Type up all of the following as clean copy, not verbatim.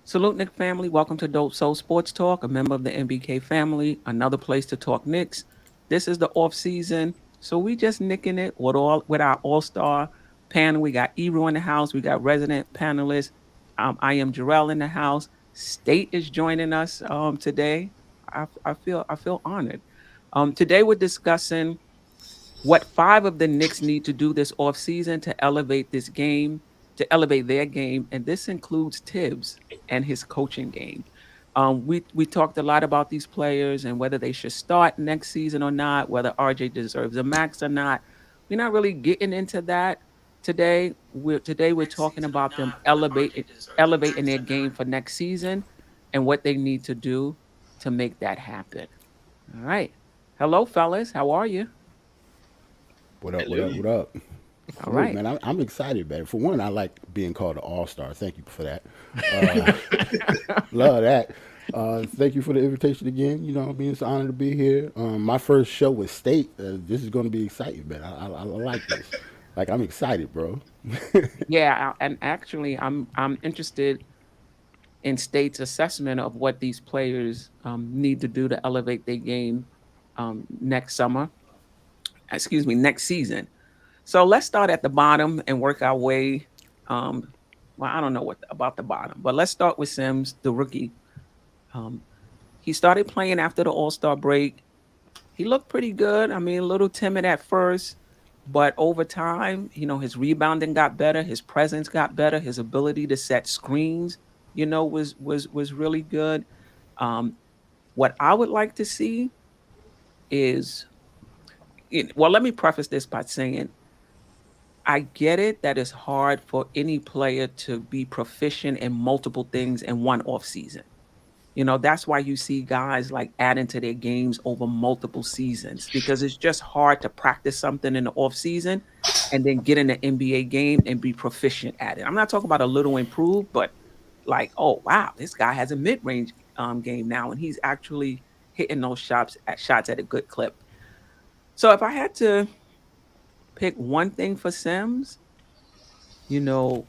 Salute, Nick family. Welcome to Dope Soul Sports Talk, a member of the NBK family, another place to talk Knicks. This is the off season, so we just nicking it with our all star panel. We got Ebro in the house. We got resident panelists. I am Jarrell in the house. State is joining us today. I feel honored. Today we're discussing what five of the Knicks need to do this offseason to elevate this game, to elevate their game, and this includes Tibbs and his coaching game. We talked a lot about these players and whether they should start next season or not, whether RJ deserves a max or not. We're not really getting into that today. We're talking about them elevating their game for next season and what they need to do to make that happen. All right. Hello, fellas. How are you? What up? What up? Hello. What up? All Salute, right. man. I'm excited, man. For one, I like being called an all star. Thank you for that. Uh, love that. Thank you for the invitation again. You know, it's an honor to be here. My first show with State. This is going to be exciting, man. I like this. Like, I'm excited, bro. Yeah, and actually, I'm interested in State's assessment of what these players need to do to elevate their game next summer. Excuse me, next season. So let's start at the bottom and work our way. Um, well, I don't know what about the bottom, but let's start with Sims, the rookie. Um, he started playing after the All Star break. He looked pretty good. I mean, a little timid at first, but over time, his rebounding got better, his presence got better, his ability to set screens, was really good. Um, what I would like to see is, well, let me preface this by saying I get it that it's hard for any player to be proficient in multiple things in one off season. That's why you see guys like adding to their games over multiple seasons because it's just hard to practice something in the off season and then get in the NBA game and be proficient at it. I'm not talking about a little improved, but like, oh wow, this guy has a mid range game now, and he's actually hitting those shots at a good clip. So if I had to pick one thing for Sims, you know,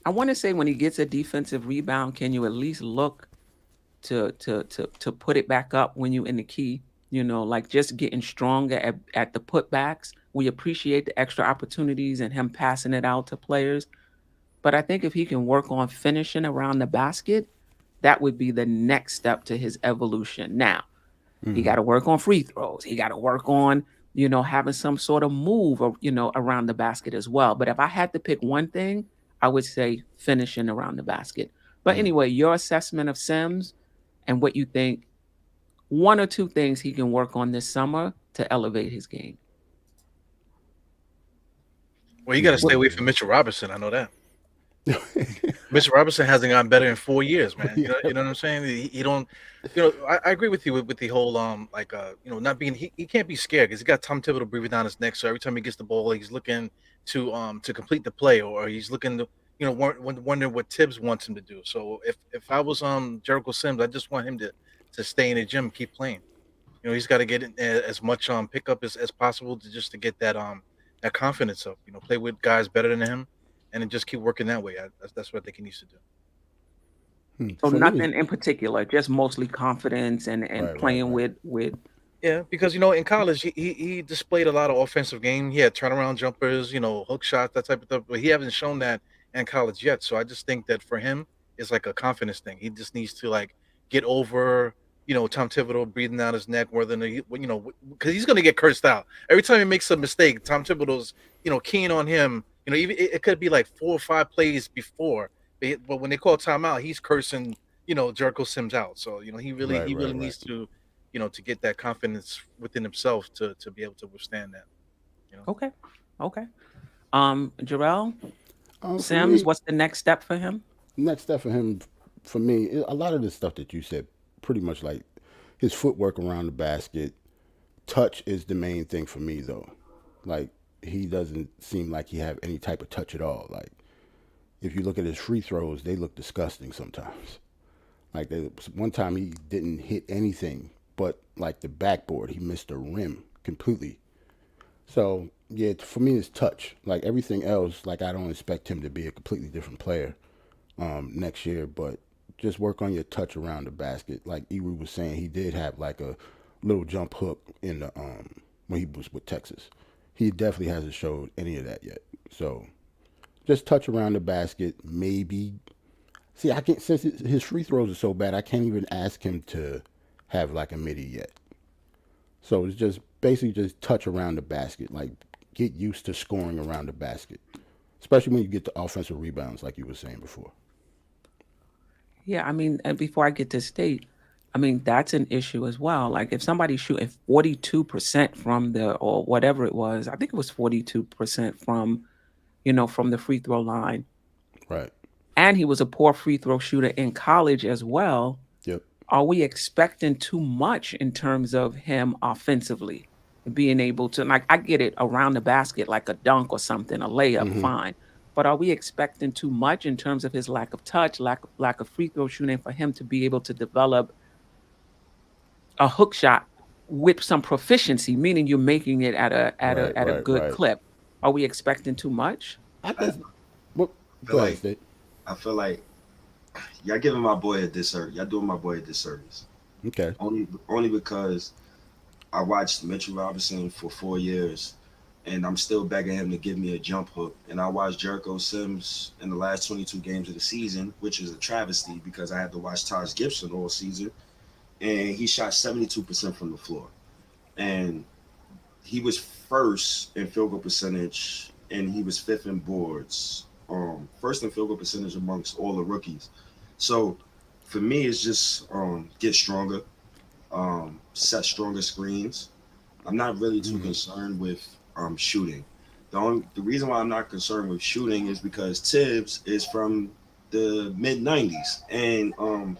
I want to say when he gets a defensive rebound, can you at least look to put it back up when you in the key, like just getting stronger at the putbacks. We appreciate the extra opportunities and him passing it out to players. But I think if he can work on finishing around the basket, that would be the next step to his evolution. Now, he got Hmm. to work on free throws. He got to work on, having some sort of move, or, around the basket as well. But if I had to pick one thing, I would say finishing around the basket. But anyway, your assessment of Sims and what you think one or two things he can work on this summer to elevate his game. Well, you got to Yeah, stay What? away from Mitchell Robinson. I know that. Mitchell Robinson hasn't gotten better in 4 years, man. yeah. You know what I'm saying? He don't. I agree with you with the whole not being he can't be scared because he got Tom Thibodeau breathing down his neck. So every time he gets the ball, he's looking to complete the play, or he's looking to wondering what Tibbs wants him to do. So if I was Jericho Sims, I just want him to stay in the gym, and keep playing. He's got to get as much pickup as possible to get that confidence up. Play with guys better than him, and then just keep working that way. That's what I think he needs to do. So For me, nothing in particular, just mostly confidence and right, right, playing right. with. Yeah, because in college he displayed a lot of offensive game. He had turnaround jumpers, hook shots, that type of stuff. But he haven't shown that in college yet. So I just think that for him, it's like a confidence thing. He just needs to like get over, Tom Thibodeau breathing down his neck more than because he's gonna get cursed out every time he makes a mistake. Tom Thibodeau's keying on him. Even it could be like 4 or 5 plays before, but when they call timeout, he's cursing. Jericho Sims out. So Right, he really right, right. needs to to get that confidence within himself to be able to withstand that. You know. Okay, okay. Jarrell For Sims, me, what's the next step for him? next step for him, for me, a lot of the stuff that you said, pretty much like his footwork around the basket, touch is the main thing for me though. Like he doesn't seem like he have any type of touch at all. Like if you look at his free throws, they look disgusting sometimes. Like one time he didn't hit anything but like the backboard. He missed the rim completely. So Yeah, for me, it's touch. Like everything else, like I don't expect him to be a completely different player next year, but just work on your touch around the basket. Like Eru was saying, he did have like a little jump hook in the when he was with Texas. He definitely hasn't showed any of that yet. So just touch around the basket. Maybe see, I can't since his free throws are so bad. I can't even ask him to have like a midi yet. So it's just basically just touch around the basket. Like get used to scoring around the basket, especially when you get the offensive rebounds, like you were saying before. Yeah, I mean, and before I get to state, I mean, that's an issue as well. Like if somebody's shooting 42% from the or whatever it was, I think it was 42% from, from the free throw line, Right. and he was a poor free throw shooter in college as well. Yep. Are we expecting too much in terms of him offensively? Being able to, like, I get it around the basket, like a dunk or something, a layup, Mm-hmm. fine. But are we expecting too much in terms of his lack of touch, lack of free throw shooting for him to be able to develop a hook shot with some proficiency, meaning you're making it at a at Right. a at a Right. good Right. clip? Are we expecting too much? I I think. Well, feel go ahead, like State. I feel like y'all giving my boy a disservice. Y'all doing my boy a disservice. Okay. Only because I watched Mitchell Robinson for 4 years, and I'm still begging him to give me a jump hook. And I watched Jericho Sims in the last 22 games of the season, which is a travesty because I had to watch Taj Gibson all season, and he shot 72% from the floor, and he was first in field goal percentage, and he was fifth in boards. First in field goal percentage amongst all the rookies. So for me, it's just get stronger, set stronger screens. I'm not really too Mm-hmm. concerned with shooting. The reason why I'm not concerned with shooting is because Tibbs is from the mid '90s, and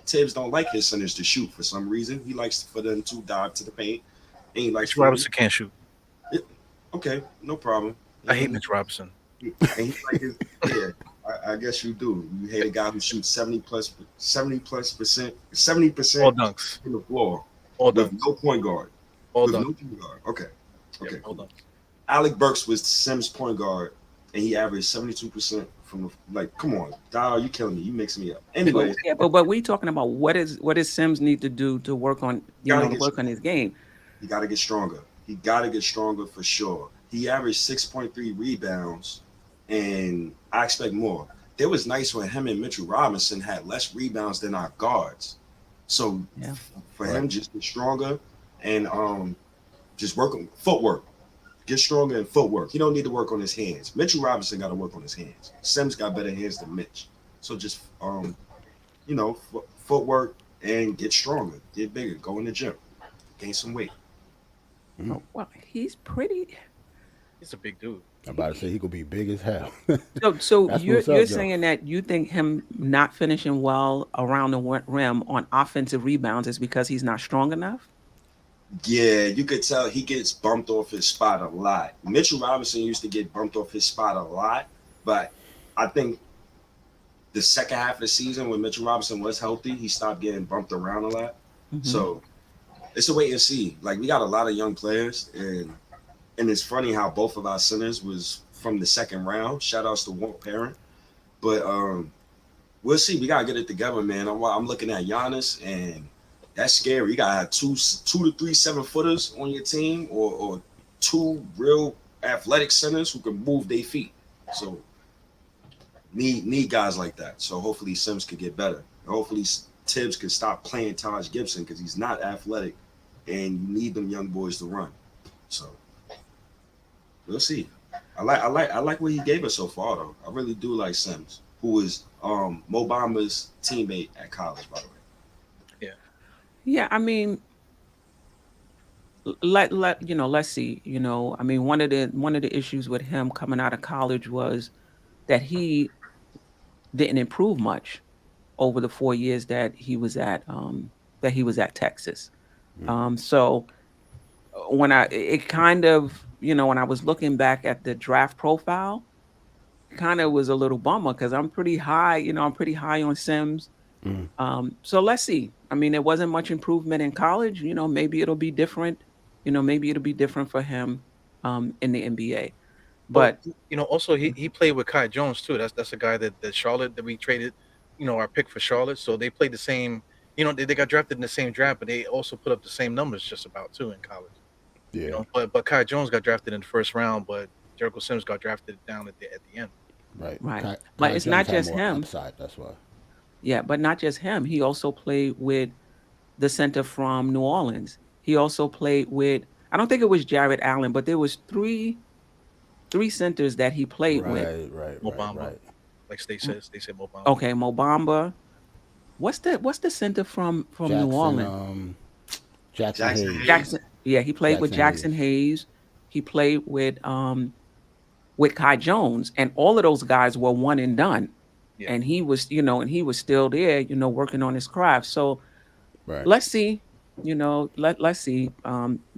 Tibbs don't like his centers to shoot for some reason. He likes for them to dive to the paint, and he likes Mitch for them. Robinson can't shoot. It, okay, no problem. I hate And Mitch Robinson. he like his yeah. I guess you do. You hate a guy who shoots 70% All dunks. from the floor All with dunks. no point guard. All With no dunks. point guard. Okay. Yep, Okay, all cool. dunks. Alec Burks was Sims' point guard, and he averaged 72% from the like. Come on, Dial, you killing me. You mixing me up. But Anyways, yeah, but we talking about what does Sims need to do to work on, you gotta to get work on his game. he gotta get stronger. He gotta get stronger for sure. He averaged 6.3 rebounds, and I expect more. There was nights when him and Mitchell Robinson had less rebounds than our guards. So Yeah. for Right. him, just get stronger and just work on footwork. Get stronger in footwork. He don't need to work on his hands. Mitchell Robinson got to work on his hands. Sims got better hands than Mitch. So just footwork and get stronger, get bigger, go in the gym, gain some weight. Mm-hmm. Oh, well, he's pretty. He's a big dude. I'm about to say he could be big as hell. So That's you're what's you're up, though. saying that you think him not finishing well around the rim on offensive rebounds is because he's not strong enough? Yeah, you could tell he gets bumped off his spot a lot. Mitchell Robinson used to get bumped off his spot a lot, but I think the second half of the season when Mitchell Robinson was healthy, he stopped getting bumped around a lot. Hmm. So it's a wait and see. Like we got a lot of young players, and it's funny how both of our centers was from the second round. Shout outs to Walt Parent, but we'll see. We gotta get it together, man. I'm looking at Giannis, and that's scary. You gotta have two to three 7-footers on your team, or two real athletic centers who can move their feet. So need guys like that. So hopefully Sims could get better. Hopefully Tibbs can stop playing Taj Gibson because he's not athletic, and you need them young boys to run. So we'll see. I like what he gave us so far though. I really do like Sims, who is Mo Bamba's teammate at college, by the way. Yeah. Yeah, I mean, let's see. I mean, one of the issues with him coming out of college was that he didn't improve much over the 4 years that he was at Texas. So when it kind of, when I was looking back at the draft profile, kind of was a little bummer because I'm pretty high on Sims. Mm-hmm. So let's see. I mean, there wasn't much improvement in college. Maybe it'll be different. Maybe it'll be different for him in the NBA. Well, But also he played with Kai Jones too. That's a guy that Charlotte that we traded, our pick for Charlotte. So they played the same. They got drafted in the same draft, but they also put up the same numbers just about too in college. Yeah, But Kai Jones got drafted in the first round, but Jericho Sims got drafted down at the end. right. right, but Kai it's Jones not had just more him. upside. That's why. Yeah, but not just him. He also played with the center from New Orleans. He also played with. I don't think it was Jared Allen, but there was three centers that he played with. Mobamba, Right. like State says, they said Mobamba. Okay, Mobamba. What's the center from New Jackson, Orleans? Jackson Jackson Hayes. Jackson. Hayes. Yeah, he played with Jackson Jackson Hayes. Hayes. He played with Kai Jones, and all of those guys were one and done. Yeah, And he was still there, working on his craft. So Right. let's see. Let's see.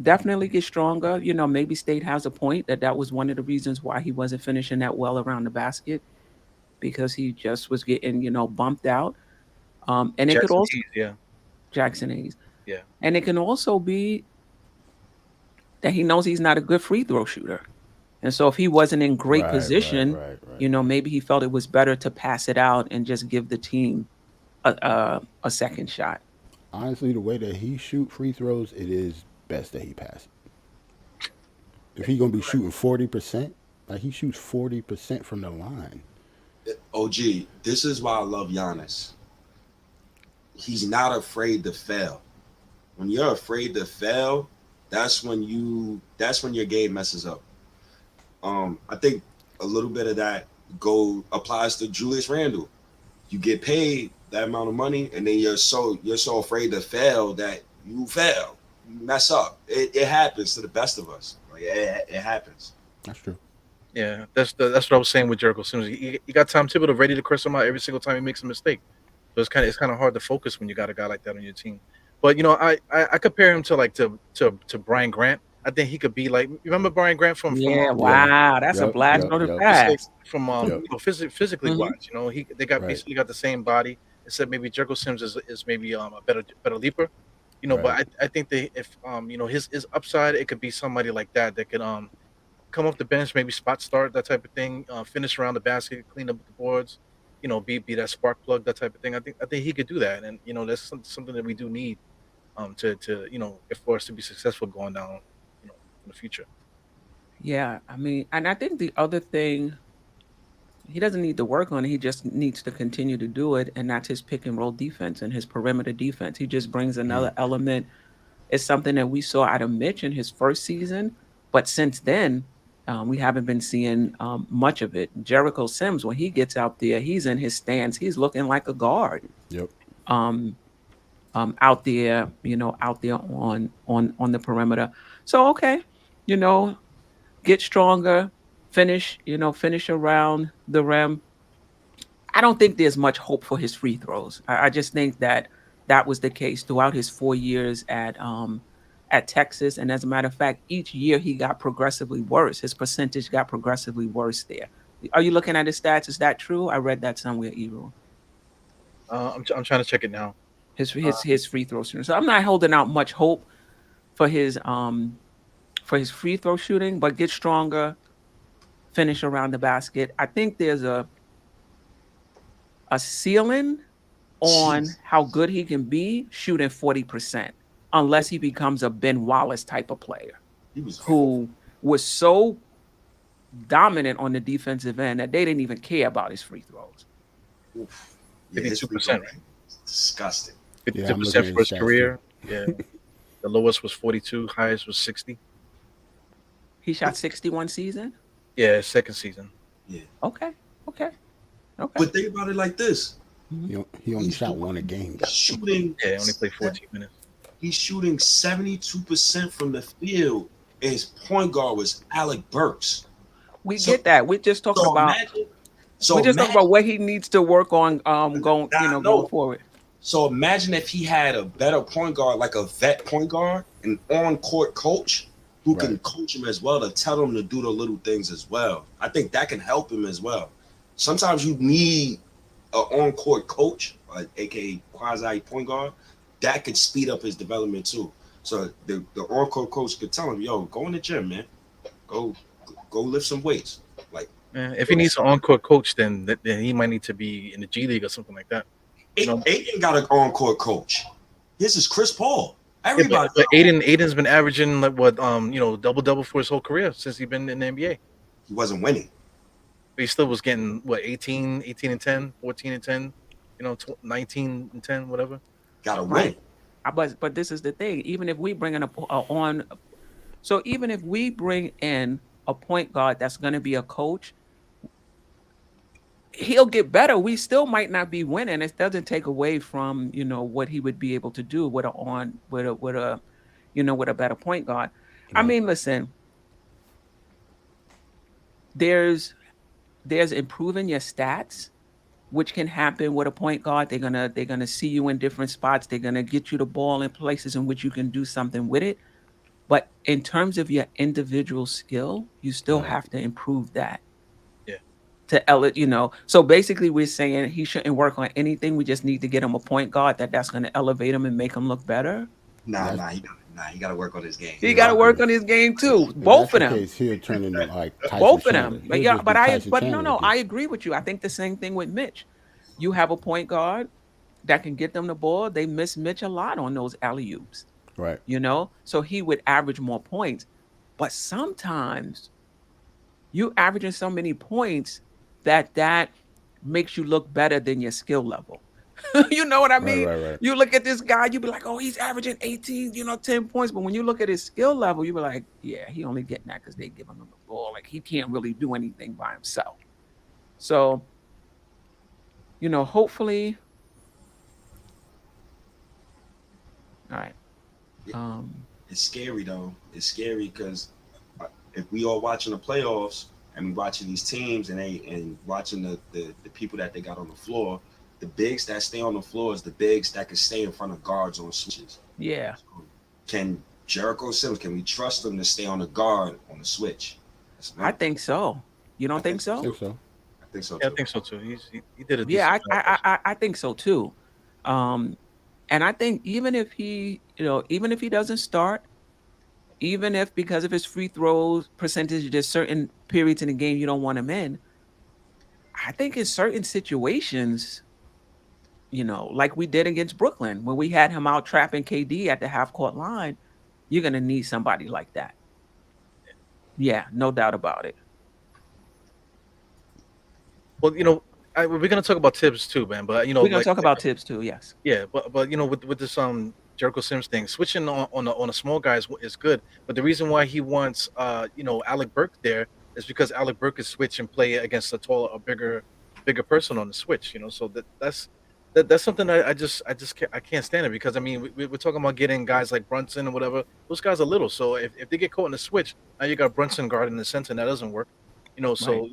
Definitely get stronger. Maybe State has a point that was one of the reasons why he wasn't finishing that well around the basket, because he just was getting bumped out. And it could Jackson also Hayes. Yeah, Jackson Hayes, yeah. and it can also be that he knows he's not a good free throw shooter. And so if he wasn't in great position, Right. maybe he felt it was better to pass it out and just give the team a second shot. Honestly, the way that he shoot free throws, it is best that he pass. If he gonna be shooting 40%, like he shoots 40% from the line. OG, this is why I love Giannis. He's not afraid to fail. When you're afraid to fail, that's when your game messes up. I think a little bit of that go applies to Julius Randle. You get paid that amount of money, and then you're so afraid to fail that you fail, you mess up. It happens to the best of us. Like it happens. That's true. Yeah, that's what I was saying with Jericho Sims. You got Tom Thibodeau ready to curse him out every single time he makes a mistake. So it's kind of hard to focus when you got a guy like that on your team. But I compare him to to Brian Grant. I think he could be like, you remember Brian Grant from Yeah, Yeah. wow, that's a Yep. blast Yep. from the Yep. past. from Yep. physically Mhm. wise. They got Right. basically got the same body, except maybe Jericho Sims is maybe a better leaper. But Right. I think that if his upside, it could be somebody like that could come off the bench, maybe spot start, that type of thing, finish around the basket, clean up the boards, be that spark plug, that type of thing. I think he could do that, and that's something that we do need to if for us to be successful going down in the future. Yeah, I mean, and I think the other thing, he doesn't need to work on it. He just needs to continue to do it, and that's his pick and roll defense and his perimeter defense. He just brings Mm. another element. It's something that we saw out of Mitch in his first season, but since then, we haven't been seeing much of it. Jericho Sims, when he gets out there, he's in his stance. He's looking like a guard. Yep. Um, out there, out there on the perimeter. So okay, you know, get stronger, finish around the rim. I don't think there's much hope for his free throws. I just think that was the case throughout his 4 years at Texas, and as a matter of fact, each year he got progressively worse. His percentage got progressively worse there. Are you looking at his stats? Is that true? I read that somewhere, Ebro. I'm trying to check it now. His free throw shooting. So I'm not holding out much hope for his free throw shooting, but get stronger, finish around the basket. I think there's a ceiling on Jeez. how good he can be shooting 40%, unless he becomes a Ben Wallace type of player He was who was so dominant on the defensive end that they didn't even care about his free throws. oof. Yeah, his free 52%, throw right? disgusting. Yeah, I'm 52% looking at for his his stats career. Yeah, the lowest was 42, highest was 60. He shot 61 season. Yeah, second season. Yeah. Okay, okay, okay. But think about it like this. He only He's shot doing- one a game. He's shooting. Yeah, only played 14 minutes. He's shooting 72% from the field. And his point guard was Alec Burks. We So- get that. We're just talking So about. imagine. So We're just talking imagine, about what he needs to work on. Going, Nah, no. going forward. so imagine if he had a better point guard, like a vet point guard, an on-court coach who can Right. coach him as well to tell him to do the little things as well. I think that can help him as well. Sometimes you need an on-court coach, aka quasi point guard, that could speed up his development too. So the on-court coach could tell him, "Yo, go in the gym, man. Go lift some weights. If he needs an on-court coach, then he might need to be in the G League or something like that. You know, Aiton got an on-court coach. His is Chris Paul. yeah, Everybody. but Aiden's been averaging like what double for his whole career since he's been in the NBA. He wasn't winning. But he still was getting what 18 and 10, 14 and 10, 19 and 10, whatever. Got to win. Right. But this is the thing. Even if we bring in even if we bring in a point guard that's going to be a coach, he'll get better. We still might not be winning. It doesn't take away from what he would be able to do with a better point guard. I mean, listen, there's improving your stats, which can happen with a point guard. They're gonna see you in different spots. They're gonna get you the ball in places in which you can do something with it. But in terms of your individual skill, you still have to improve that. Yeah. So basically we're saying he shouldn't work on anything. We just need to get him a point guard that's going to elevate him and make him look better. Nah, he got to work on his game. He got to work on his game too. Both of them. He'll turn into like Tyson Both of Chandler. them. I agree with you. I think the same thing with Mitch. You have a point guard that can get them the ball. They miss Mitch a lot on those alley-oops. Right. So he would average more points. But sometimes you averaging so many points that makes you look better than your skill level. You know what I mean? Right. You look at this guy, you be like, oh, he's averaging 18, 10 points. But when you look at his skill level, you be like, yeah, he only getting that because they giving him the ball. Like, he can't really do anything by himself. So, hopefully. All right. It's scary though. It's scary because if we all watching the playoffs and we watching these teams and watching the people that they got on the floor, the bigs that stay on the floor is the bigs that can stay in front of guards on switches. Yeah. Can Jericho Sims, can we trust him to stay on the guard on the switch? I think so. You don't think so? I think so. I think so. Yeah, Too. I think so too. He did a Yeah, decent job. I think so too. And I think even if he doesn't start, even if because of his free throws percentage, there's certain periods in the game you don't want him in. I think in certain situations, like we did against Brooklyn, when we had him out trapping KD at the half court line, you're gonna need somebody like that. Yeah, no doubt about it. Well, we're gonna talk about Thibs too, man. But We're gonna talk about Thibs too. Yes. yeah, but with this Jericho Sims thing, switching on a small guy is good. But the reason why he wants Alec Burke there is because Alec Burke is switch and play against a bigger person on the switch. So that's something I can't stand it, because I mean we're talking about getting guys like Brunson or whatever. Those guys are little, so if they get caught in the switch, now you got Brunson guarding the center, and that doesn't work. So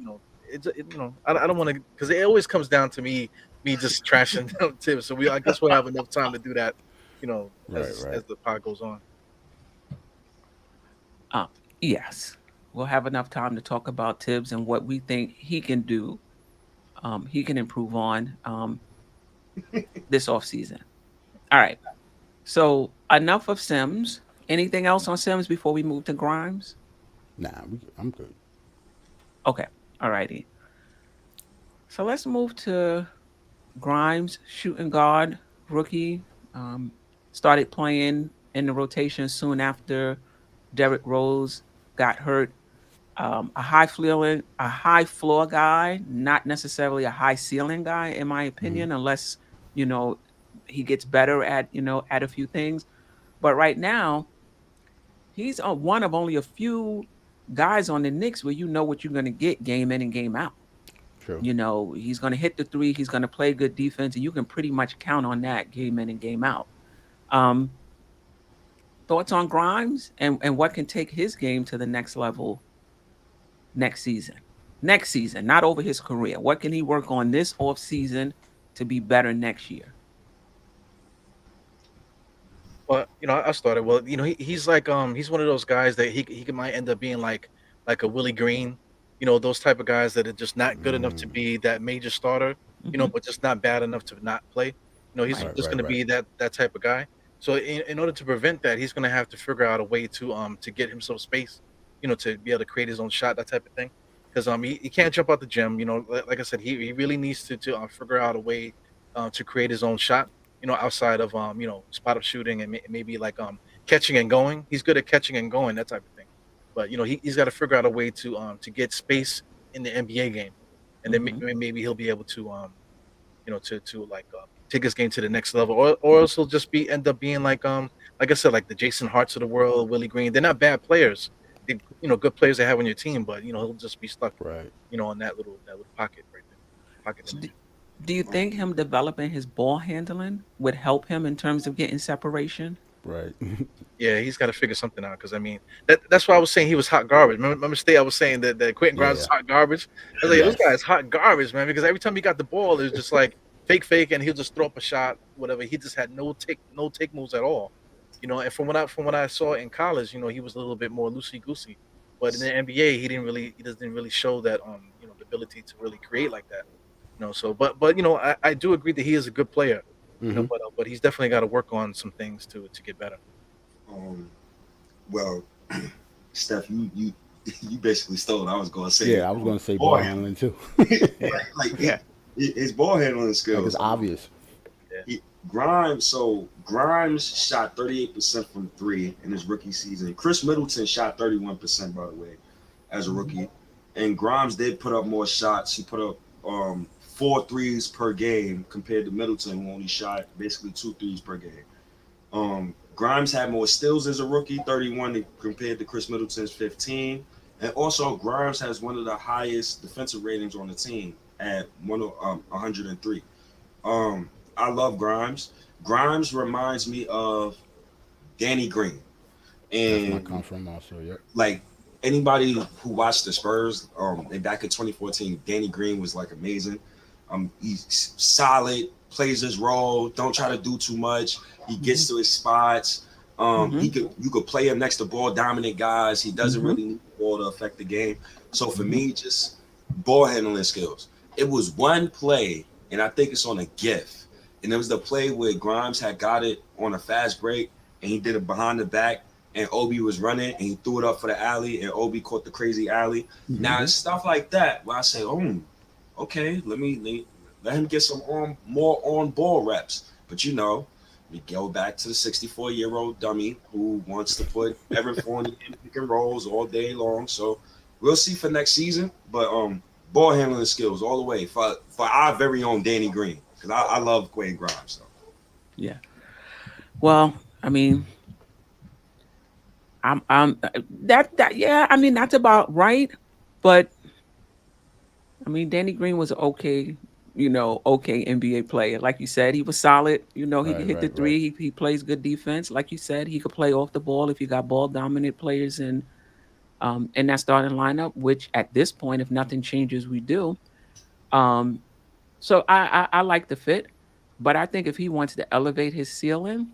Right. I don't want to, because it always comes down to me just trashing Tibbs. So I guess we'll have enough time to do that, as the pod goes on. Yes, we'll have enough time to talk about Tibbs and what we think he can do. He can improve on this offseason. All right. So enough of Sims. Anything else on Sims before we move to Grimes? Nah, I'm good. Okay. All righty. So let's move to Grimes, shooting guard, rookie. Started playing in the rotation soon after Derrick Rose got hurt. A high floor guy, not necessarily a high ceiling guy, in my opinion, unless he gets better at a few things. But right now, he's one of only a few guys on the Knicks where you know what you're going to get game in and game out. True. He's going to hit the three. He's going to play good defense, and you can pretty much count on that game in and game out. Thoughts on Grimes and what can take his game to the next level next season? Next season, not over his career. What can he work on this off season to be better next year? Well, I started. Well, he's like he's one of those guys that he might end up being like a Willie Green, those type of guys that are just not good enough to be that major starter, but just not bad enough to not play. He's just going to be that type of guy. So in order to prevent that, he's going to have to figure out a way to get himself space, to be able to create his own shot, that type of thing. because he can't jump out the gym. Like I said, he really needs to figure out a way to create his own shot. Outside of spot up shooting and maybe like catching and going. He's good at catching and going, that type of thing. But he's got to figure out a way to get space in the NBA game, and then Hmm. maybe he'll be able to to like take his game to the next level, or else he'll just be end up being like I said, like the Jason Harts of the world, Willie Green. They're not bad players. They good players to have on your team, but he'll just be stuck Right. on that little pocket right there, pocket Do, dimension. do you think him developing his ball handling would help him in terms of getting separation? Right. Yeah, he's got to figure something out because I mean that's why I was saying he was hot garbage. Remember, State, I was saying that Quentin Grimes is Yeah. hot garbage. I was like, this guy Yes. is hot garbage, man, because every time he got the ball, it was just like fake, and he'll just throw up a shot, whatever. He just had no take moves at all. And from what I saw in college, he was a little bit more loosey goosey, but in the NBA, he doesn't really show that the ability to really create like that. So but I do agree that he is a good player. Hmm. But he's definitely got to work on some things to get better. Um, well, Steph, you you basically stole what I was going to say. Yeah, I was going to say Ball ball handling, handling too. Yeah, like Yeah. his ball handling Like it's skills. obvious. yeah. Grimes shot 38% from three in his rookie season. Chris Middleton shot 31%, by the way, as a Hmm. rookie. And Grimes did put up more shots. He put up four threes per game compared to Middleton, who only shot basically two threes per game. Grimes had more steals as a rookie, 31 compared to Chris Middleton's 15. And also, Grimes has one of the highest defensive ratings on the team at 103. I love Grimes. Grimes reminds me of Danny Green. That's my And come from also. Yep. like anybody who watched the Spurs, back in 2014, Danny Green was like amazing. He's solid, plays his role, don't try to do too much. He Hmm. gets to his spots. Hmm. You could play him next to ball dominant guys. He doesn't Hmm. really need the ball to affect the game. So for Hmm. me, just ball handling skills. It was one play, and I think it's on a GIF. And it was the play where Grimes had got it on a fast break, and he did it behind the back, and Obi was running, and he threw it up for the alley, and Obi caught the crazy alley. Hmm. Now it's stuff like that where I say, oh, okay, let him get some more on ball reps. But we go back to the 64-year-old dummy who wants to put Evan Fournier in pick and rolls all day long. So we'll see for next season. But ball handling skills all the way for our very own Danny Green, because I love Quay Grimes. So. Yeah. Well, I mean, that yeah. I mean, that's about right. But I mean, Danny Green was okay. Okay NBA player. Like you said, he was solid. He could Right. hit the Right. Right. three. He plays good defense. Like you said, he could play off the ball if you got ball dominant players in that starting lineup. Which at this point, if nothing changes, we do. Um, so I like the fit, but I think if he wants to elevate his ceiling,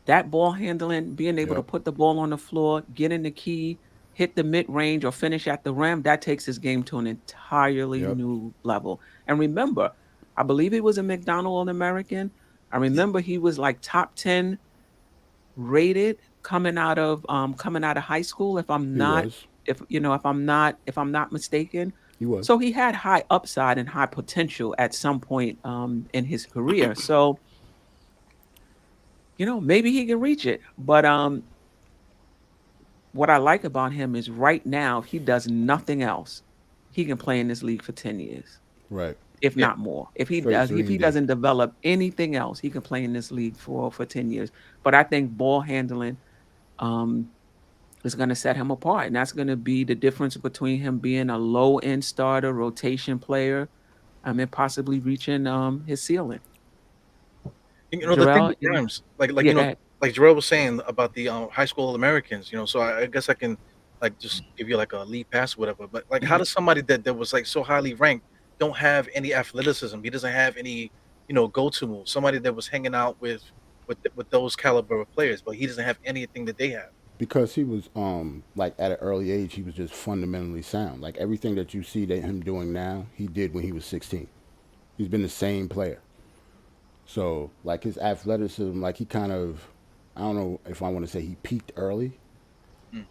that ball handling, being able to Yep. put the ball on the floor, get in the key, hit the mid range, or finish at the rim, that takes his game to an entirely Yep. new level. And remember, I believe he was a McDonald All American. I remember he was like top 10 rated coming out of high school. If I'm He not, was. if I'm not mistaken. He was. So he had high upside and high potential at some point in his career. So maybe he can reach it. But what I like about him is right now, if he does nothing else, he can play in this league for 10 years, Right. if Yeah. not more. Straight If three he and D. doesn't develop anything else, he can play in this league for 10 years. But I think ball handling um is going to set him apart. And that's going to be the difference between him being a low end starter, rotation player, and possibly reaching his ceiling. The thing Jarrell, with Grimes, like yeah, go ahead. like Jarrell was saying about the high school Americans. So I guess I can like just give you like a lead pass or whatever. But like, how Mhm. does somebody that was like so highly ranked don't have any athleticism? He doesn't have any go to move. Somebody that was hanging out with those caliber of players, but he doesn't have anything that they have. Because he was like at an early age, he was just fundamentally sound. Like everything that you see that him doing now, he did when he was 16. He's been the same player. So like his athleticism, like he kind of, I don't know if I want to say he peaked early, Mm.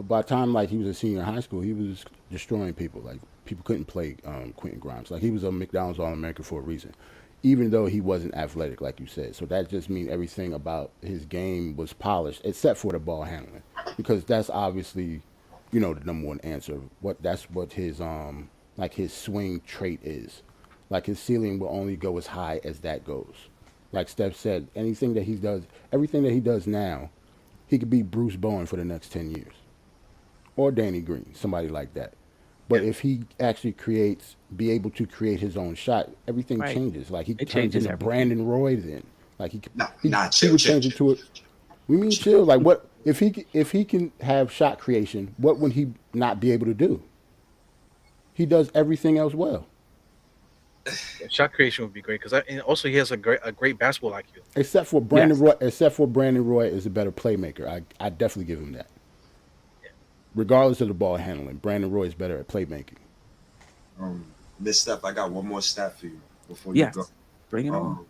But by the time like he was a senior in high school, he was destroying people. Like people couldn't play Quentin Grimes. Like he was a McDonald's All American for a reason, even though he wasn't athletic, like you said. So that just means everything about his game was polished, except for the ball handling, because that's obviously, the number one answer. What his like his swing trait is. Like his ceiling will only go as high as that goes. Like Steph said, anything that he does, everything that he does now, he could be Bruce Bowen for the next 10 years, or Danny Green, somebody like that. But Yeah. if he actually be able to create his own shot, everything Right. changes. Like he It turns changes into everything. Brandon Roy. Then, like Nah, he nah, he chill, would chill, change chill, into it. We mean chill. chill. Like what if he can have shot creation? What would he not be able to do? He does everything else well, Yeah, shot creation would be great because and also he has a great basketball IQ. except for Brandon Yes. Roy. Except for Brandon Roy is a better playmaker. I definitely give him that. Yeah. Regardless of the ball handling, Brandon Roy is better at playmaking. Um, Miss Steph, I got one more stat for you before you go. Yes. Bring it on. Um,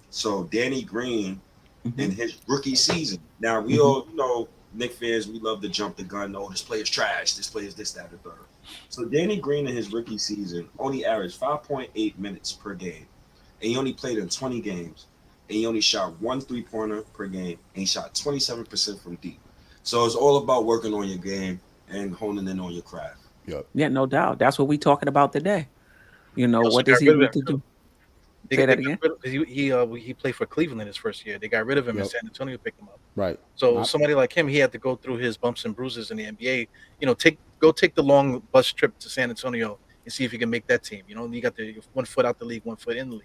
so Danny Green Hmm. in his rookie season. Now we Hmm. all, Nick fans, we love to jump the gun. Oh, this player's trash. This player's this, that, the third. So Danny Green in his rookie season only averaged 5.8 minutes per game, and he only played in 20 games, and he only shot one 3-pointer per game, and he shot 27% from deep. So it's all about working on your game and honing in on your craft. Yep. Yeah, no doubt. That's what we're talking about today. They also What got does he rid of need him to too. do? They, Say they that got again. rid of because he played for Cleveland his first year. They got rid of him, and Yep. San Antonio picked him up. Right. So I, somebody like him, he had to go through his bumps and bruises in the NBA. Take the long bus trip to San Antonio and see if you can make that team. You got the 1 foot out the league, 1 foot in the league.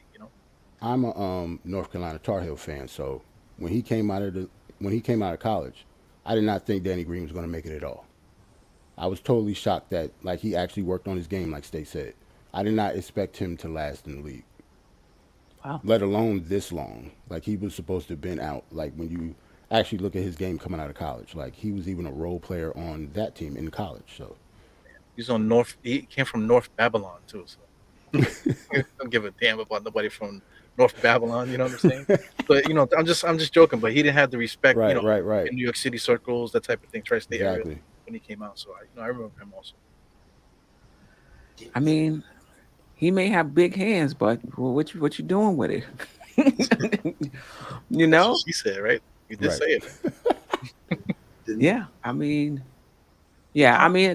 I'm a North Carolina Tar Heel fan, so when he came out of college, I did not think Danny Green was going to make it at all. I was totally shocked that like he actually worked on his game, like State said. I did not expect him to last in the league, Wow. let alone this long. Like he was supposed to have been out. Like when you actually look at his game coming out of college, like he was even a role player on that team in college. So He's on North. He came from North Babylon too, so don't give a damn about nobody from North Babylon. You know what I'm saying? But I'm just joking. But he didn't have the respect, right, right, right, in New York City circles, that type of thing, tri-state area exactly. when he came out. So I remember him also. I mean, he may have big hands, but what you doing with it? you That's what know? she said, right? You did Right. say it. Didn't Yeah. I mean,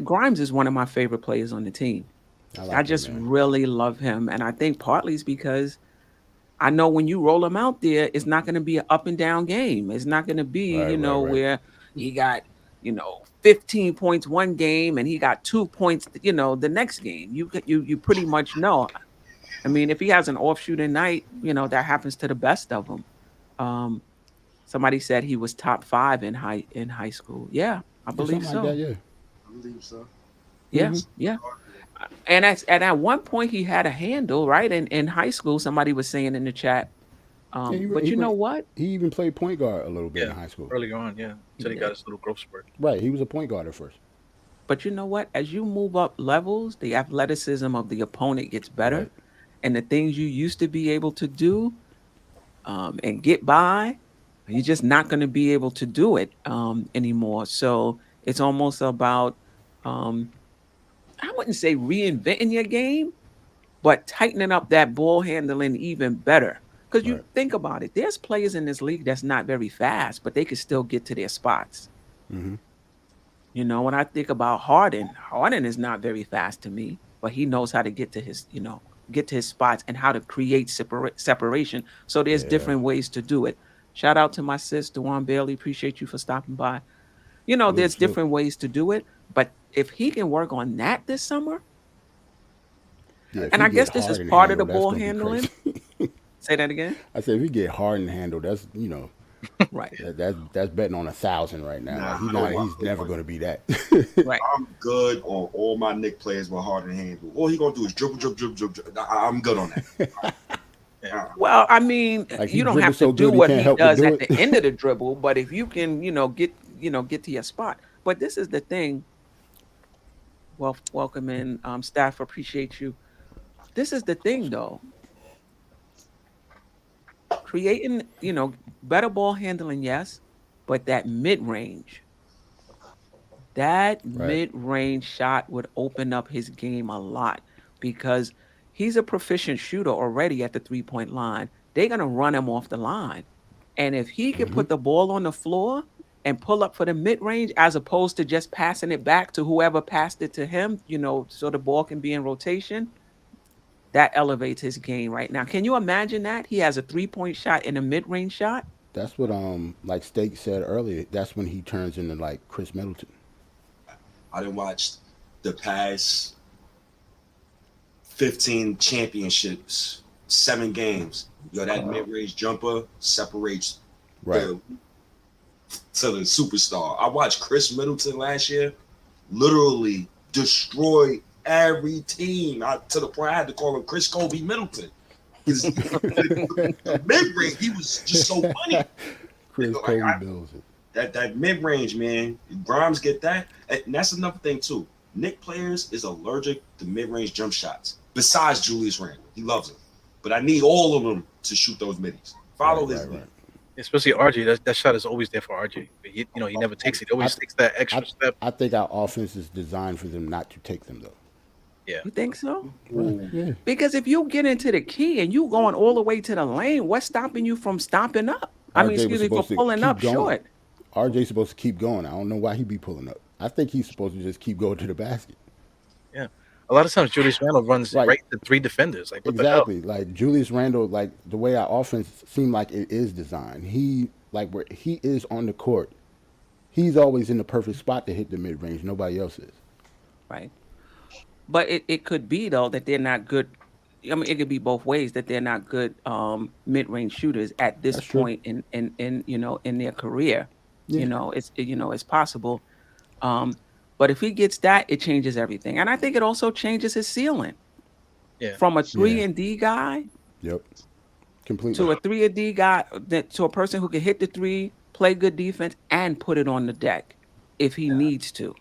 Grimes is one of my favorite players on the team. I I like him, just man. really love him, and I think partly it's because I know when you roll him out there, it's not going to be an up and down game. It's not going to be, Right, right, right. where he got, 15 points one game and he got 2 points, the next game. You pretty much know. I mean, if he has an off shooting night, that happens to the best of them. Um, Somebody said he was top 5 in high school. Yeah, I Yeah, believe something like that. so. Yeah. I believe so. Yeah, Hmm. yeah. And at one point he had a handle, right? In high school, somebody was saying in the chat. Yeah. But you know what? He even played point guard a little bit in Yeah, high school. earlier on, yeah, He until he got did. his little growth spurt. Right. He was a point guard at first. But you know what? As you move up levels, the athleticism of the opponent gets better, Right. and the things you used to be able to do and get by, you're just not going to be able to do it anymore. So it's almost about, um, I wouldn't say reinventing your game, but tightening up that ball handling even better. Because you Right. think about it, there's players in this league that's not very fast, but they can still get to their spots. Hmm. When I think about Harden, Harden is not very fast to me, but he knows how to get to his spots and how to create separation. So there's Yeah. different ways to do it. Shout out to my sis, Dewan Bailey. Appreciate you for stopping by. Salute. There's Salute. different ways to do it, but if he can work on that this summer, Yeah. If and he I get guess this is Harden part of the handle, that's ball gonna be handling. crazy. Say that again. I said if he get Harden handle, that's Right, that's betting on 1,000 right now. Nah, Like I don't want he's to. never gonna be that. right. I'm good on all my Nick players with hard and handle. All he gonna do is dribble, dribble, dribble, dribble, dribble. I'm good on that. Yeah, Well, I mean, Like he you don't dribbles have to so do good he what can't he help but does do at it. the end of the dribble, but if you can, get to your spot. But this is the thing. Well, welcome in, staff. Appreciate you. This is the thing, though. Creating, better ball handling, yes, but that mid range, that Right. mid-range shot would open up his game a lot because he's a proficient shooter already at the three-point line. They're gonna run him off the line. And if he could Hmm. put the ball on the floor and pull up for the mid-range as opposed to just passing it back to whoever passed it to him, so the ball can be in rotation, that elevates his game right now. Can you imagine that? He has a three-point shot and a mid-range shot. That's what like Steak said earlier. That's when he turns into like Chris Middleton. I didn't watch the past 15 championships, 7 games. Yo, that mid-range jumper separates Right. the to the superstar. I watched Chris Middleton last year literally destroy every team to the point I had to call him Chris Kobe Middleton. His mid range, he was just so funny. Chris Like, Kobe Middleton. that mid range, man. Grimes get that, and that's another thing too. Knicks players is allergic to mid range jump shots. Besides Julius Randle, he loves them, but I need all of them to shoot those middies. Follow Right, his right, lead. right. Especially RJ, that shot is always there for RJ. But he never takes it. He always takes that extra step. I think our offense is designed for them not to take them though. Yeah. You think so? Right. Yeah. Because if you get into the key and you going all the way to the lane, what's stopping you from stopping up? I mean, RJ was excuse me, for supposed to pulling keep up going. short. RJ's supposed to keep going. I don't know why he be pulling up. I think he's supposed to just keep going to the basket. Yeah. A lot of times Julius Randle runs Right. right to 3 defenders. Like what Exactly. Like Julius Randle, like the way our offense seemed like it is designed. He like where he is on the court, he's always in the perfect spot to hit the mid range. Nobody else is. Right. But it could be though that they're not good. I mean, it could be both ways that they're not good mid-range shooters at this That's true. point in their career. Yeah. It's possible. But if he gets that, it changes everything. And I think it also changes his ceiling Yeah. from a 3 Yeah. and D guy Yep. Completely. to a 3 and D guy to a person who can hit the 3, play good defense and put it on the deck if he needs to,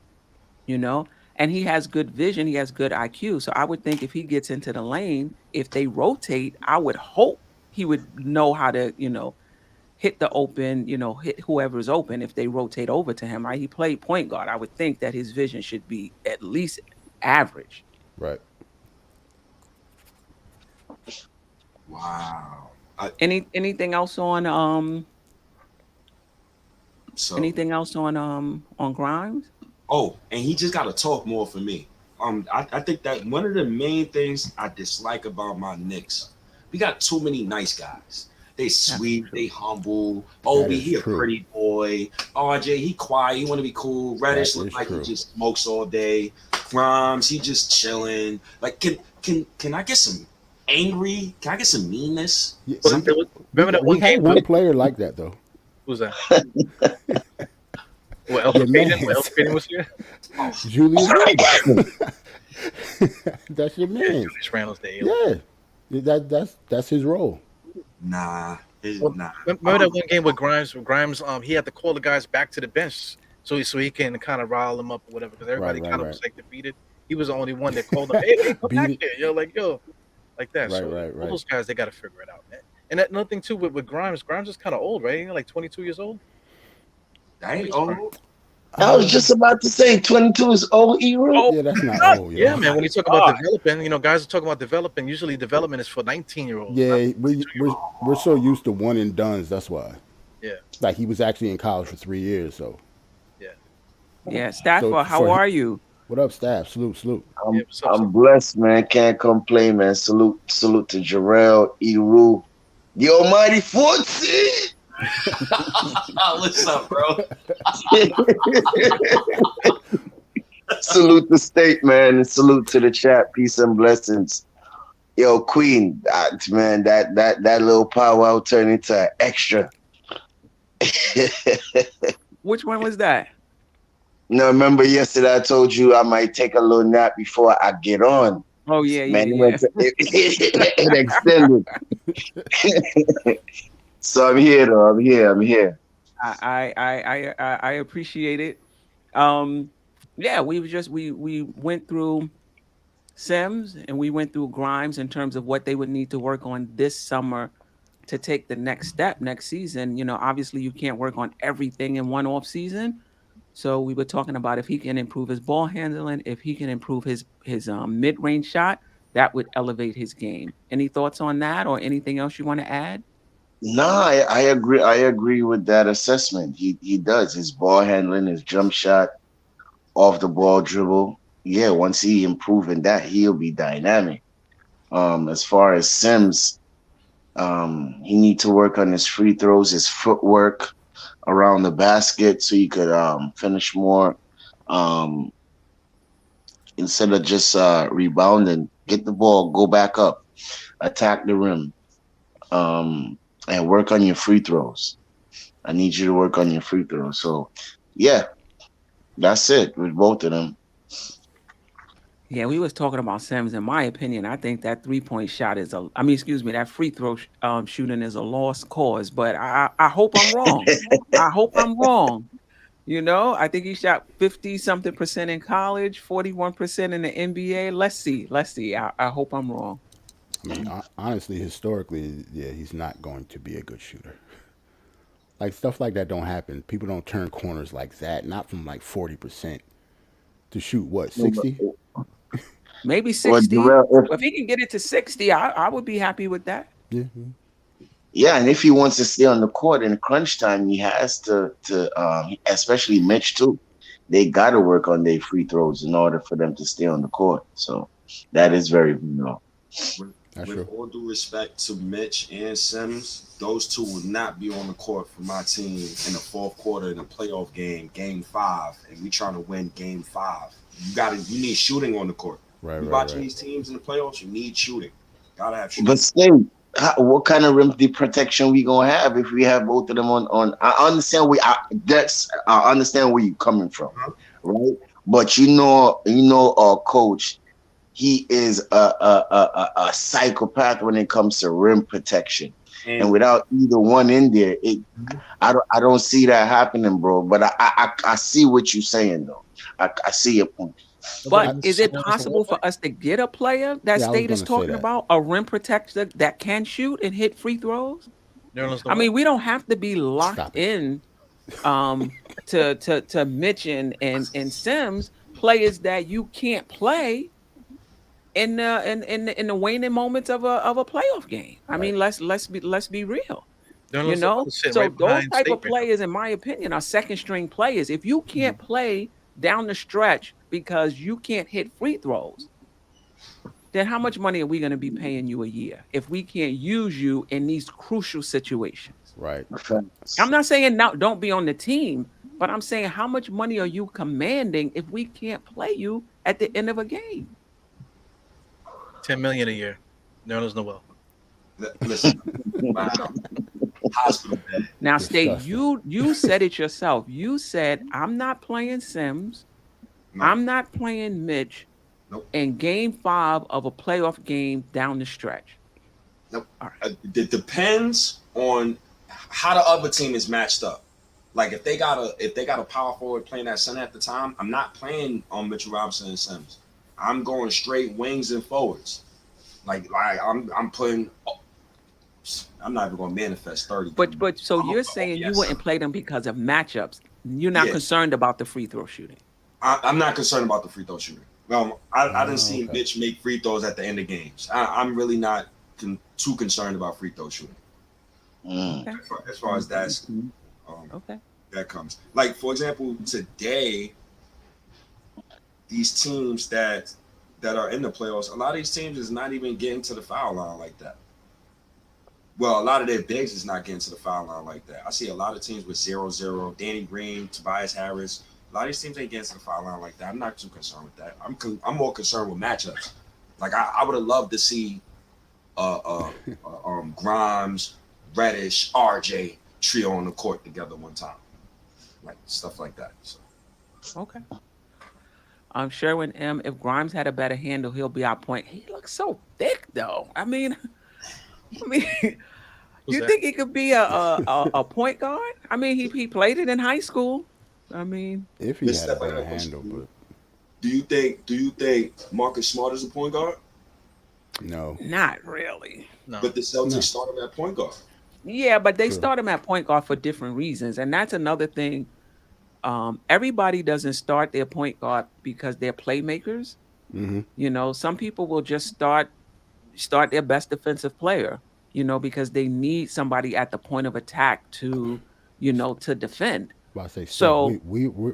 you know? And he has good vision, he has good IQ. So I would think if he gets into the lane, if they rotate, I would hope he would know how to, hit the open, hit whoever's open if they rotate over to him, right? He played point guard. I would think that his vision should be at least average. Right. Wow. Anything else on So on Grimes? oh, and he just got to talk more for me. I think that one of the main things I dislike about my Knicks, we got too many nice guys. They sweet, they humble. Obi, is he a true. pretty boy. RJ, he quiet, he want to be cool. Reddish That look is like true. he just smokes all day. Grimes, he just chilling. Like, can I get some angry? Can I get some meanness? Yeah, Was it- there was- remember that one we had game? one player like that though. Who's that? What else? Your man. What else was here? Julius Randle. That's your man. Julius Randle's the alien. Yeah. That's his role. Nah, Well, nah. Remember that one game with Grimes? Grimes, he had to call the guys back to the bench so he can kind of rile them up or whatever because everybody Right, kind of right. was like defeated. He was the only one that called them, hey, come Beat back it. here, like that. Right, So right, all right. those guys, they got to figure it out, man. And that another thing too with Grimes is kind of old, right? He's like 22 years old. That ain't old. I was just about to say 22 is old, Eru. Oh, Yeah, that's not old. yeah, man. When you talk about developing, guys are talking about developing. Usually, development is for 19-year-olds. Yeah, we're so used to one and dones. That's why. Yeah. Like he was actually in college for 3 years. So Yeah, Stafford, So how for are you? what up, staff? Salute. Yeah, what's up, I'm blessed, man. Can't complain, man. Salute to Jarrell, Eru, the almighty 40. What's up, bro? Salute the state, man, and salute to the chat. Peace and blessings. Yo, Queen, man, that little powwow turned into an extra. Which one was that? No, remember yesterday I told you I might take a little nap before I get on. Oh yeah, Man, yeah. it extended. So I'm here, though. I'm here. I appreciate it. Yeah, we went through Sims and we went through Grimes in terms of what they would need to work on this summer to take the next step next season. Obviously you can't work on everything in one off season. So we were talking about if he can improve his ball handling, if he can improve his mid range shot, that would elevate his game. Any thoughts on that, or anything else you want to add? No, I agree. I agree with that assessment. He does his ball handling, his jump shot, off the ball dribble. Yeah, once he improve in that, he'll be dynamic. As far as Sims, he need to work on his free throws, his footwork around the basket, so he could finish more. Um, Instead of just rebounding, get the ball, go back up, attack the rim, and work on your free throws. I need you to work on your free throws. So, yeah, that's it with both of them. Yeah, we was talking about Sims. In my opinion, I think that 3-point shot is a. I mean, excuse me, that free throw shooting is a lost cause. But I hope I'm wrong. I hope I'm wrong. You know, I think he shot 50 something percent in college, 41% in the NBA. Let's see. Let's see. I hope I'm wrong. I mean, honestly, historically, yeah, he's not going to be a good shooter. Like stuff like that don't happen. People don't turn corners like that. Not from like 40% to shoot what No, but 60. Maybe well, 60. Jarrell, If he can get it to 60, I would be happy with that. Yeah, yeah, and if he wants to stay on the court in crunch time, he has especially Mitch too. They got to work on their free throws in order for them to stay on the court. So that is very, With, that's with true. all due respect to Mitch and Sims, those two would not be on the court for my team in the fourth quarter in a playoff game, game 5, and we trying to win game 5. You need shooting on the court. Right, You right, watching right. these teams in the playoffs, you need shooting. Gotta have but shooting. still, what kind of rim protection we gonna have if we have both of them on? I understand I understand where you're coming from, Uh-huh. right? But our coach, he is a psychopath when it comes to rim protection. And And without either one in there, I don't see that happening, bro. But I see what you're saying though. I see your point. But Nobody is it knows the possible wall. for us to get a player that Yeah, I was State is gonna say talking that. about, a rim protector that can shoot and hit free throws? Nerlens I mean, Noel. we don't have to be locked Stop it. in um to Mitch and Sims, players that you can't play in the waning moments of a playoff game. I Right. mean, let's be real. You Nerlens Noel know, is sitting so right those behind type State of right now. players, in my opinion, are second string players. If you can't play down the stretch because you can't hit free throws, then how much money are we going to be paying you a year if we can't use you in these crucial situations? Right. I'm not saying now don't be on the team, but I'm saying how much money are you commanding if we can't play you at the end of a game? 10 million a year. Nerlens Noel. listen, wow, hospital bed. Now, State, Disgusting. you said it yourself. You said I'm not playing Sims, No, I'm not playing Mitch nope, in game 5 of a playoff game down the stretch. nope. All right. It depends on how the other team is matched up. Like if they got a power forward playing at center at the time, I'm not playing on Mitchell Robinson and Sims. I'm going straight wings and forwards. Like I'm putting. I'm not even going to manifest 30. But so I'm you're a saying you yes. wouldn't play them because of matchups. You're not Yeah. concerned about the free throw shooting. I'm not concerned about the free throw shooting. I didn't see okay. Mitch make free throws at the end of games. I'm really not too concerned about free throw shooting. Mm. Okay. As far as Okay. that comes. Like for example, today, these teams that are in the playoffs, a lot of these teams is not even getting to the foul line like that. Well, a lot of their bigs is not getting to the foul line like that. I see a lot of teams with 0-0, Danny Green, Tobias Harris. A lot of these teams ain't getting to the foul line like that. I'm not too concerned with that. I'm more concerned with matchups. Like I would have loved to see Grimes, Reddish, RJ trio on the court together one time, like stuff like that. So. Okay. I'm sure when if Grimes had a better handle, he'll be our point. He looks so thick though. I mean, you that? think he could be a point guard? I mean, he played it in high school. I mean, If he Let's had a step back better up. handle, but Do you think Marcus Smart is a point guard? no. not really. No. But the Celtics No. start him at point guard. Yeah, but they True. start him at point guard for different reasons, and that's another thing. everybody doesn't start their point guard because they're playmakers. Hmm. Some people will just start their best defensive player, because they need somebody at the point of attack to defend. Well, I say, Steph, So,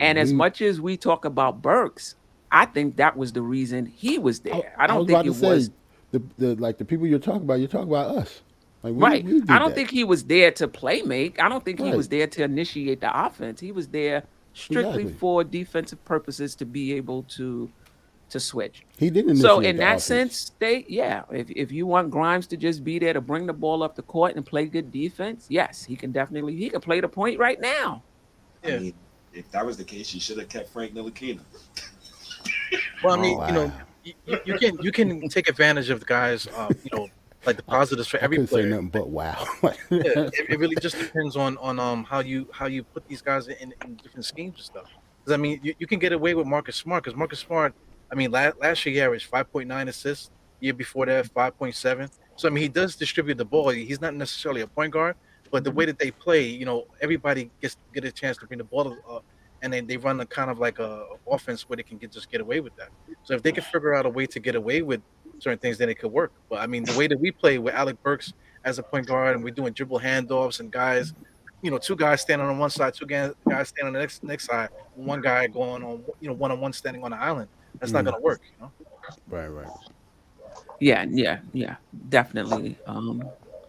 and as we much as we talk about Burks, I think that was the reason he was there. I I don't was think about to it was say the people you're talking about us. Like right. we I did don't that. think he was there to play make. I don't think he Right. was there to initiate the offense. He was there strictly Exactly. for defensive purposes to be able to switch. He didn't So initiate in the that offense. sense, yeah, if you want Grimes to just be there to bring the ball up the court and play good defense, yes, he can play the point right now. I Yeah. mean, if that was the case, you should have kept Frank Ntilikina. Well, I Oh, mean, Wow. you can take advantage of the guys, like the positives for I every couldn't say player. nothing but wow. Yeah, it really just depends on how you put these guys in different schemes and stuff. Because I mean, you can get away with Marcus Smart because Marcus Smart, I mean, last year he averaged 5.9 assists. Year before that, 5.7. So I mean, he does distribute the ball. He's not necessarily a point guard, but the way that they play, everybody get a chance to bring the ball, and then they run a kind of like a offense where they can just get away with that. So if they can figure out a way to get away with certain things, then it could work. But I mean, the way that we play with Alec Burks as a point guard, and we're doing dribble handoffs and guys, two guys standing on one side, two guys standing on the next side, one guy going on, one on one standing on the island. That's not Mm, gonna work. right, right. Yeah, yeah, yeah, definitely.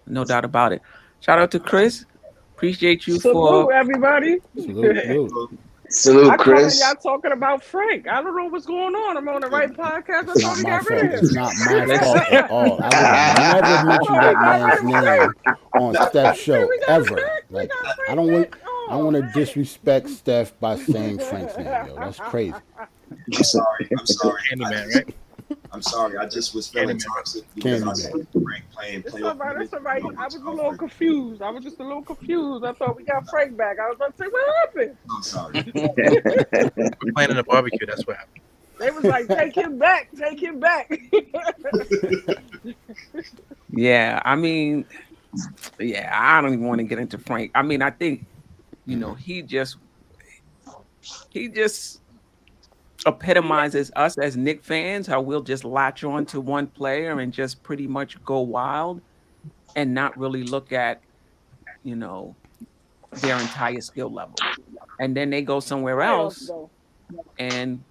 No doubt about it. Shout out to Chris. Appreciate you Salute, for everybody. Salute, salute. Salute, I come in Chris. y'all talking about Frank. I don't know what's going on. I'm on the right podcast. I It's thought not we my got rid fault. of It's him. not my listen. fault at all. I would have never I mentioned thought we that got rid man's of name Frank. on Steph's Hey, show we got ever. Frank. We Like got I Frank don't want back. I don't Oh want to man. disrespect Steph by saying Frank's name, yo. That's crazy. I'm sorry. I'm sorry. Candyman, right? I'm sorry. I just was feeling Candyman. toxic because I saw Candyman. Frank playing It's all playoff right. minutes. It's all right. No I was mention a of little Frank. confused. I was just a little confused. I thought we got Frank back. I was about to say, what happened? I'm sorry. We're playing in a barbecue. That's what happened. They was like, take him back. Take him back. Yeah, I mean, yeah, I don't even want to get into Frank. I mean, I think he just epitomizes us as Knicks fans, how we'll just latch on to one player and just pretty much go wild and not really look at, you know, their entire skill level. And then they go somewhere Playoffs, else though. and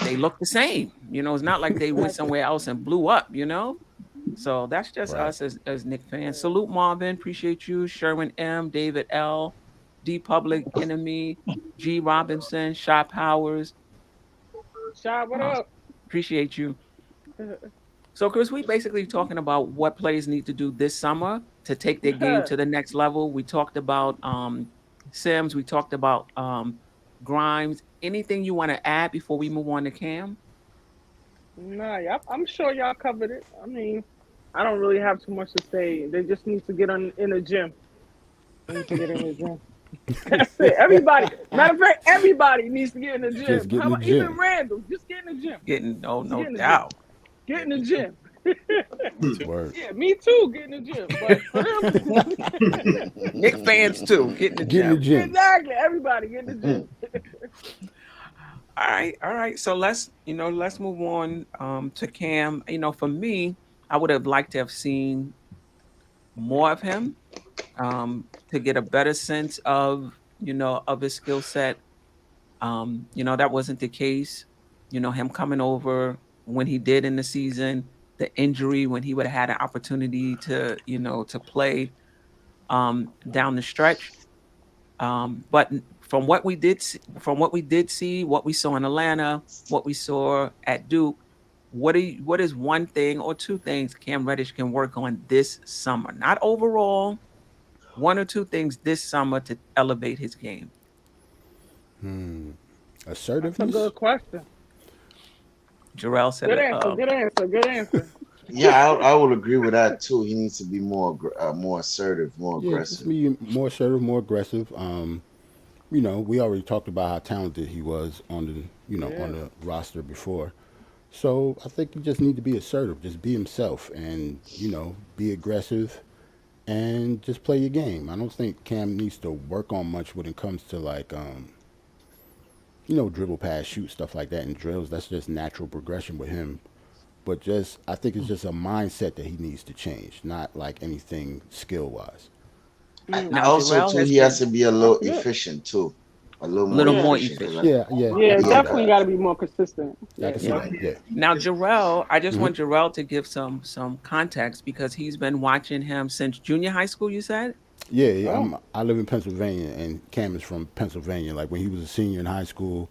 they look the same. It's not like they went Exactly. somewhere else and blew up. So that's just Right. us as Knicks fans. Salute Marvin, appreciate you. Sherwin M, David L, D Public Enemy, G Robinson, Shy Powers. Shot, what Uh, up? appreciate you. So, Chris, we basically talking about what players need to do this summer to take their game to the next level. We talked about Sims. We talked about Grimes. Anything you want to add before we move on to Cam? Nah, I'm sure y'all covered it. I mean, I don't really have too much to say. They just need to get in the gym. They need to get in the gym. That's it. Everybody. Matter of fact, everybody needs to get in the Just gym. get How in the about even gym. Randall? Just get in the gym. Getting Just no get in the gym. doubt. Get in the gym. Word. Yeah, me too. Get in the gym. But for them, Knicks fans too. Get in the Get in the gym. gym. exactly. Everybody get in the gym. All right. So let's move on to Cam. For me, I would have liked to have seen more of him to get a better sense of his skill set. That wasn't the case. Him coming over when he did in the season, the injury when he would have had an opportunity to play down the stretch. But from what we did see, what we saw in Atlanta, what we saw at Duke, what is one thing or two things Cam Reddish can work on this summer? Not overall, one or two things this summer to elevate his game. That's a Assertiveness. good question. Jarrell said Good it. answer. Good answer. Good answer. Yeah, I would agree with that too. He needs to be more assertive, more Yeah, just aggressive. be more assertive, more aggressive. We already talked about how talented he was on Yeah. the roster before. So I think you just need to be assertive, just be himself, and be aggressive, and just play your game. I don't think Cam needs to work on much when it comes to like dribble pass, shoot, stuff like that in drills. That's just natural progression with him. But just I think it's just a mindset that he needs to change, not like anything skill wise. Now Also, Jarrell too, has he has been to be a That's little good. efficient too, a little a more little Yeah. more efficient. Cause efficient. I Yeah, can see definitely that. got to be more consistent. I Yeah, can see Yeah. that. definitely. Yeah. Now Jarrell, I just Hmm. want Jarrell to give some context because he's been watching him since junior high school. You said. Yeah, yeah, Oh, I live in Pennsylvania, and Cam is from Pennsylvania. Like when he was a senior in high school,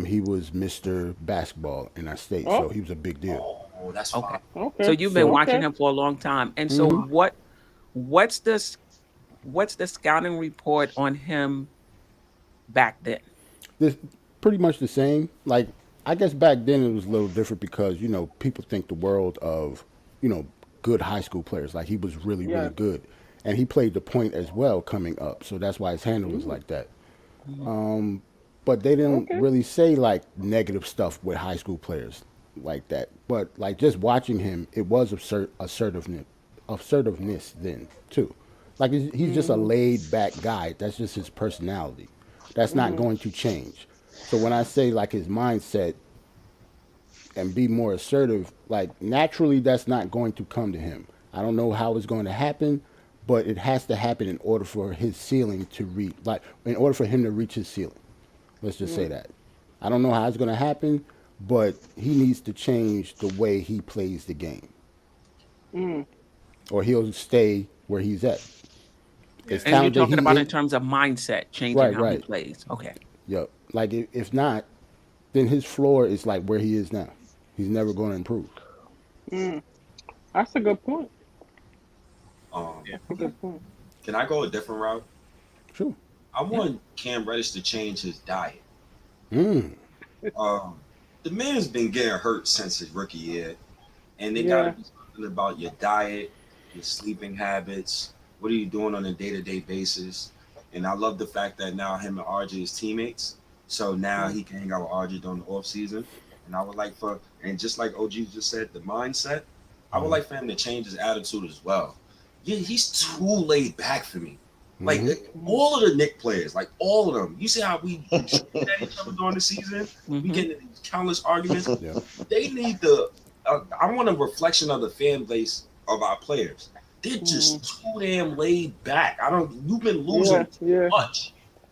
he was Mr. Basketball in our state, so oh, he was a big deal. Oh, that's fine. Okay. So okay, you've been So, watching okay. him for a long time, and so hmm what's this what's the scouting report on him back then? this pretty much the same. Like I guess back then it was a little different because people think the world of you know good high school players. Like he was really really Yes. good, and he played the point as well coming up. So that's why his handle was Mm, like that. Mhm. But they didn't okay. really say like negative stuff with high school players like that. But like just watching him, it was assertiveness then too. Like he's just a Mm, laid back guy. That's just his personality. That's not mm, going to change. So when I say like his mindset and be more assertive, like naturally that's not going to come to him. I don't know how it's going to happen, but it has to happen in order for his ceiling to reach, like in order for him to reach his ceiling. Let's just say mm, that. I don't know how it's going to happen, but he needs to change the way he plays the game, mm. or he'll stay where he's at. Yeah. As And you're talented talking he about in is, terms of mindset, changing right, how he right, plays. Okay. yep. Like if not, then his floor is like where he is now. He's never going to improve. Mm. That's a good point. Yeah. That's a good point. Can I go a different route? Sure. I Yeah. want Cam Reddish to change his diet. Mm. Um, the man's been getting hurt since his rookie year, and they got to Yeah. be something about your diet, your sleeping habits. What are you doing on a day-to-day basis? And I love the fact that now him and RJ is teammates, so now Mm, he can hang out with RJ during the off season. And I would like for, and just like OG just said, the mindset. I would Mm-hmm. like for him to change his attitude as well. Yeah, he's too mm, laid back for me. Like Mm-hmm. mm, all of the Knicks players, like all of them. You see how we shoot at each other during the season? We Hmm. get into these countless arguments. Yep. They need the. I want a reflection of the fan base of our players. They're mm. just too damn laid back. I don't. You've been Yeah, losing yeah,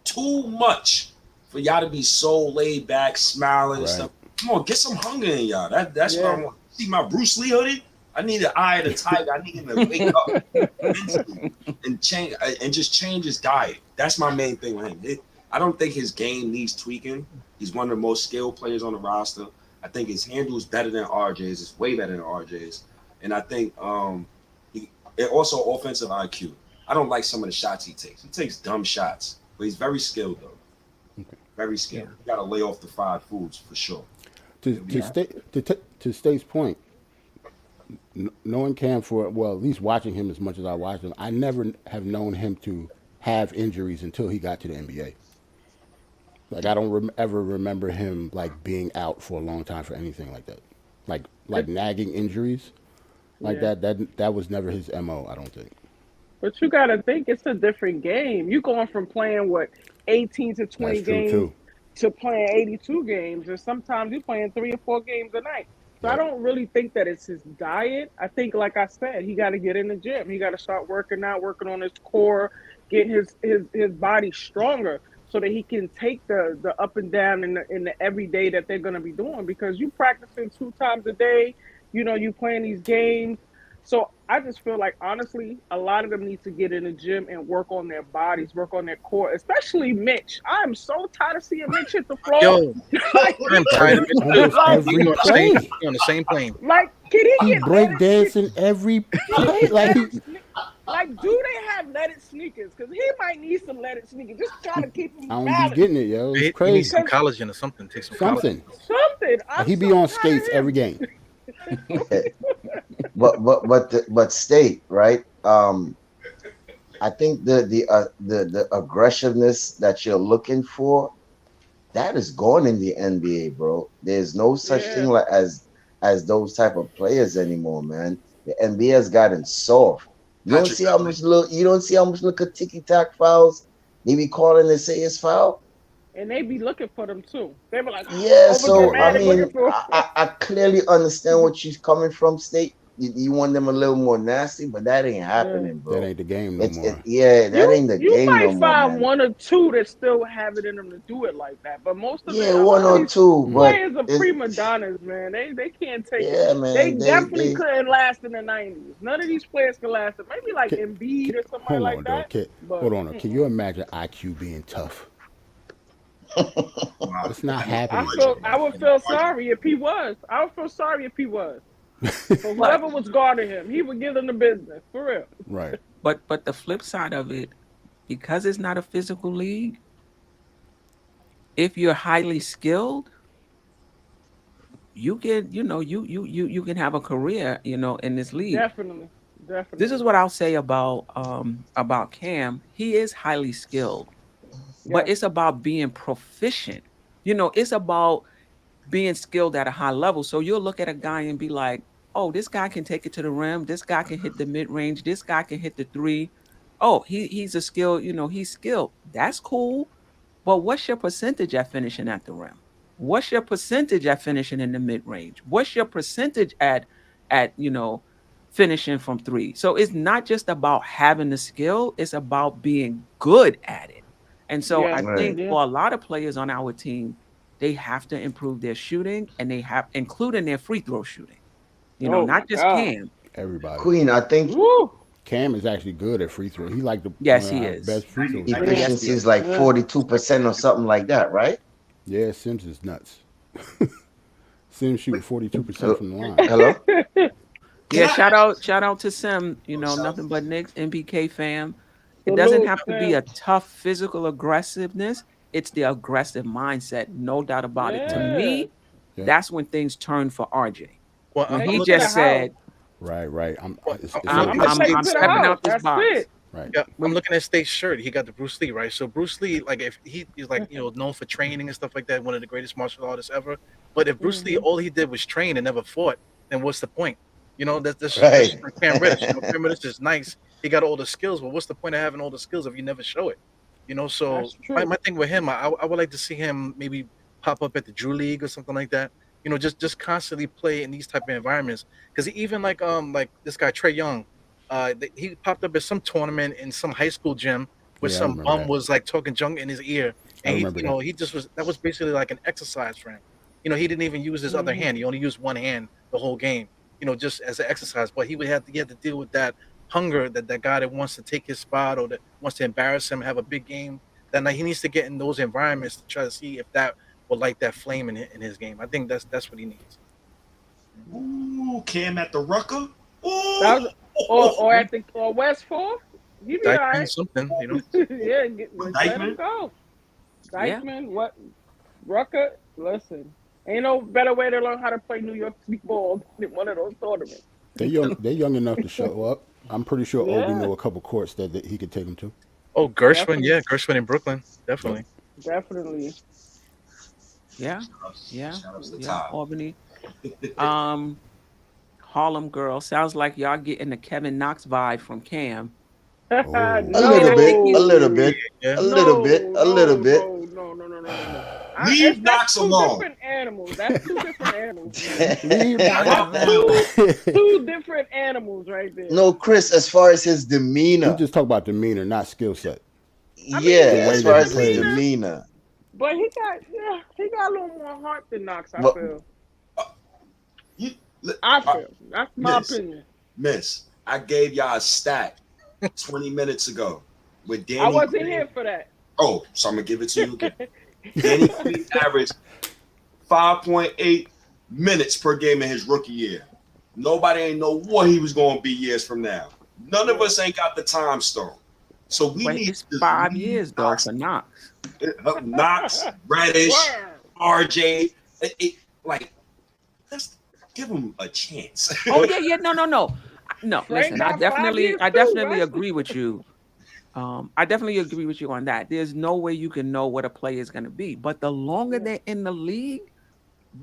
too much for y'all to be so laid back, smiling and Right. stuff. Come on, get some hunger in y'all. That's what yeah. I want. See my Bruce Lee hoodie. I need an eye of the tiger. I need him to wake up mentally and change and just change his diet. That's my main thing with him. I don't think his game needs tweaking. He's one of the most skilled players on the roster. I think his handle is better than RJ's. It's way better than RJ's. And I think he and also offensive IQ. I don't like some of the shots he takes. He takes dumb shots, but he's very skilled though. Very Yeah. skilled. You got to lay off the fried foods for sure. To He'll be to Yeah. stay to State's point, knowing Cam for well, at least watching him as much as I watched him, I never have known him to have injuries until he got to the NBA. Like I don't ever remember him like being out for a long time for anything like that. Like It, nagging injuries like yeah. that was never his mo. I don't think. But you got to think it's a different game. You going from playing what 18 to That's 20 true games too. to playing 82 games, and sometimes you're playing 3 or 4 games a night. So I Yep. don't really think that it's his diet. I think, like I said, he got to get in the gym. He got to start working out, working on his core, getting his body stronger, so that he can take the up and down in the everyday that they're gonna be doing. Because you practicing 2 times a day, you playing these games. So I just feel like honestly, a lot of them need to get in the gym and work on their bodies, work on their core, especially Mitch. I'm so tired of seeing Mitch hit the floor. Yo, like, I'm tired of it too. Almost like, We every on the same. play. We on the same plane. can he He get break dancing every play. Like he, like, do they have leaded sneakers? Because he might need some leaded sneakers. Just try to keep him I don't be balanced. getting it, yo. It's He needs crazy. some collagen or something. Take some collagen. Something. Something. Like I'm he be so on tired skates of every him. game. But State, right? I think the aggressiveness that you're looking for, that is gone in the NBA, bro. There's no such thing Yeah. like as those type of players anymore, man. The NBA has gotten soft. Patrick Beverly. You don't see how much little ticky tack fouls they be calling and say it's foul. and they be looking for them too. They be like Yeah, over so I dramatic looking mean, for. I clearly understand what she's coming from, State. You want them a little more nasty, but that ain't Yeah. happening, That bro. ain't the game no more. Yeah, that ain't the You game no might more, find man. one or two that still have it in them to do it like that, but most of it, Yeah, a one lot of or these two, Mm. but players are it's prima donnas, man. They can't take it. yeah, They man. definitely They couldn't last in the '90s. None of these players can last. Maybe like Embiid or somebody Hold like on, though. that. But Hold on. Can you imagine IQ being tough? Wow. It's not I happening, feel bro. I would feel sorry if he was. I would feel sorry if he was. For But whoever was guarding him, he would give them the business for real. Right. but the flip side of it, because it's not a physical league, if you're highly skilled, you can, you can have a career, in this league. Definitely, This is definitely. what I'll say about Cam. He is highly skilled, but Yes. it's about being proficient. It's about being skilled at a high level. So you'll look at a guy and be like, "Oh, this guy can take it to the rim. This guy can hit the mid range. This guy can hit the three. Oh, he's a skilled. He's skilled. That's cool. But what's your percentage at finishing at the rim? What's your percentage at finishing in the mid range? What's your percentage at finishing from three? So it's not just about having the skill, it's about being good at it. And so Yeah. I right. think Yeah. for a lot of players on our team, they have to improve their shooting and they have including their free throw shooting. Oh my Not just God. Cam. Everybody. Queen, I think Woo. Cam is actually good at free throw. He like the one Yes, of he our is. best free throw shooters. Yeah. Yes, he efficiency is is. like Yeah. 42% or something like that, right? Yeah, Sims is nuts. Sims shooting 42% Hello? from the line. Hello? Can Yeah, I shout out to Sim, ask nothing but Knicks, MBK fam. It doesn't Salute, have to be Sam. a tough physical aggressiveness. It's the aggressive mindset, no doubt about it. To Right. Yeah. me, Yep. that's when things turn for RJ. Well, When Take he it to looking the at just house. said, Right. well, It's I'm I'm I'm looking gonna at I'm take I'm it to State's the stepping house. out this That's box. it. right. yeah, I'm When looking at State's shirt. He got the Bruce Lee, right? So Bruce Lee, like if he is like known for training and stuff like that, one of the greatest martial artists ever. But if Bruce Lee Hmm. all he did was train and never fought, then what's the point? That's Right. just like Cam Reddish. Cam Reddish is nice. He got all the skills, but what's the point of having all the skills if you never show it? So That's my, true. my thing with him, I would like to see him maybe pop up at the Drew League or something like that. Just constantly play in these type of environments. Because even like this guy Trey Young, he popped up at some tournament in some high school gym where Yeah, I some remember bum that. was like talking junk in his ear, I and he remember that. he just was that was basically like an exercise for him. He didn't even use his other Hmm. hand. He only used one hand the whole game. Just as an exercise. But he had to deal with that hunger that guy that wants to take his spot or that wants to embarrass him, have a big game. That night he needs to get in those environments to try to see if that will light that flame in his game. I think that's what he needs. Ooh, Cam at the Rucker? Ooh. That was, or at the or West Fourth. He be all Dykeman, right. something. Yeah. Let him Dykeman? go. Yeah. Dykeman. What? Rucker. Listen. Ain't no better way to learn how to play New York City ball than one of those tournaments. They young enough to show up. I'm pretty sure Obi Yeah. know a couple courts that he could take them to. Oh, Gershwin, Definitely. yeah, Gershwin in Brooklyn, Yep. definitely. Definitely. Yeah. Shout Yeah. outs to Yeah. Ty. Albany. Um, Harlem girl. Sounds like y'all getting the Kevin Knox vibe from Cam. Oh, A little bit, a little No. bit, Yeah. a little bit, No, a little no, bit. no, no, no, no, no, no, no. Leave That's Knox two alone. different animals. That's two different animals, man. leave That's that. two different animals right there. No, Chris, as far as his We demeanor, just talk about demeanor, not skill set. I mean, The yeah, yeah, way as that far he as his plays. demeanor. but he got a little more heart than Knox. I But feel. You, I uh, feel. That's my Miss, opinion. Miss, I gave y'all a stat 20 minutes ago with I Danny wasn't Green. here for that. Oh, so I'm gonna give it to you again. Danny Green averaged 5.8 minutes per game in his rookie year. Nobody ain't know what he was gonna be years from now. None of us ain't got the time stone. So we But need it's to 5 years though for Knox. Knox, Reddish, Word. RJ. Like, let's give him a chance. Oh yeah. No. No, Frank listen. I got 5 definitely, years I too, definitely right? agree with you. I definitely agree with you on that. There's no way you can know what a player is going to be. But the longer Yeah. they're in the league,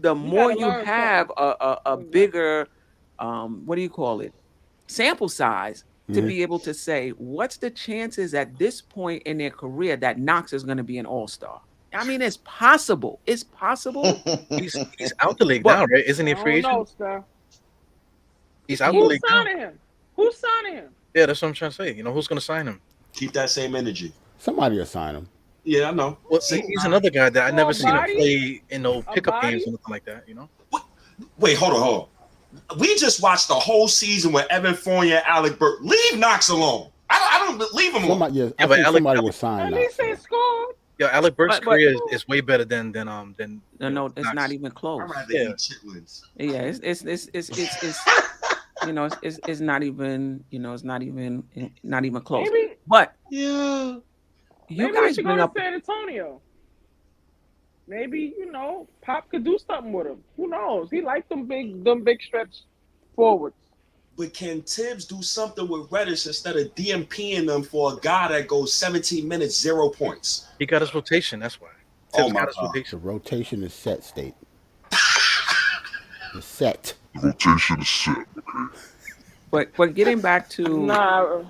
the You more gotta you learn something. have a bigger, what do you call it, sample size to Mhm. be able to say what's the chances at this point in their career that Knox is going to be an all-star. I mean, it's possible. It's possible, He's out the league but now, right? Isn't he I a free don't know, agent? Steph. He's out the Who's league now. signing him? Who's signing him? Yeah, that's what I'm trying to say. You know, who's going to sign him? Keep that same energy. Somebody will sign him. Yeah, I know. Well, Same he's guy. another guy that I Oh, never a seen him body? play in no A pickup games body? or nothing like that. You know, Wait, hold on. We just watched the whole season with Evan Fournier and Alec Burke. Leave Knox alone. I don't leave him alone. Somebody, yeah, I but think Alec- somebody will sign At Knox. least they scored. yeah, Alec Burke's But- career is way better than no, you know, it's Knox. not even close. I'd rather Yeah. eat chitlins. Yeah, it's you know, it's not even, you know, it's not even close. Maybe, But Yeah. you maybe guys he should bring go up to San Antonio. Maybe, you know, Pop could do something with him. Who knows? He liked them big stretch forwards. But can Tibbs do something with Reddish instead of DMPing them for a guy that goes 17 minutes, 0 points? He got his rotation. That's why. Oh Tibbs my got his God. The rotation. rotation is set, State. It's set. but getting back to Nah,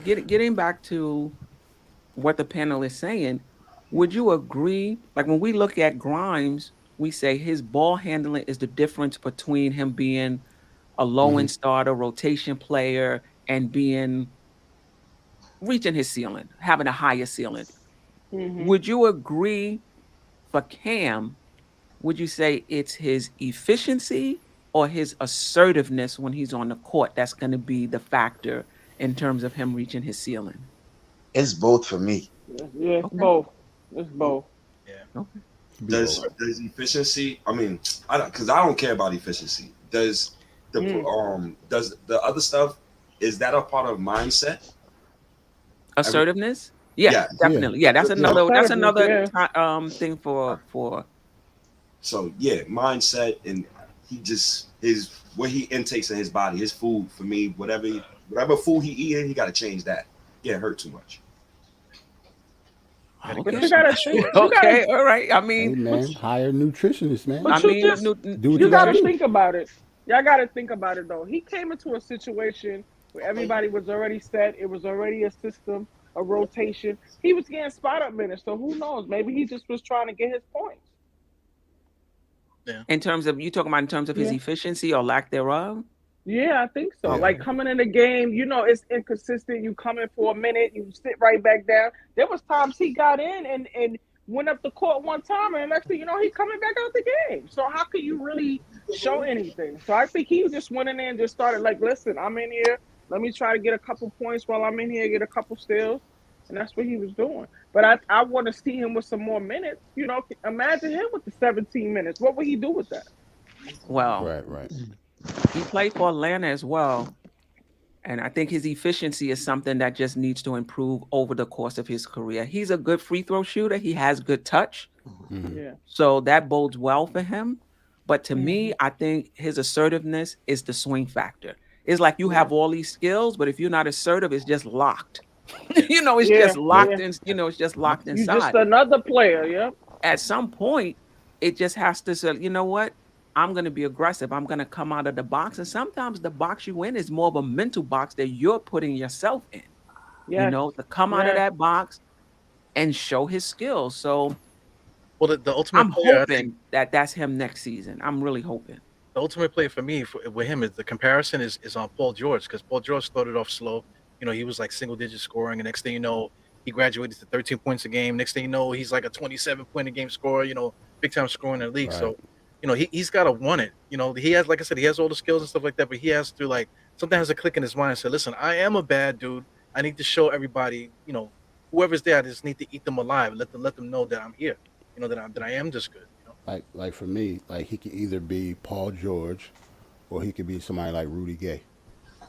getting back to what the panel is saying, would you agree? Like when we look at Grimes, we say his ball handling is the difference between him being a low end starter, rotation player, and being reaching his ceiling, having a higher ceiling. Would you agree for Cam? Would you say it's his efficiency or his assertiveness when he's on the court that's going to be the factor in terms of him reaching his ceiling? It's both for me. yeah, it's Okay. both. It's both. Okay. Does efficiency? I mean, I don't care about efficiency. Does the other stuff, is that a part of mindset? Assertiveness? Yeah, Yeah. definitely. Yeah, that's Yeah. another Assertiveness, thing for So yeah, mindset, and he just what he intakes in his body, his food. For me, whatever food he eating, he got to change that. Get hurt too much. But you gotta think. okay, all right. I Hey mean, man, hire a nutritionist, man. But I you mean, just- Do what You gotta do. think about it. Y'all gotta think about it though. He came into a situation where everybody was already set. It was already a system, a rotation. He was getting spot up minutes, so who knows? Maybe he just was trying to get his points. in terms of, you talking about in terms of his Yeah. efficiency or lack thereof? Yeah, I think so. Yeah. Like coming in the game, you know, it's inconsistent. You come in for a minute, you sit right back down. There was times he got in and went up the court one time, and next thing you know, he coming back out the game. So how can you really show anything? So I think he just went in there and just started like, listen, I'm in here. Let me try to get a couple points while I'm in here, get a couple steals. And that's what he was doing. But I want to see him with some more minutes. You know, imagine him with the 17 minutes. What would he do with that? Well, Right. he played for Atlanta as well. And I think his efficiency is something that just needs to improve over the course of his career. He's a good free throw shooter. He has good touch. Yeah. So that bodes well for him. But to me, I think his assertiveness is the swing factor. It's like you have all these skills, but if you're not assertive, it's just locked. You know, it's just locked in, you know, it's just locked You're inside. just another player, yeah. At some point, it just has to say, you know what? I'm going to be aggressive. I'm going to come out of the box. And sometimes the box you in is more of a mental box that you're putting yourself in. Yeah. You know, to come out of that box and show his skills. So Well, the ultimate I'm player, I hoping think, that that's him next season. I'm really hoping. the ultimate player for me with him is the comparison is on Paul George, because Paul George started off slow. You know, he was like single digit scoring, and next thing you know, he graduated to 13 points a game. Next thing you know, he's like a 27-point a game scorer. You know, big time scoring in the league. Right. So, you know, he's got to want it. You know, he has, like I said, he has all the skills and stuff like that, but he has to, like, something has to click in his mind and say, listen, I am a bad dude. I need to show everybody, you know, whoever's there, I just need to eat them alive. Let them know that I'm here. You know, that I am this good. You know? Like for me, like he could either be Paul George, or he could be somebody like Rudy Gay.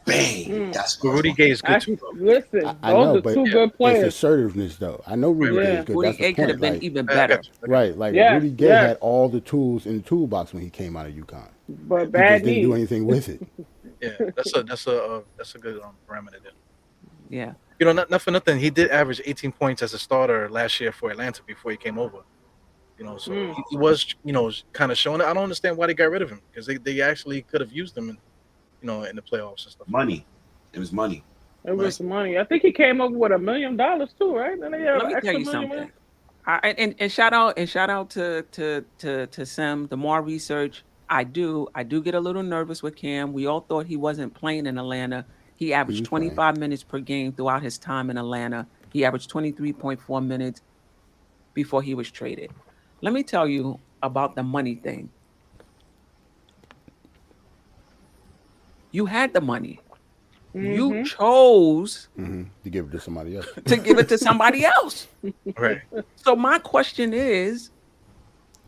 Bang! That's But Rudy Gay is good Actually, too. listen, I those know, are but two good it's players. assertiveness though. I know Rudy Gay is good. Rudy That's the Gay could have point. been Like, even I better. got you. right, like Yeah, Rudy Gay yeah. had all the tools in the toolbox when he came out of UConn. But He bad just didn't do knees. anything with it. Yeah, that's a good parameter there. Yeah. You know, not for nothing. He did average 18 points as a starter last year for Atlanta before he came over. You know, so he was, you know, kind of showing it. I don't understand why they got rid of him, because they actually could have used him in, you know, in the playoffs and stuff. money. It was money. It was money. I think he came up with $1 million too, right? And they have Let me extra tell you $1 million. something. And shout out to Sim. The more research I do get a little nervous with Cam. We all thought he wasn't playing in Atlanta. He He averaged was playing. 25 minutes per game throughout his time in Atlanta. He averaged 23.4 minutes before he was traded. Let me tell you about the money thing. You had the money. You Mm-hmm. chose To give it to somebody else. to give it to somebody else. Right. So my question is,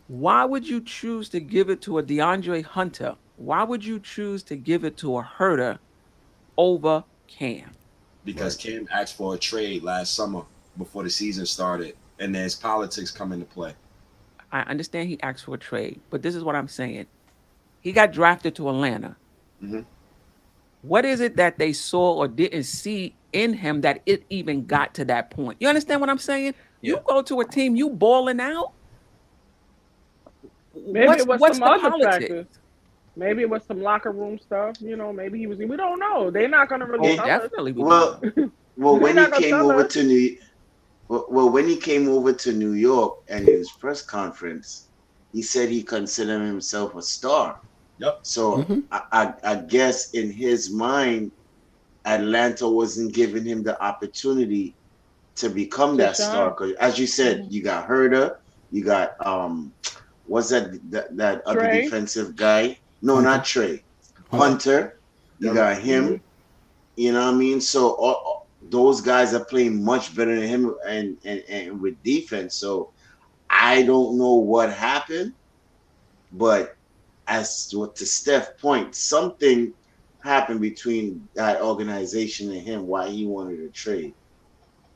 why would you choose to give it to a DeAndre Hunter? Why would you choose to give it to a Herter over Cam? Because Cam asked for a trade last summer before the season started, and there's politics come into play. I understand he asked for a trade, but this is what I'm saying. He got drafted to Atlanta. Mhm. What is it that they saw or didn't see in him that it even got to that point? You understand what I'm saying? Yeah. You go to a team, you balling out. Maybe it was What's some the other politics? factors. Maybe it was some locker room stuff. Maybe he was. We don't know. They're not gonna really Oh, tell definitely. We Well, don't know. well, They're when he not gonna came tell over us. to when he came over to New York and in his press conference, he said he considered himself a star. Yep. So Mhm. I guess in his mind, Atlanta wasn't giving him the opportunity to become To that star. shine. Because as you said, you got Herder, you got what's that other Trey. defensive guy? No, Hunter. not Trey. Hunter. You Yep. got him. You know what I mean? So those guys are playing much better than him and with defense. So I don't know what happened, but as to Steph point, something happened between that organization and him why he wanted to trade.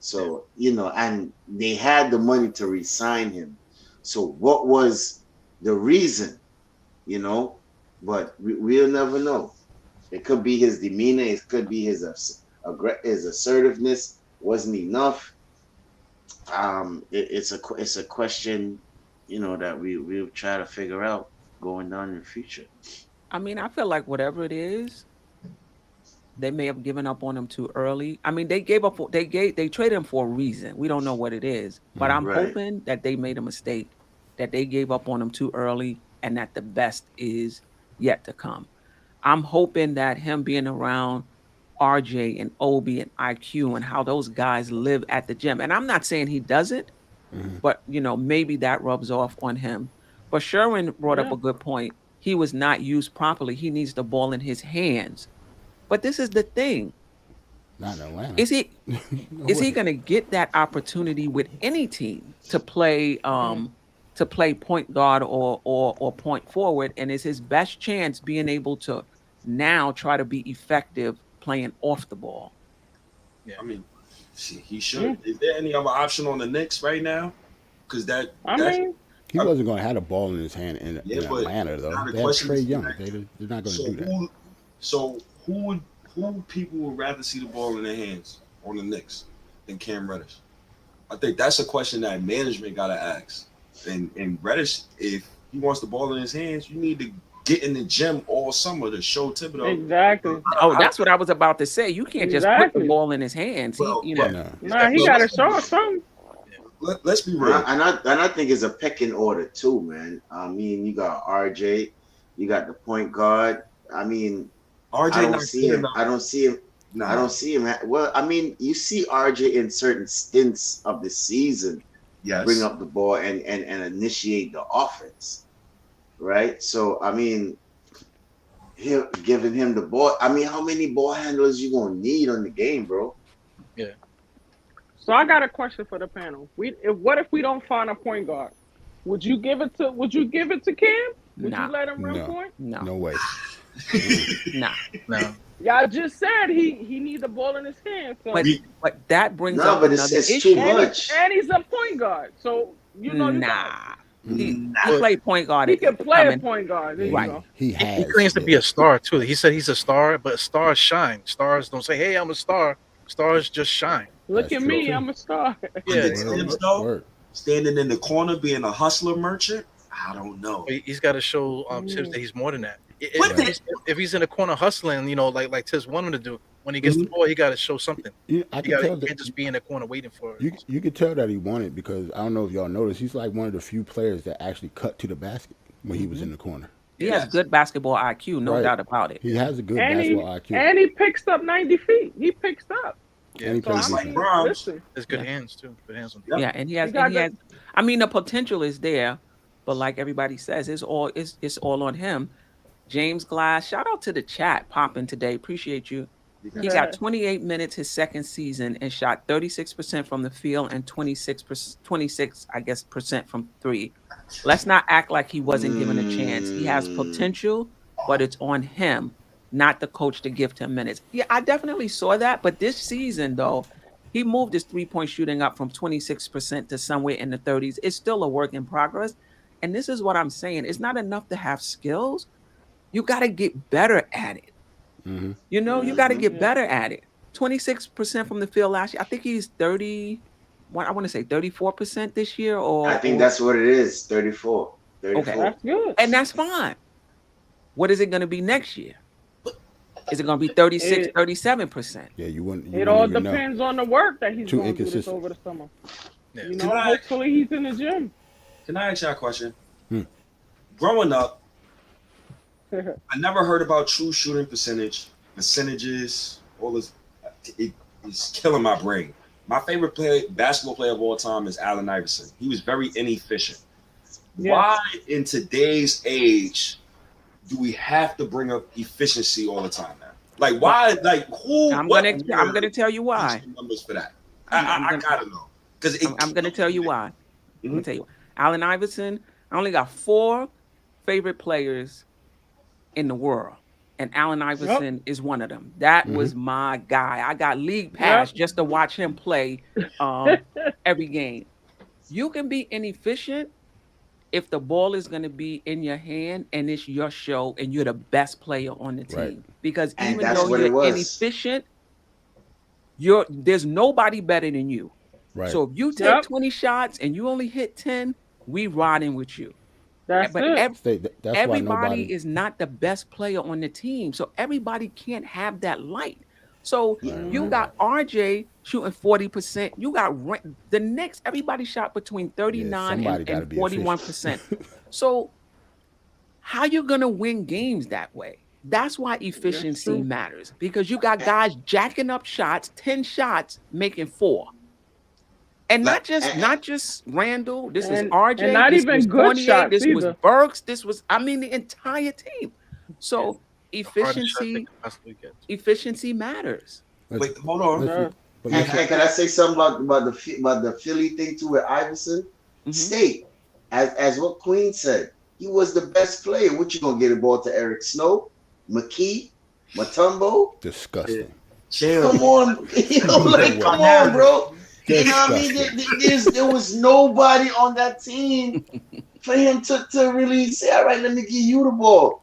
So, and they had the money to resign him. So what was the reason, you know? But we'll never know. It could be his demeanor. It could be his assertiveness wasn't enough. It's a question, that we'll try to figure out going down in the future. I mean, I feel like whatever it is, they may have given up on him too early. I mean, they traded him for a reason. We don't know what it is, but I'm Right. hoping that they made a mistake, that they gave up on him too early, and that the best is yet to come. I'm hoping that him being around RJ and Obi and IQ and how those guys live at the gym. And I'm not saying he doesn't, but maybe that rubs off on him. But Sherwin brought up Yeah. a good point. He was not used properly. He needs the ball in his hands. But this is the thing. Not in Atlanta. Is he No is he way. going to get that opportunity with any team to play point guard or point forward, and is his best chance being able to now try to be effective playing off the ball? I mean, he should. Mm. Is there any other option on the Knicks right now? Because that's He wasn't going to have the ball in his hand in yeah, but Atlanta, though. now the They have question Trey is, Young. They're not going to do that. who people would rather see the ball in their hands on the Knicks than Cam Reddish? I think that's a question that management got to ask. And Reddish, if he wants the ball in his hands, you need to get in the gym all summer to show Thibodeau. Exactly. Oh, that's what I was about to say. You can't just put the Exactly. ball in his hands. Well, He, you know, No. Nah, he got to show us something. Let's be real. And I think it's a pecking order too, man. I mean, you got RJ, you got the point guard. I mean, RJ I don't not see good him. enough. I don't see him. Nah. I don't see him. Well, I mean, you see RJ in certain stints of the season Yes. bring up the ball and initiate the offense, right? So I mean, giving him the ball. I mean, how many ball handlers you gonna need on the game, bro? So I got a question for the panel. What if we don't find a point guard? Would you give it to Cam? Would Nah. you let him run No. point? no, No way. nah. No. Y'all just said he need the ball in his hands. So. But that brings No, up but it's another too issue. much. And he's a point guard. So you got- Nah. He Nah. played point guard. he at- can play a coming. point guard. There you Right. go. He He has. claims to be a star too. He said he's a star, but stars shine. Stars don't say, "Hey, I'm a star." Stars just shine. Look That's at true, me, too. I'm a star. Yeah, Thibs, though, Word. standing in the corner being a hustler merchant. I don't know. he's got to show Tibbs that he's more than that. What If he's in the corner hustling, like Tibbs wanted him to do, When he gets the ball, he got to show something. I He can tell can't that just be in the corner waiting for it. you could tell that he wanted because I don't know if y'all noticed he's like one of the few players that actually cut to the basket when he was in the corner. He has Yes. good basketball IQ, no Right. doubt about it. He has a good and basketball he IQ and he picks up 90 feet. He picks up. Yeah, and he So plays I Just like mean, defense. Brahms. listen, there's good Yeah. hands too. Good hands on Yep. Yeah, and he he has got good. I mean the potential is there, but like everybody says, it's all on him. James Glass, shout out to the chat popping today. Appreciate you. He got 28 minutes his second season and shot 36% from the field and 26, I guess, percent from three. Let's not act like he wasn't given a chance. He has potential, but it's on him, not the coach to give him minutes. Yeah, I definitely saw that. But this season, though, he moved his three-point shooting up from 26% to somewhere in the 30s. It's still a work in progress. And this is what I'm saying. It's not enough to have skills. You got to get better at it. Hmm. You got to get Yeah. better at it. 26% from the field last year. I think he's 30, I want to say 34% this year I think or that's what it is. 34. okay. 34. That's good. And that's fine. What is it going to be next year? Is it going to be 36, It, 37%? Yeah, you wouldn't it all even know. depends on the work that he's Too going to do this inconsistent. over the summer. Yeah. You Can know, I- hopefully he's in the gym. Can I ask you a question? Hmm. Growing up, I never heard about true shooting percentages, all this. It's killing my brain. My favorite basketball player of all time is Allen Iverson. He was very inefficient. Yes. Why, in today's age, do we have to bring up efficiency all the time now? Like, why? Like, who? I'm what going to tell you why. teach the numbers for that? I'm I gonna- gotta know because I'm going to tell you why. I'm going Mhm. to tell you. Allen Iverson, I only got 4 favorite players in the world. And Allen Iverson is one of them. That was my guy. I got league pass just to watch him play every game. You can be inefficient if the ball is going to be in your hand and it's your show and you're the best player on the team. Right. Because And even that's though what it you're was. inefficient, there's nobody better than you. Right. So if you take Yep. 20 shots and you only hit 10, we riding with you. That's But it. That's why everybody nobody. is not the best player on the team. So everybody can't have that light. So you got RJ shooting 40%. You got the Knicks, everybody shot between 39 somebody gotta and be 41%. So how you gonna win games that way? That's why efficiency true. matters. Because you got guys jacking up shots, 10 shots, making 4. And not just Randall. This is And- RJ. and not this even was good Fournier, shots this was either. Burks. This was, the entire team. So Hardest shot they efficiency could possibly get. efficiency matters. Wait, hold on. Let's- but And, let's- and can I say something about the Philly thing too with Iverson? Mhm. State, as what Queen said, he was the best player. What you gonna get a ball to Eric Snow, McKee, Mutombo? disgusting. Chill. Come on, come on, bro. You know what I mean? There was nobody on that team for him to really say, all right, let me give you the ball.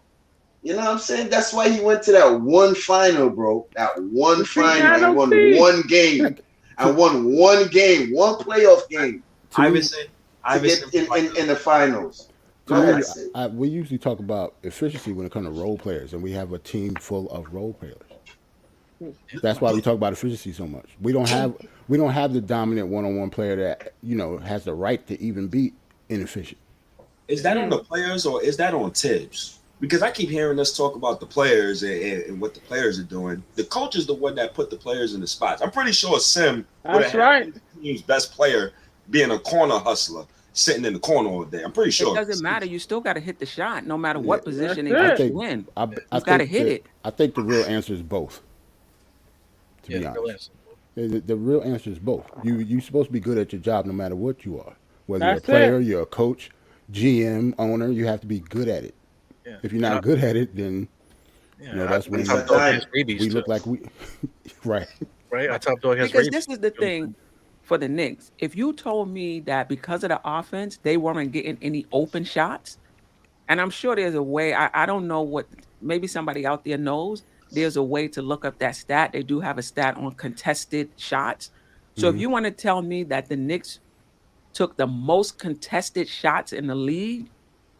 You know what I'm saying? That's why he went to that one final, bro. That one final and won one game. I won one game, one playoff game Iverson to get in the finals. Go To me, ahead, Sid. we usually talk about efficiency when it comes to role players, and we have a team full of role players. That's why we talk about efficiency so much. We don't have the dominant one-on-one player that has the right to even be inefficient. Is that on the players or is that on Thibs? Because I keep hearing us talk about the players and what the players are doing. The coach is the one that put the players in the spots. I'm pretty sure Sim would That's have right. the team's best player being a corner hustler, sitting in the corner all day. I'm pretty sure. It doesn't matter. You still got to hit the shot, no matter what position they That's put it. you in. I You got to think hit it. I think the real answer is both. To be Yeah, real honest, answer. the real answer is both. You're supposed to be good at your job no matter what you are. Whether That's you're a player, it. you're a coach, GM, owner, you have to be good at it. Yeah. If you're not good at it, then Yeah, that's when I top dog has we rabies look too, like we right. right. I top dog has Because rabies. this is the thing for the Knicks. If you told me that because of the offense, they weren't getting any open shots, and I'm sure there's a way, I don't know what, maybe somebody out there knows, there's a way to look up that stat. They do have a stat on contested shots. So if you want to tell me that the Knicks took the most contested shots in the league,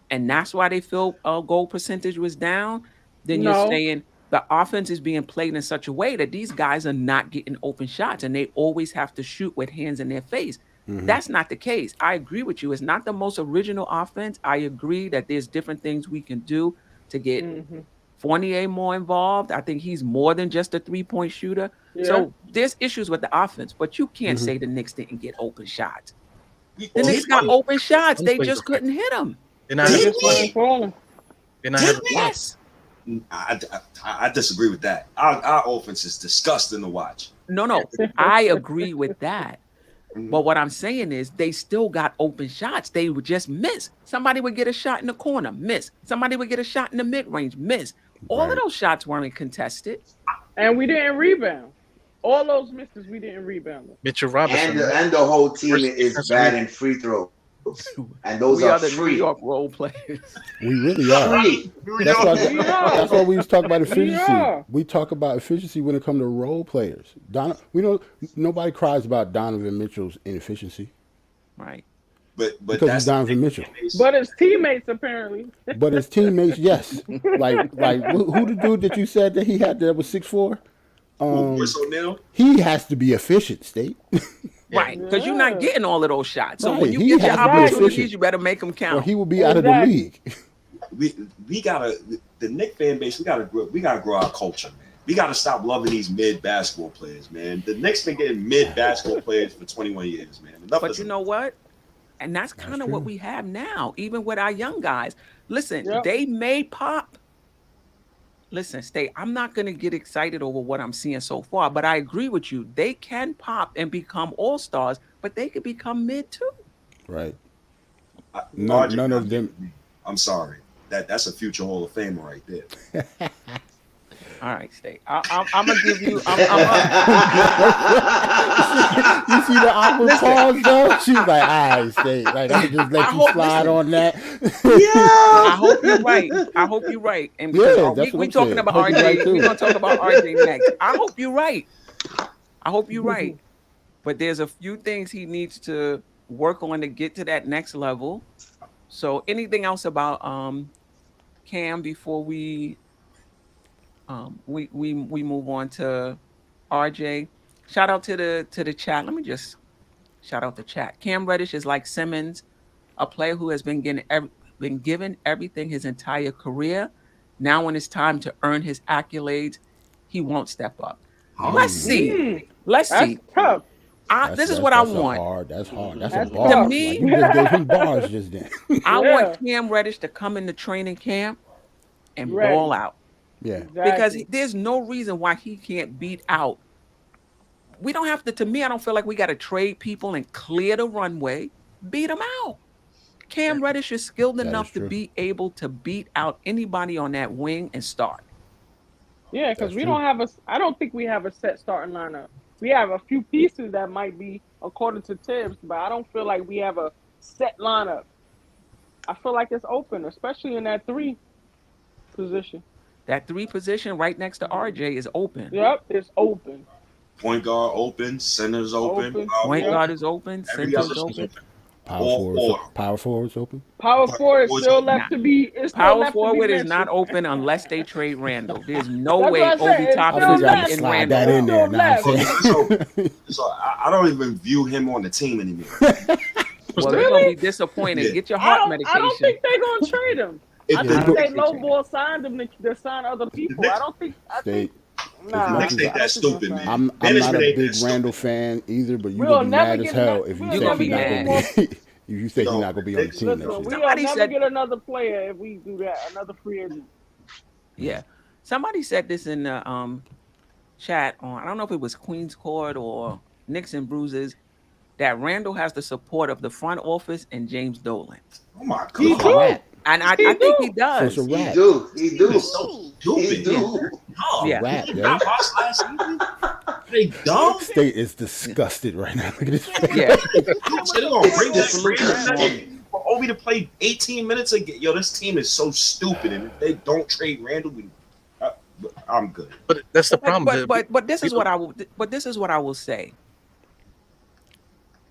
and that's why they feel goal percentage was down, then you're No. saying the offense is being played in such a way that these guys are not getting open shots and they always have to shoot with hands in their face. That's not the case. I agree with you. It's not the most original offense. I agree that there's different things we can do to get Fournier more involved. I think he's more than just a 3-point shooter. Yeah. So there's issues with the offense, but you can't say the Knicks didn't get open shots. The Well, Knicks got open shots. They plays just are couldn't hit them. They're not They having just weren't falling. They're not having Yes. I disagree with that. Our offense is disgusting to watch. No. I agree with that. But what I'm saying is they still got open shots. They would just miss. Somebody would get a shot in the corner, miss. Somebody would get a shot in the mid-range, miss. All of those shots weren't contested. And we didn't rebound. All those misses, we didn't rebound them. Mitchell Robinson. And the whole team First- is first bad week. in free throws. And those We are are the New free. York role players. We really are. Free. That's why we was talking about efficiency. are. We talk about efficiency when it comes to role players. Nobody cries about Donovan Mitchell's inefficiency Right. But because that's he's Donovan Mitchell. But his teammates, apparently. But his teammates, yes. Like who the dude that you said that he had that was 6'4"? Chris O'Neal. He has to be efficient, State. Right. Because you're not getting all of those shots. So Right. when you He get your has to be opportunities, efficient. you better make them count. Or he will be out of the Exactly. league. We gotta the Knicks fan base. We gotta grow our culture, man. We gotta stop loving these mid basketball players, man. The Knicks been getting mid basketball players for 21 years, man. Enough But is you know what? And that's kind of what we have now, even with our young guys. Listen, Yep. they may pop. Listen, Stay, I'm not going to get excited over what I'm seeing so far, but I agree with you. They can pop and become all-stars, but they could become mid too. Right. RJ, None of them. I'm sorry. That's a future Hall of Famer right there. All right, Stay. I'm going to give you. You see the awkward pause though? She's like, all right, State. Like, I can just let I you hope- slide on that. I hope you're right. I hope you're right. And Yeah, because that's what we I'm talking saying. about Hope you're RJ. right, too. We're going to talk about RJ next. I hope you're right. I hope you're right. But there's a few things he needs to work on to get to that next level. So anything else about Cam before we move on to RJ? Shout out to the chat. Let me just shout out the chat. Cam Reddish is like Simmons, a player who has been given everything his entire career. Now when it's time to earn his accolades, he won't step up. Let's see. Let's That's see. tough. This is what I That's want. That's hard. That's That's a bar. tough. To me- Like, you just gave him bars just then. I Yeah. want Cam Reddish to come into training camp and Right. ball out. Yeah. Because Exactly. there's no reason why he can't beat out. We don't have to me, I don't feel like we got to trade people and clear the runway. Beat them out. Cam Reddish is skilled That enough is to true. be able to beat out anybody on that wing and start. Yeah, because That's we true. don't have I don't think we have a set starting lineup. We have a few pieces that might be according to Thibs, but I don't feel like we have a set lineup. I feel like it's open, especially in that 3 position. That 3 position right next to RJ is open. Yep, it's open. Point guard open, centers open. Open. Point Yeah. guard is open. Every Center's other open. Power forwards open. Power forward is forward's still open. left to be. It's still Power left forward to be is not mentioned. open unless they trade Randall. There's no That's way what I said. Obi It's Toppin still is left. I beating slide Randall. that in there. Know what I'm saying? So I don't even view him on the team anymore. Well, they're gonna be disappointed. Yeah. Get your I heart don't medication. think they're gonna trade him. If I the think Knicks- they lowball signed him to sign other people. I don't think. I think. State. Nah, Knicks ain't that stupid, man. I'm not a Management ain't big that Randall fan either, but you're We'll gonna be never mad as get hell enough- if you we'll say never he's get not gonna enough be. If you say he's No, not gonna be on the team Listen, next we'll year. Somebody never said- get another player if we do that. Another free agent. Yeah. Somebody said this in the chat on, I don't know if it was Queen's Court or Knicks and Bruises, that Randall has the support of the front office and James Dolan. Oh my He It's a god. do. wrap. And I He think do. he So does. it's a He wrap. do. He do. It's so stupid. He do. No. Yeah. Wrap, You yo. got lost last season? They dumb. State is disgusted right now. Look at this. Yeah. They're gonna bring this Absolutely. for Obi to play 18 minutes again. Yo, this team is so stupid, and if they don't trade Randall, I'm good. But that's the problem. But this is what I will say.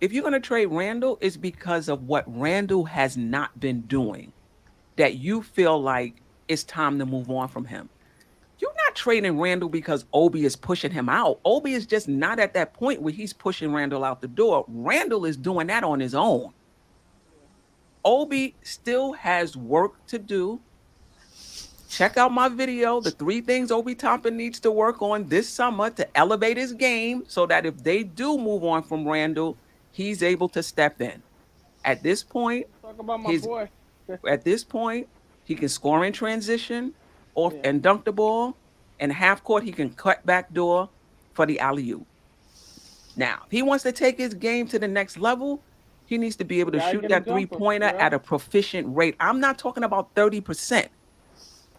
If you're going to trade Randall, it's because of what Randall has not been doing that you feel like it's time to move on from him. You're not trading Randall because Obi is pushing him out. Obi is just not at that point where he's pushing Randall out the door. Randall is doing that on his own. Obi still has work to do. Check out my video, the 3 things Obi Toppin needs to work on this summer to elevate his game so that if they do move on from Randall, he's able to step in. At this point, Talk about my boy. he can score in transition off Yeah. and dunk the ball. And half court, he can cut back door for the alley-oop. Now, if he wants to take his game to the next level, he needs to be able to Gotta shoot get a that jumper, three-pointer yeah. at a proficient rate. I'm not talking about 30%.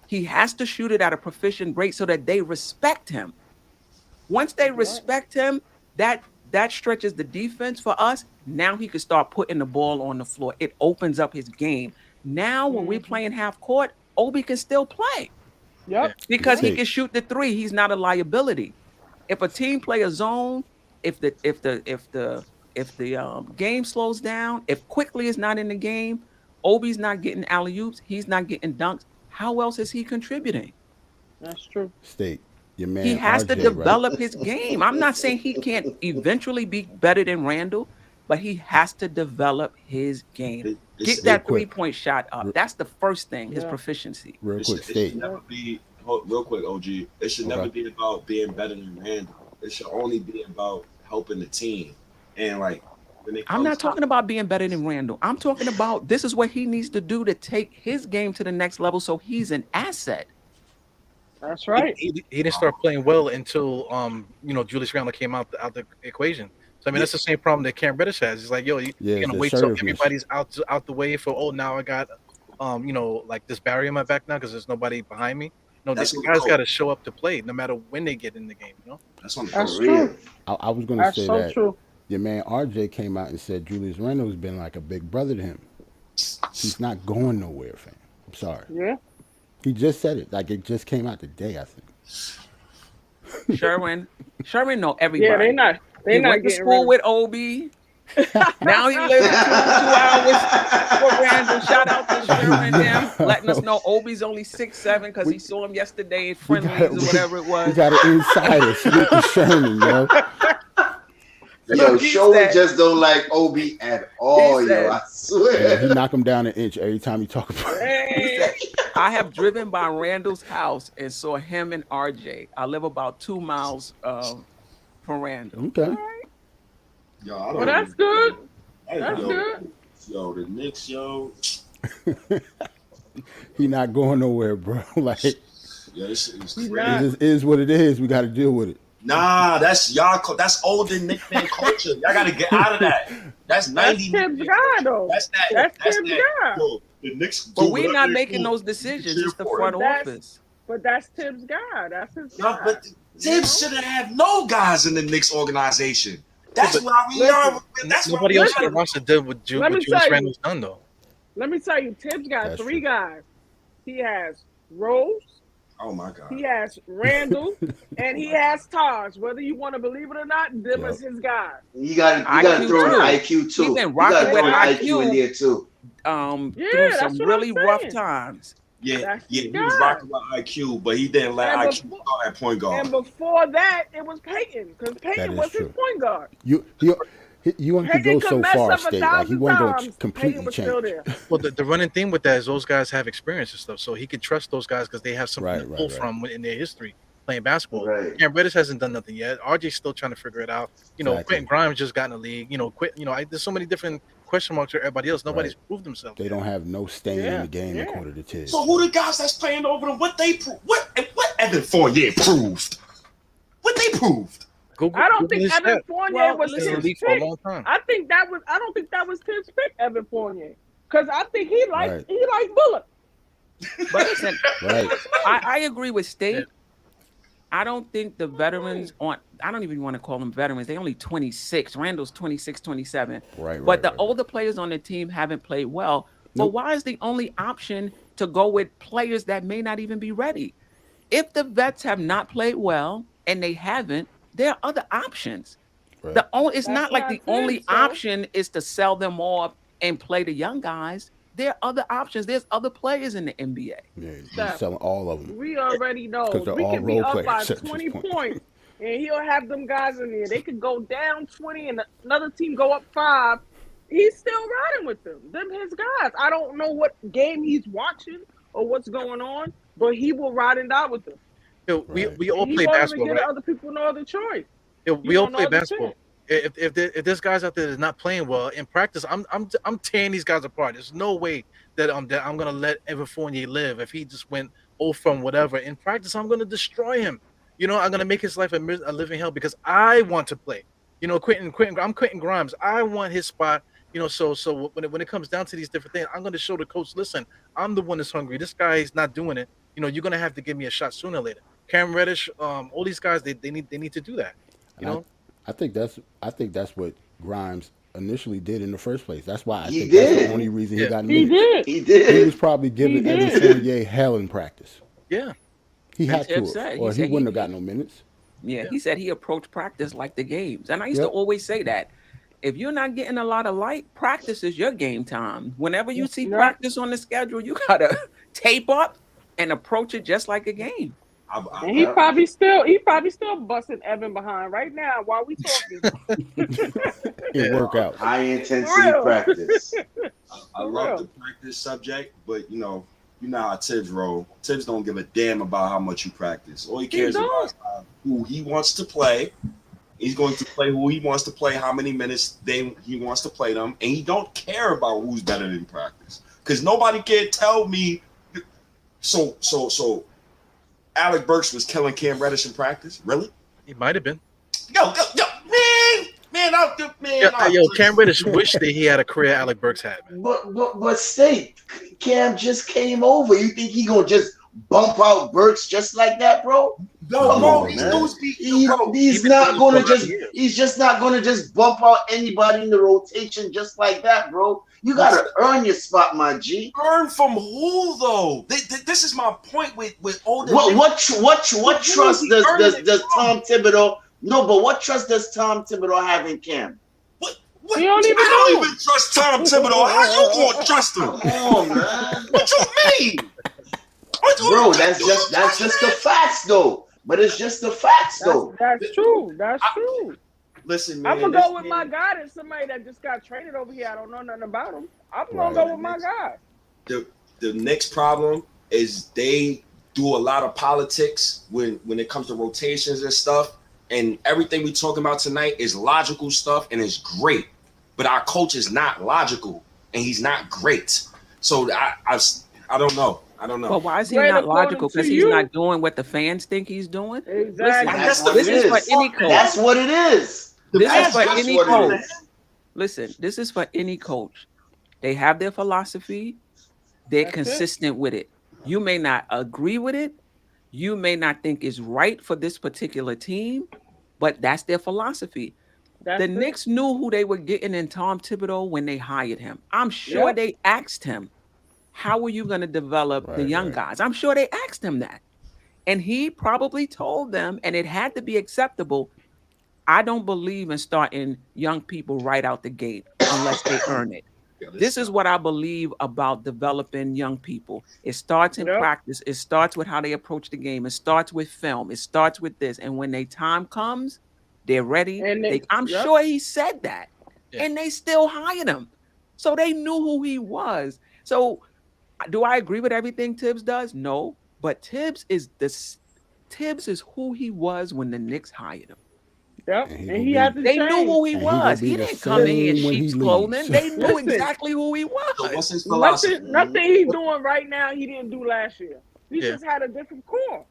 He has to shoot it at a proficient rate so that they respect him. Once they respect him, that stretches the defense for us. Now he can start putting the ball on the floor. It opens up his game. Now, when we're playing half court, Obi can still play Yep. because he Right. can shoot the 3. He's not a liability. If a team play a zone, if the game slows down, if Quickly is not in the game, Obi's not getting alley-oops, he's not getting dunks. How else is he contributing? That's true. State, your man. He has to RJ, develop his game. I'm not saying he can't eventually be better than Randall, but he has to develop his game. Get that quick. 3-point shot up. That's the first thing, his Yeah. proficiency. Real It quick, should State. never be real quick, OG. It should never be about being better than Randall. It should only be about helping the team. And like when it comes I'm not talking about being better than Randall. I'm talking about this is what he needs to do to take his game to the next level so he's an asset. That's right. He didn't start playing well until Julius Randle came out the equation. So I mean that's the same problem that Cam Reddish has. He's like, yo, you're it's gonna the wait till assertiveness. everybody's out the way for now I got like this barrier in my back now because there's nobody behind me. No, That's these what guys we got to show up to play no matter when they get in the game. That's on the That's court. true. I was going to That's say so that true. your man RJ came out and said Julius Randle's been like a big brother to him. He's not going nowhere, fam. I'm sorry. Yeah. He just said it. Like it just came out today, I think. Sherwin know everybody. Yeah, they not. They He not went to getting school rid with Obi. Now he lives 2 hours for Randall. Shout out to Sherman and them, letting us know Obi's only 6'7" because he saw him yesterday at friendlies or whatever it We was. got an insider. Salute to Sherman, yo. Yo, He Sherman said- just don't like Obi at all, He said- yo. I Yeah, swear. he knock him down an inch every time he talk about it. Hey, I have driven by Randall's house and saw him and RJ. I live about 2 miles from Randall. Okay. Yo, I don't well, that's good. Hey, That's yo, good. Yo, the Knicks, yo. He not going nowhere, bro. Like it Yeah, this shit is He's crazy. not. just is what it is. We got to deal with it. Nah, that's y'all. That's older Knicks fan culture. Y'all gotta get out of that. That's That's 90. Tibbs' guy, though. That's that. That's That's Tibbs' that. guy. Yo, the Knicks. But do we're whatever not they making do. those You decisions. cheer It's the for front it. That's- office. But that's Tibbs' guy. That's his No, guy. but Tibbs shouldn't have no guys in the Knicks organization. That's but why we listen, are. That's why Nobody we else are. on the roster did what Let me Julius tell you. Randle's done though. Let me tell you, Tibbs got That's 3 true. guys. He has Rose, Oh my god. he has Randall, and he has Taj. Whether you want to believe it or not, them Yep. is his guys. You got IQ to throw in too. IQ too. He been You got rocking to with throw in IQ IQ. in there too. Yeah, Through that's some what really I'm rough saying. times. Yeah, That's yeah. his He was guy. rocking with IQ, but he didn't let And IQ before- start at point guard. And before that, it was Peyton, because That Peyton is was true. his point guard. You want to Peyton go could so mess far, up State. Like he 1,000 wasn't going to times. completely Peyton was change. still there. Well, the running theme with that is those guys have experience and stuff, so he could trust those guys because they have something to Right, pull right. from in their history playing basketball. Right. Cam Reddish hasn't done nothing yet. RJ's still trying to figure it out. Exactly. Quentin Grimes just got in the league. There's so many different question marks for everybody else. Nobody's proved themselves. They don't have no stain in Yeah, the game yeah. according to Tibbs. So who the guys that's playing over them? What they proved? What Evan Fournier proved? What they proved? Google, I don't Google think his Evan stats. Fournier Well, was He's in the Tibbs' league for a pick. long time. I don't think that was Tibbs' pick, Evan Fournier. Because I think he liked Right. Bullock. But listen, Right. I agree with State. Yeah. I don't think the veterans I don't even want to call them veterans. They only 26. Randall's 26, 27. Right. But the older players on the team haven't played well. But Nope. why is the only option to go with players that may not even be ready? If the vets have not played well and they haven't, there are other options. Right. It's That's not like what the I said, only so. option is to sell them off and play the young guys. there are other options. There's other players in the NBA. Yeah, he's Steph, selling all of them we already because know they're we all can be role up by players at this 20 point. points, and he'll have them guys in there. They could go down 20, and another team go up 5. He's still riding with them. Them his guys. I don't know what game he's watching or what's going on, but he will ride and die with them. We all He play won't even basketball, give right? other people no other choice. We all no play other basketball. chance. If there's guys out there that's not playing well in practice, I'm tearing these guys apart. There's no way that I'm gonna let Evan Fournier live if he just went from whatever in practice. I'm gonna destroy him. I'm gonna make his life a living hell because I want to play. I'm Quentin Grimes. I want his spot. So when it comes down to these different things, I'm gonna show the coach. Listen, I'm the one that's hungry. This guy is not doing it. You're gonna have to give me a shot sooner or later. Cam Reddish, all these guys, they need to do that. You know. I think that's what Grimes initially did in the first place. That's why I He think that's did. the only reason Yeah. he got He minutes. did. He He did. was probably giving He Evan did. Fournier hell in practice. Yeah. He had to, Tibbs said- he or he said wouldn't he- have got no minutes. Yeah, he said he approached practice like the games. And I used to Yep. always say that. If you're not getting a lot of light, practice is your game time. Whenever you see Yeah. practice on the schedule, you gotta tape up and approach it just like a game. And he probably still busting Evan behind right now while we talking. It work out. High intensity Real. practice. I For love real. the practice subject, but you know how Tibbs roll. Tibbs don't give a damn about how much you practice. All he cares about is who he wants to play. He's going to play who he wants to play, how many minutes he wants to play them, and he don't care about who's better than practice. Because nobody can tell me. So Alec Burks was killing Cam Reddish in practice? Really? He might have been. Yo, man, Cam Reddish wished that he had a career Alec Burks had. Man. But State, Cam just came over. You think he gonna just bump out Burks just like that, bro? No, Come bro, on, these man. dudes be He's not gonna just. He's just not gonna just bump out anybody in the rotation just like that, bro. You gotta earn your spot, my G. earn from who though? This is my point with older. What trust he earning it does from? Tom Thibodeau? No, but what trust does Tom Thibodeau have in Cam? What? He don't even I don't know. even trust Tom Thibodeau. How you gonna trust him? Come on, man. What you mean? Bro, that's just the facts though. But it's just the facts though. That's true. That's true. Listen, man. I'm gonna go with my guy. That's somebody that just got traded over here. I don't know nothing about him. I'm gonna go with my guy. The Knicks problem is they do a lot of politics when it comes to rotations and stuff. And everything we talking about tonight is logical stuff and it's great. But our coach is not logical and he's not great. So I don't know. But why is he Right, not according logical? to Because he's you. not doing what the fans think he's doing. Exactly. That's Listen, what this it is for is. any coach. That's what it is. This That's is for just any what it coach. is. Listen, this is for any coach. They have their philosophy. They're That's it. consistent with it. You may not agree with it. You may not think it's right for this particular team, but that's their philosophy. That's The it. Knicks knew who they were getting in Tom Thibodeau when they hired him. I'm sure Yep. they asked him, how are you going to develop the Right, young right. guys? I'm sure they asked him that. And he probably told them, and it had to be acceptable, I don't believe in starting young people right out the gate unless they earn it. This is what I believe about developing young people. It starts in Yep. practice. It starts with how they approach the game. It starts with film. It starts with this. And when their time comes, they're ready. And I'm yep. sure he said that. Yeah. And they still hired him. So they knew who he was. So do I agree with everything Thibs does? No. But Thibs is who he was when the Knicks hired him. Yep. And he And gonna he be- had to They change. knew who he And he gonna was. be He the didn't come in same when he sheep's leaves. clothing. They knew Listen. exactly who he So was. what's his philosophy? Nothing he's doing right now he didn't do last year. He Yeah. just had a different core.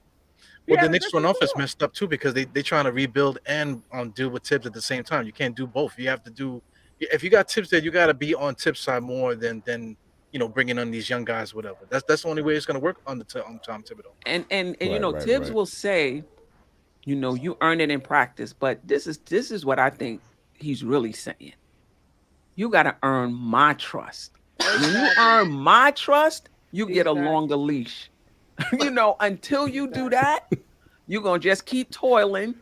He Well, had the a Knicks front different office core. messed up too because they trying to rebuild and deal with Tibbs at the same time. You can't do both. You have to do. If you got Tibbs there, you got to be on Tibbs' side more than bringing on these young guys, whatever. That's the only way it's going to work on Tom Thibodeau. And Right, Tibbs right. will say, you earn it in practice, but this is what I think he's really saying. You got to earn my trust. When you earn my trust, you get a Exactly. longer leash. Until you do that, you're gonna just keep toiling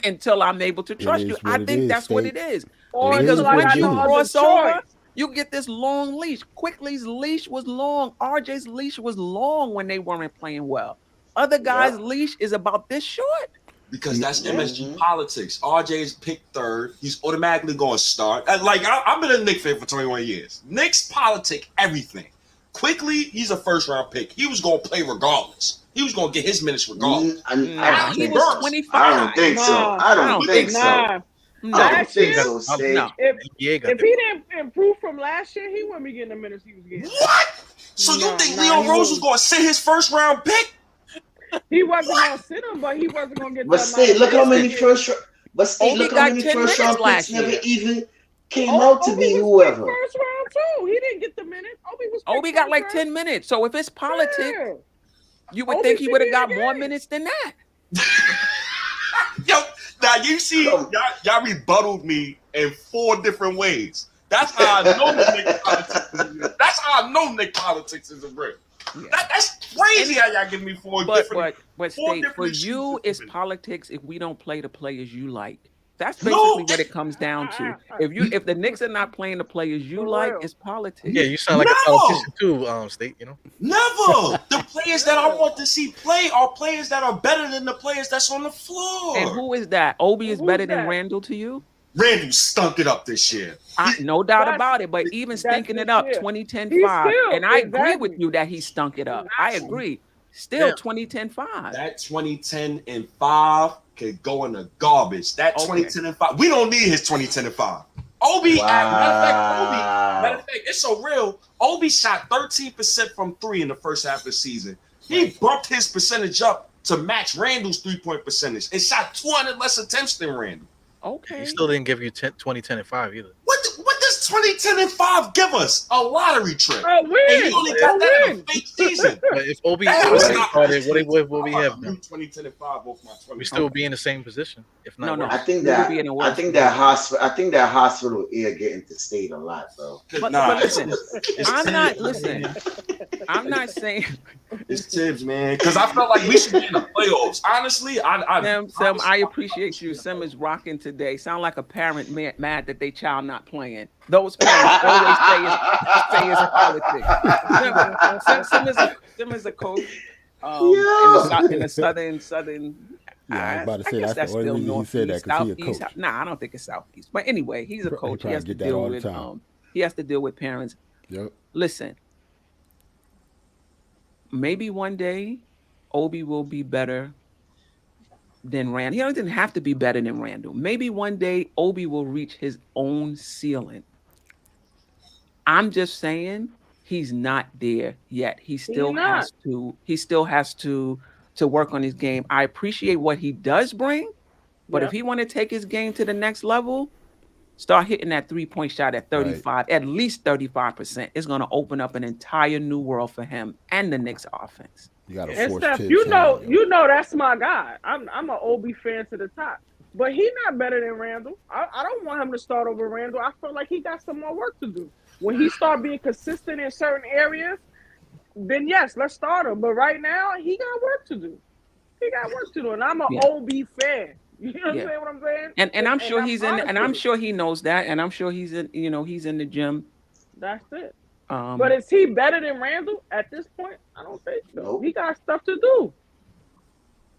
until I'm able to trust you. is what I it think is, that's what State. it is. Or It Because is until I what once got it you no is. other cross over, choice. You get this long leash. Quickly's leash was long. RJ's leash was long when they weren't playing well. Other guys' Yep. leash is about this short. Because that's MSG Mhm. politics. RJ's picked third. He's automatically going to start. I've been a Knicks fan for 21 years. Knicks politic everything. Quickly, he's a first round pick. He was going to play regardless. He was going to get his minutes regardless. Nah, he was 25. I don't think so. Nah. I don't think so. Nah. No. I don't Last think year, so, Stage. No. if he didn't improve from last year, he wouldn't be getting the minutes he was getting. What? So you think Leon Rose was going to sit his first round pick? He wasn't going to sit him, but he wasn't going to get But that State, amount look of how many minutes. first. But State, Obi look how got many 10 first round minutes last picks never year. even came out to Obi be was picked whoever. first round too. He didn't get the minutes. Obi was picked Obi got first like round. 10 minutes. So if it's politics, Yeah. you would Obi think he should would have be got in the more game. minutes than that. Yo, now you see, y'all rebutted me in 4 different ways. That's how I know Nick politics is real. That's how I know Nick politics is real. Yeah. That's crazy how y'all give me 4 different. But four State, for different you, excuses it's for politics if we don't play the players you like. That's No, basically what it comes down to. If the Knicks are not playing the players you For like, real. it's politics. Yeah, you sound like No. a politician too, State. You know. Never. The players that I want to see play are players that are better than the players that's on the floor. And who is that? Obi is Who's better than that? Randall to you? Randall stunk it up this year. No doubt That's- about it. But even stinking this it up, year. 2010 He's 5. still- And I agree with exactly. you that he stunk it up. I agree. Still Yeah. 2010 5. That 2010 and 5 could go in the garbage. That Okay. 2010 and 5, we don't need his 2010 and 5. Obi, matter of fact, it's so real. Obi shot 13% from 3 in the first half of the season. He bumped his percentage up to match Randall's 3-point percentage and shot 200 less attempts than Randall. Okay. He still didn't give you 2010 and 5 either. What does 2010 and 5 give us? A lottery trip. A And he win. only A got that in win. a fake season. But if Obi That was started, not- what we have now? 2010 and 5 both my 20. We still be in the same position, if not No. worse. I think We would that be in a I worse think that hospital air getting to State a lot though. But it's- listen, it's I'm Tibbs, not man. listen. I'm not saying It's Tibbs, man. Because I felt like we should be in the playoffs. Honestly, Sim, I appreciate you. Sim is rocking today. Sound like a parent mad that they child not playing. Those parents always say it's politics. Sim is a coach in the southern. Yeah, I was about to say guess that's the only reason he said that, 'cause he a Southeast. coach. Nah, I don't think it's Southeast. But anyway, he's a He coach. He probably has to get that deal all the with time. he has to deal with parents. Yep. Listen, maybe one day Obi will be better than Randall. He doesn't have to be better than Randall. Maybe one day Obi will reach his own ceiling. I'm just saying he's not there yet. He still has to work on his game. I appreciate what he does bring, but if he want to take his game to the next level, start hitting that 3-point shot at 35, at least 35%. It's going to open up an entire new world for him and the Knicks offense. You got to And force Steph, Tibbs you hand, know that's my guy. I'm an Obi fan to the top, but he's not better than Randall. I don't want him to start over Randall. I feel like he got some more work to do. When he start being consistent in certain areas, then yes, let's start him. But right now, he got work to do. And I'm an Obi fan. You know what I'm saying? And I'm sure he's in, and I'm honest sure he knows that, and I'm sure he's in. He's in the gym. That's it. Um, But is he better than Randall at this point? I don't think so. Nope. He got stuff to do.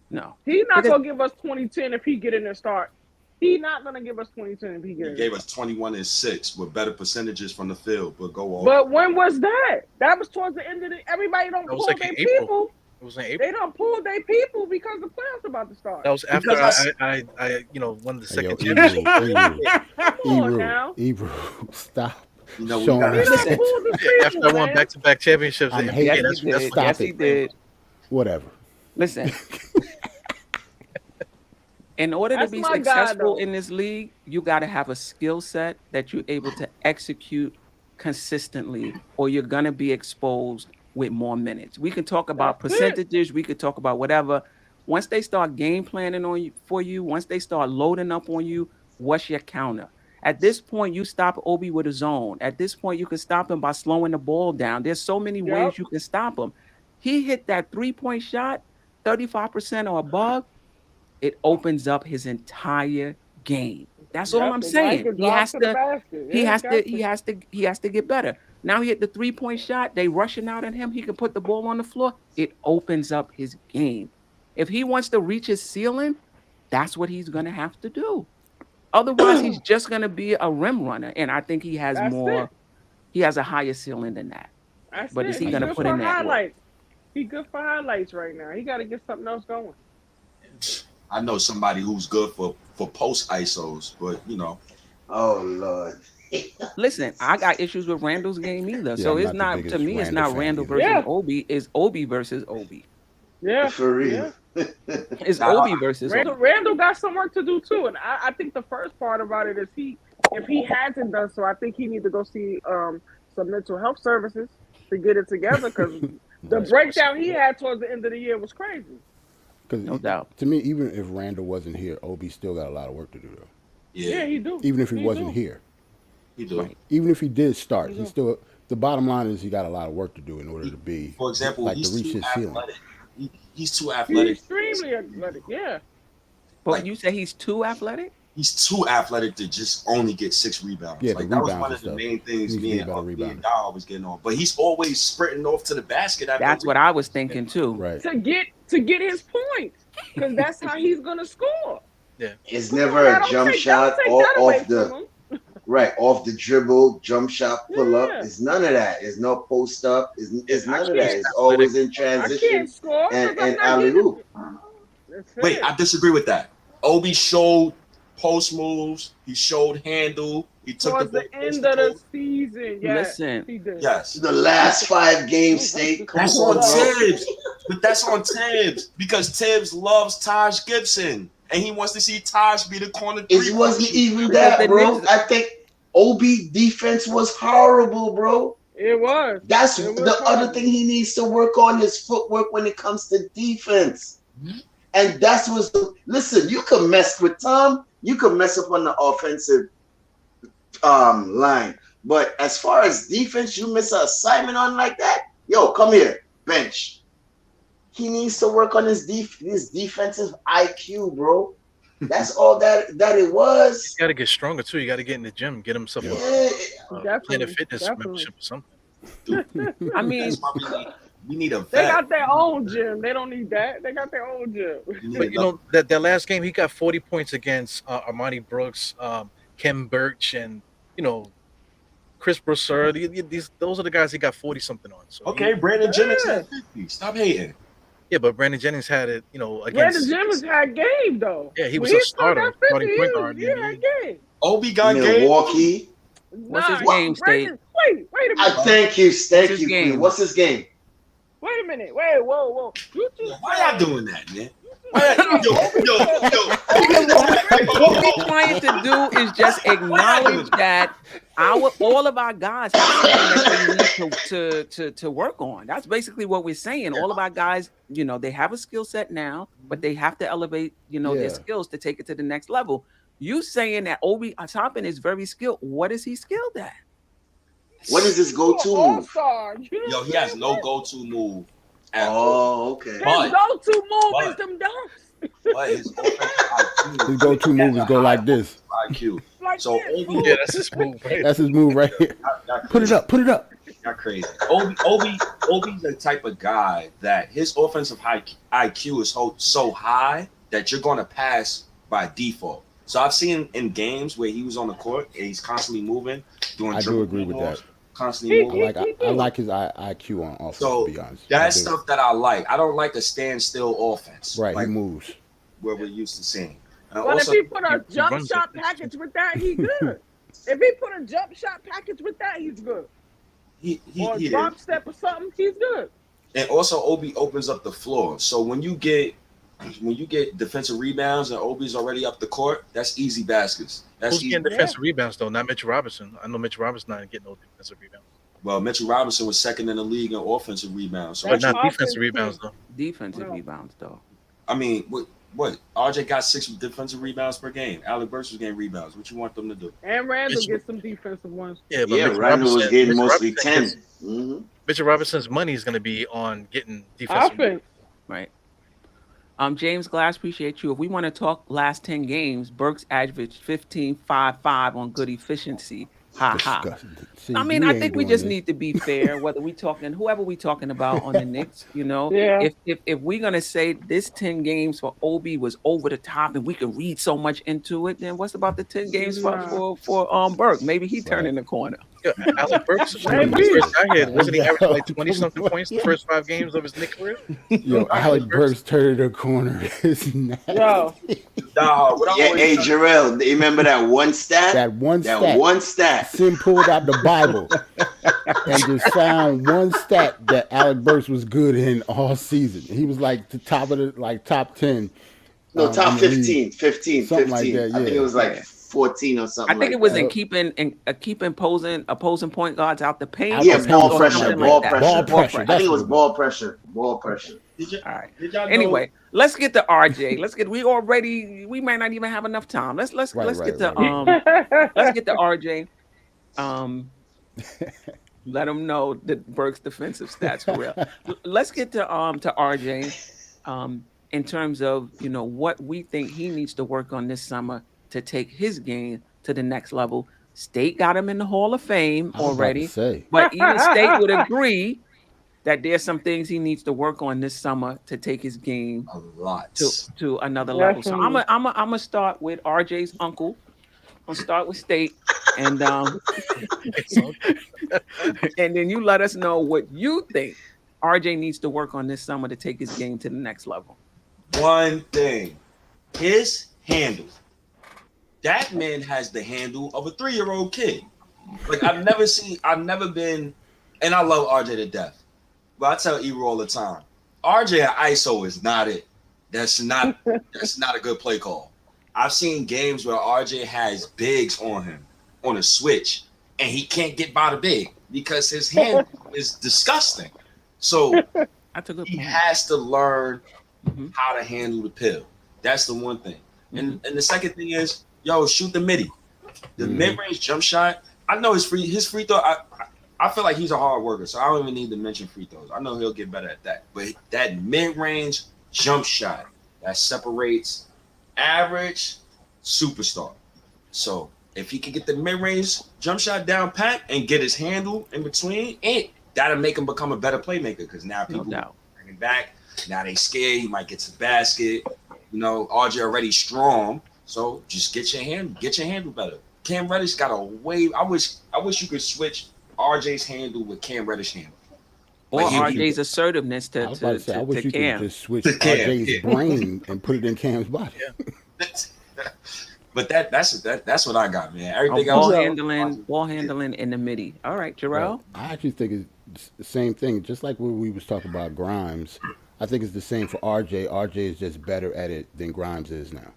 no, He's not Because- gonna give us 2010 if he get in and start. He's not gonna give us 2010 if he get He in. gave us 21 and 6 with better percentages from the field, but go off. But when was that? That was towards the end of the. Everybody don't That was pull like their in April. people. It was in April. They don't pull their people because the playoffs about to start. That was after Because I won the Hey, yo, second championship. Come on now. Ebru, stop. You know, we Showing got He don't Listen. pull the Yeah, people, after I won man. back-to-back championships, I'm in hating NBA, yes, it. he did. Stop Yes, he it. did. Whatever. Listen. In order to That's be my guy, successful though. in this league, you got to have a skill set that you're able to execute consistently, or you're going to be exposed with more minutes. We can talk about That's it. percentages, we could talk about whatever. Once they start game planning on you for you, once they start loading up on you, what's your counter? At this point, you stop Obi with a zone. At this point, you can stop him by slowing the ball down. There's so many Yep. ways you can stop him. He hit that 3-point shot, 35% or above. It opens up his entire game. That's all Yep, I'm the guy saying. can He drive has to the to. basket. He Yeah, has got to. He has to get better. Now he hit the 3-point shot. They rushing out at him. He can put the ball on the floor. It opens up his game. If he wants to reach his ceiling, that's what he's gonna have to do. Otherwise, he's just gonna be a rim runner. And I think he has That's more. it. He has a higher ceiling than that. That's But is it. he He gonna good put for in that work? highlights. He good for highlights right now. He got to get something else going. I know somebody who's good for post ISOs, but you know, Oh Lord. Listen, I got issues with Randall's game either. Yeah, So I'm it's not the not to biggest me. It's Randall not fan Randall either. versus Yeah. Obi. It's Obi versus Obi. Yeah, For real. yeah. It's I- Obi versus Obi. Randall got some work to do too, and I think the first part about it is if he hasn't done so, I think he need to go see some mental health services to get it together because the breakdown he had towards the end of the year was crazy. Because No doubt. to me, even if Randall wasn't here, Obi still got a lot of work to do though. Yeah, yeah, he do. Even if he wasn't do. here, he do. Right. even if he did start, He he do. still. The bottom line is he got a lot of work to do in order to be, For example, like to he's reach too his ceiling. athletic. He's too He's athletic. extremely athletic. Yeah. But Like- you say he's too athletic? He's too athletic to just only get 6 rebounds. Yeah, the like that was rebounds one and of the stuff. main things He needs to me be a and better me rebounder. and Dow was getting on. But he's always sprinting off to the basket. After That's what I was thinking too. Right. To get his point, because that's how he's gonna score. It's Come never on, now, a don't jump take shot that or away off the from him. right off the dribble, jump shot, pull up. Yeah. It's none of that. It's no post up. It's I none of can't- that. It's always in I transition can't score and, because I'm and not alley getting oop. it. That's Wait, it. I disagree with that. Obi showed post moves. He showed handle. He took Towards the the ball end post of to the post. season, yes, Listen. he did. Yes. The last 5 games, State. Come That's on, on bro. Tibbs. But that's on Tibbs because Tibbs loves Taj Gibson and he wants to see Taj be the corner It three. wasn't even Because that, the bro. Knicks- I think OB defense was horrible, bro. It was. That's It was the other horrible. thing he needs to work on his footwork when it comes to defense. And that's what's listen, you can mess with Tom, you can mess up on the offensive line. But as far as defense, you miss an assignment on like that, yo, come here, bench. He needs to work on his defensive IQ, bro. That's all that it was. You got to get stronger too. You got to get in the gym, get himself Yeah. a Definitely, Planet Fitness definitely. membership or something. I mean, That's why we need a vet. They got their own gym. They don't need that. They got their own gym. We need But you another- know that last game, he got 40 points against Armani Brooks, Kem Birch, and Chris Broussard. Those are the guys he got 40 something on. So Okay, Brandon Jennings Yeah. had 50. Stop hating. yeah, but Brandon Jennings had it, Brandon against. Jennings had game though. Yeah, he was When a still got starter, 50, starting point he guard, He and had game. Obi got game. Milwaukee. What's his Nah, game, Brandon- Wait a I minute. thank you, thank his you, game? Queen. What's his game? Wait a minute. Wait, whoa. You just Why said- y'all doing that, man? Why what we're trying to do is just acknowledge that all of our guys have something that they need to work on. That's basically what we're saying. All of our guys, they have a skill set now, but they have to elevate, their Yeah. skills to take it to the next level. You saying that Obi Toppin is very skilled. What is he skilled at? What is his go-to move? All-star. Yo, he has no go-to move at all. Oh, okay. His But- go-to move but- is them dunks. But his offensive IQ, His go-to move is go like this. IQ. Like So this. Obi, Yeah, that's his move, right? That's his move right here. y'all Put it up. Put it up. Y'all crazy. Obi's the type of guy that his offensive IQ is so high that you're gonna pass by default. So I've seen in games where he was on the court and he's constantly moving, doing I do dribble agree with moves, that. constantly I moving. like his IQ on offense. So to be honest, that's I do. stuff that I like. I don't like a standstill offense, Right, like he moves. where we're used to seeing. And But also, if he put a he jump runs shot it. package with that, he good. If he put a jump shot package with that, he's good. he Or a is. drop step or something, he's good. And also Obi opens up the floor. So when you get defensive rebounds and Obi's already up the court, that's easy baskets. That's Who's easy. getting defensive rebounds though? Not Mitchell Robinson. I know Mitchell Robinson not getting no defensive rebounds, Well, Mitchell Robinson was second in the league in offensive rebounds. So but That's not defensive offense, rebounds too. though. Defensive No. rebounds, though. I mean, what? RJ got 6 defensive rebounds per game. Alec Burks was getting rebounds. What you want them to do? And Randall Mitchell- gets some defensive ones. Yeah, but Yeah, Mitchell Randall was Robinson- getting Mitchell mostly Robinson 10. gets- Mhm. Mitchell Robinson's money is going to be on getting defensive. Offense. Right. James Glass, appreciate you. If we want to talk last 10 games, Burks averaged 15, 5, 5 on good efficiency. Ha ha. Disgusting. See, I mean, you I ain't think we doing just this. need to be fair, whether we talking whoever we talking about on the Knicks, Yeah. if we're gonna say this 10 games for Obi was over the top and we could read so much into it, then what's about the 10 games for Nah. Burke? Maybe he Right. turning the corner. Yeah, Alec Burks, when he Maybe. first got here, wasn't he averaging like 20 something Yeah. points the first 5 games of his Knicks career? Yo, Alec Burks turned the corner. Is nasty. Yo. Nah, what I Yeah, always hey tell- Jarrell, you remember that one stat? That one That stat. one stat. Sim pulled out the Bible and just found one stat that Alec Burks was good in all season. He was like the top of the top 10. No, in top the league. 15, 15, Something 15. like that, I think yeah. it was like Yeah. 14 or something. I think like it was that. in keeping opposing point guards out the paint. Yeah, Out the ball paint, pressure, something ball like pressure. that. Ball pressure. I think it was That's what ball pressure. Ball pressure. Did All right. y'all know- Anyway, let's get to RJ. We might not even have enough time. Let's Right, get to right. let's get to RJ. Let them know that Burke's defensive stats for real. Let's get to RJ in terms of what we think he needs to work on this summer to take his game to the next level. State got him in the Hall of Fame I was about to already, say. but even State would agree that there's some things he needs to work on this summer to take his game a lot. to another level. So I'm Definitely. gonna start with RJ's uncle. I'm gonna start with State, and and then you let us know what you think RJ needs to work on this summer to take his game to the next level. One thing, his handle. That man has the handle of a 3-year-old kid. Like I've never been, and I love RJ to death. But I tell Ebro all the time, RJ at ISO is not it. That's not a good play call. I've seen games where RJ has bigs on him on a switch, and he can't get by the big because his hand is disgusting. So That's a good he point. has to learn Mhm. how to handle the pill. That's the one thing. And the second thing is, shoot the midi. The Mhm. mid-range jump shot. I know his free throw. I feel like he's a hard worker, so I don't even need to mention free throws. I know he'll get better at that. But that mid-range jump shot that separates average superstar. So if he can get the mid-range jump shot down pat and get his handle in between, that'll make him become a better playmaker because now No people doubt. bring him back. Now they scared. He might get to the basket. RJ already strong, so just get your handle better. Cam Reddish got a wave. I wish you could switch RJ's handle with Cam Reddish handle. Or Like, he- RJ's assertiveness I was about to say, I wish you Cam. could just switch To Cam, RJ's yeah. brain and put it in Cam's body. But that's what I got, man. Oh, Everything ball else, handling in the midi. All right, Jarrell. Right. I actually think it's the same thing. Just like when we was talking about Grimes, I think it's the same for RJ. RJ is just better at it than Grimes is now.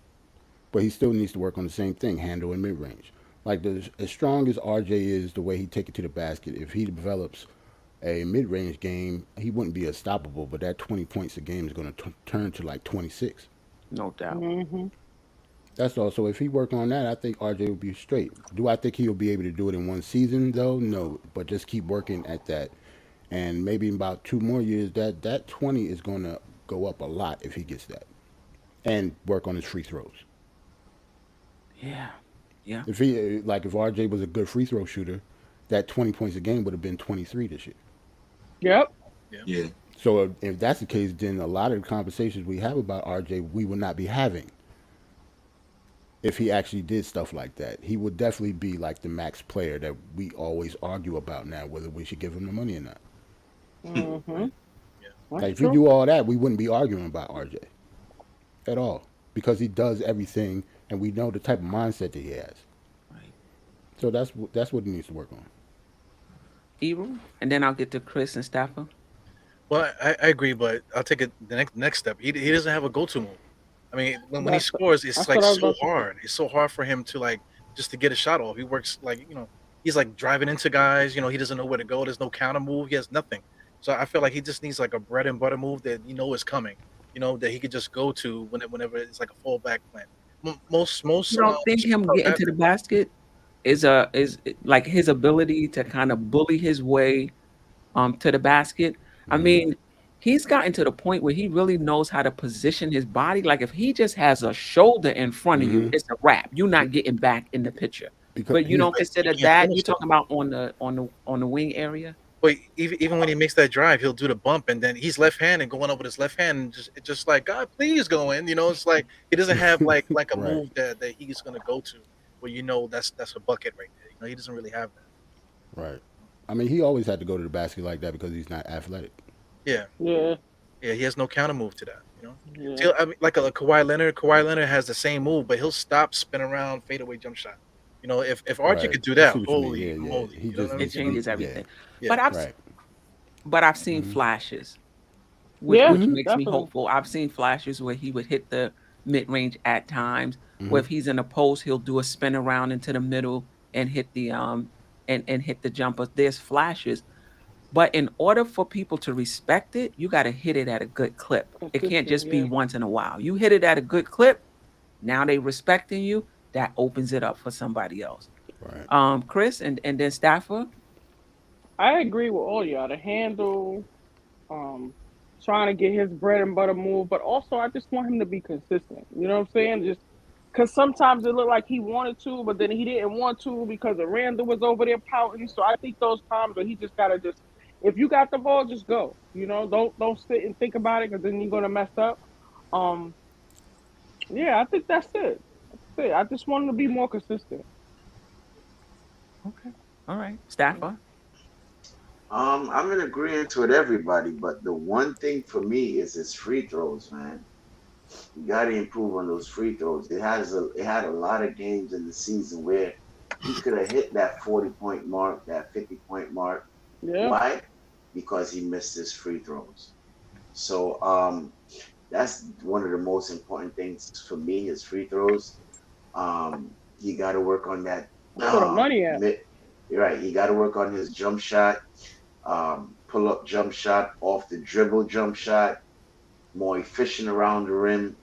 But he still needs to work on the same thing, handle and mid-range. Like as strong as RJ is, the way he take it to the basket, if he develops a mid-range game, he wouldn't be unstoppable. But that 20 points a game is going to turn to like 26. No doubt. Mm-hmm. That's all. So if he work on that, I think RJ will be straight. Do I think he'll be able to do it in one season though? No. But just keep working at that, and maybe in about 2 more years, that 20 is going to go up a lot if he gets that, and work on his free throws. Yeah. Yeah. If RJ was a good free throw shooter, that 20 points a game would have been 23 this year. Yep. yeah. So if that's the case, then a lot of the conversations we have about RJ, we would not be having. If he actually did stuff like that, he would definitely be like the max player that we always argue about now, whether we should give him the money or not. Mm-hmm. Like if he do all that, we wouldn't be arguing about RJ at all because he does everything, and we know the type of mindset that he has. Right. So that's what he needs to work on. Ebro, and then I'll get to Chris and Stafford. Well, I agree, but I'll take it the next step. He doesn't have a go-to move. I mean, when he That's- scores, it's that's like what I was so about to say. hard. It's so hard for him to just to get a shot off. He works he's like driving into guys. He doesn't know where to go. There's no counter move. He has nothing. So I feel like he just needs like a bread and butter move that is coming. That he could just go to whenever it's like a fallback plan. Most. You don't think him getting to the basket is like his ability to kind of bully his way to the basket? I mean, he's gotten to the point where he really knows how to position his body. Like if he just has a shoulder in front of you, Mm-hmm. it's a wrap. You're not getting back in the picture. Because But you he's don't But he consider can't that finish you're though. talking about on the wing area. But even when he makes that drive, he'll do the bump, and then he's left hand and going up with his left hand, and just like God, please go in. It's like he doesn't have like a right, move that he's gonna go to where that's a bucket right there. He doesn't really have that. right. I mean, he always had to go to the basket like that because he's not athletic. Yeah, Yeah, yeah, he has no counter move to that. yeah. See, I mean, like a Kawhi Leonard. Kawhi Leonard has the same move, but he'll stop, spin around, fade away jump shot. If Archie Right. could do I see that, what you mean. holy Yeah, yeah. moly, He you know what just I It mean? needs to be. changes Yeah. everything. Yeah, But Right. I've seen Mm-hmm. flashes, Yeah, which makes me definitely. hopeful. I've seen flashes where he would hit the mid range at times. Where Mm-hmm. if he's in a post, he'll do a spin around into the middle and hit the and hit the jumper. There's flashes, but in order for people to respect it, you got to hit it at a good clip. It can't Consistent, just be yeah. once in a while. You hit it at a good clip. Now they respecting you. That opens it up for somebody else. Right. Chris and then Stafford. I agree with all y'all. The handle, um, trying to get his bread and butter move, but also I just want him to be consistent. You know what I'm saying? Just because sometimes it looked like he wanted to, but then he didn't want to because the Randall was over there pouting. So I think those times where he just gotta just, if you got the ball, just go. Don't sit and think about it because then you're gonna mess up. Um, yeah, I think that's it. That's it. I just want him to be more consistent. Okay. All right. Stafford. I'm in agreement with everybody, but the one thing for me is his free throws, man. You got to improve on those free throws. It had a lot of games in the season where he could have hit that 40-point mark, that 50-point mark. Yeah, Why? Because he missed his free throws. So that's one of the most important things for me, his free throws. You got to work on that. that's where the money at. Mid, you're right. You got to work on his jump shot, pull up jump shot, off the dribble jump shot, more efficient around the rim.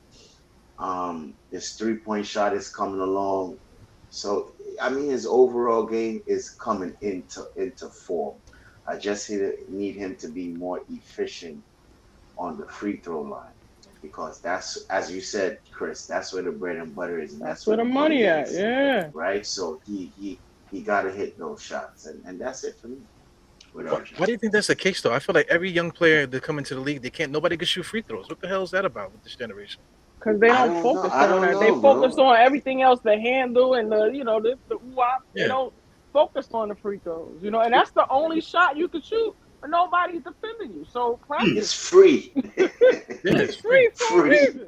His 3-point shot is coming along. So I mean, his overall game is coming into form. I just need him to be more efficient on the free throw line because that's, as you said, Chris, that's where the bread and butter is, and That's that's where where the the money money at. is, Yeah. right? So he got to hit those shots, and that's it for me with Why RJ. do you think that's the case though? I feel like every young player that come into the league, nobody can shoot free throws. What the hell is that about with this generation? Because they I don't don't know. focus I on don't that. They know, focus bro. on everything else, the handle and the wop. They Yeah, don't focus on the free throws, and that's the only shot you can shoot when nobody's defending you. So It's practice. free, yeah, It's it's free. free for a free. reason.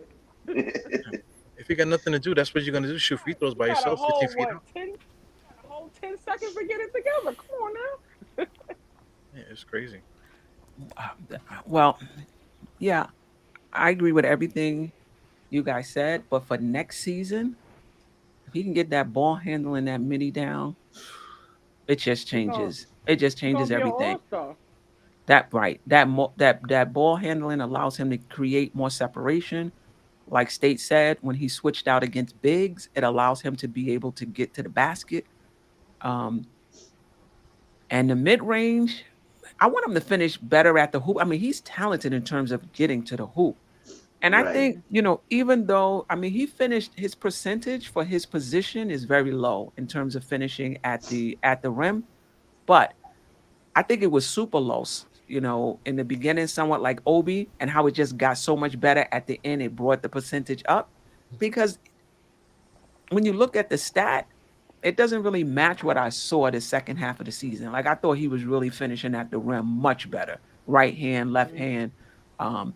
If you got nothing to do, that's what you're gonna do: shoot free Right. throws You by got a yourself, 15 whole feet what out. 10? You got a whole 10 seconds to get it together. Come on now. Yeah, it's crazy. Well, yeah, I agree with everything you guys said. But for next season, if he can get that ball handling that midi down, it just He gonna changes. It just he gonna changes be an everything. all star. That right. That ball handling allows him to create more separation. Like State said, when he switched out against bigs, it allows him to be able to get to the basket. Um, and the mid range, I want him to finish better at the hoop. I mean, he's talented in terms of getting to the hoop. And I Right. think, even though, I mean, he finished his percentage for his position is very low in terms of finishing at the rim, but I think it was super low, in the beginning, somewhat like Obi, and how it just got so much better at the end. It brought the percentage up because when you look at the stat, it doesn't really match what I saw the second half of the season. Like I thought he was really finishing at the rim much better, right hand, left hand, um,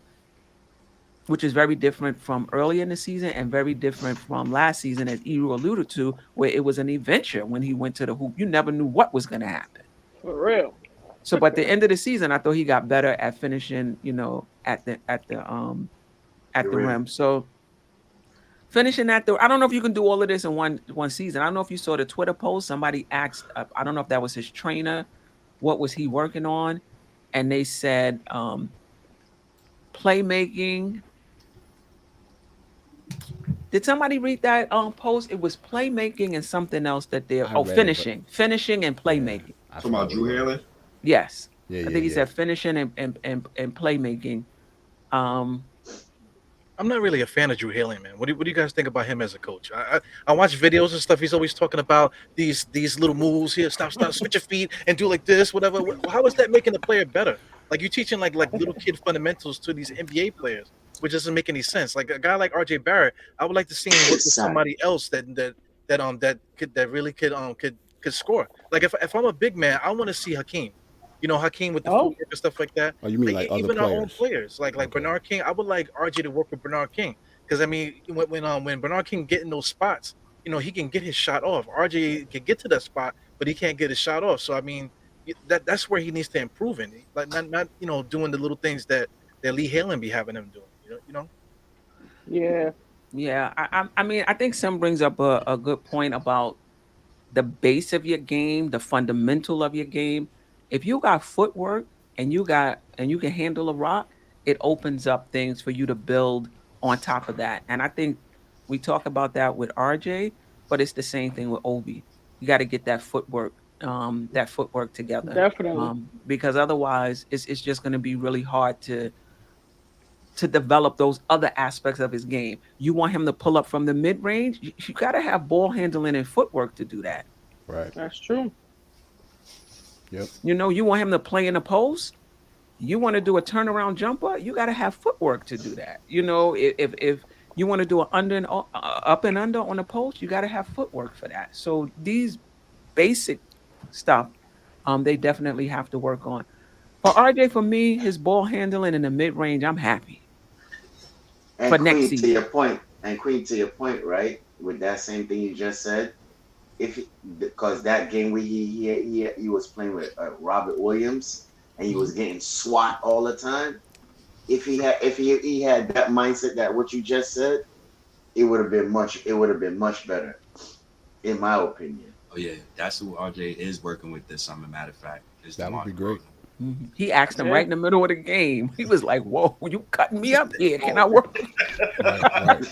which is very different from early in the season and very different from last season, as Eru alluded to, where it was an adventure when he went to the hoop. You never knew what was going to happen. For real. So, but the end of the season, I thought he got better at finishing, at The the rim. rim. So finishing at the, I don't know if you can do all of this in one season. I don't know if you saw the Twitter post. Somebody asked, I don't know if that was his trainer, what was he working on, and they said playmaking. Did somebody read that post? It was playmaking and something else that they're I read it, but finishing and yeah, playmaking. I Talking forgot about what it Drew was. Hanlon. Yes. Yeah, I yeah, think he yeah. said finishing and playmaking. Um, I'm not really a fan of Drew Haley, man. What do you guys think about him as a coach? I watch videos and stuff. He's always talking about these little moves here. Stop, switch your feet and do like this, whatever. How is that making the player better? Like you're teaching like little kid fundamentals to these NBA players, which doesn't make any sense. Like a guy like RJ Barrett, I would like to see him work with Sorry. somebody else that really could score. Like if I'm a big man, I want to see Hakeem. You know, Hakeem with the Oh, footwork and stuff like that. Oh, you mean Like like other even our own players? players, like Okay. Bernard King. I would like RJ to work with Bernard King because I mean, when Bernard King get in those spots, he can get his shot off. RJ can get to that spot, but he can't get his shot off. So I mean, that's where he needs to improve in. Like not doing the little things that Lee Halen be having him doing. yeah. yeah, I mean, I think Sim brings up a good point about the base of your game, the fundamental of your game. If you got footwork and you can handle a rock, it opens up things for you to build on top of that. And I think we talk about that with RJ, but it's the same thing with Obi. You got to get that footwork together. Definitely. Because otherwise it's just going to be really hard to develop those other aspects of his game. You want him to pull up from the mid range, you got to have ball handling and footwork to do that. Right. That's true. Yep. You want him to play in the post. You want to do a turnaround jumper. You got to have footwork to do that. If you want to do an under and up and under on the post, you got to have footwork for that. So these basic stuff, they definitely have to work on. For RJ, for me, his ball handling in the mid range, I'm happy And for next Queen, to season. your point, right? With that same thing you just said, because that game where he was playing with Robert Williams and he was getting swat all the time. If he had that mindset that what you just said, it would have been much better, in my opinion. Oh yeah, that's who RJ is working with this summer. Matter of fact, is That would DeMar be great. Mhm. He asked him Yeah. right in the middle of the game. He was like, "Whoa, you cutting me up here? Can I work?" Right. Right.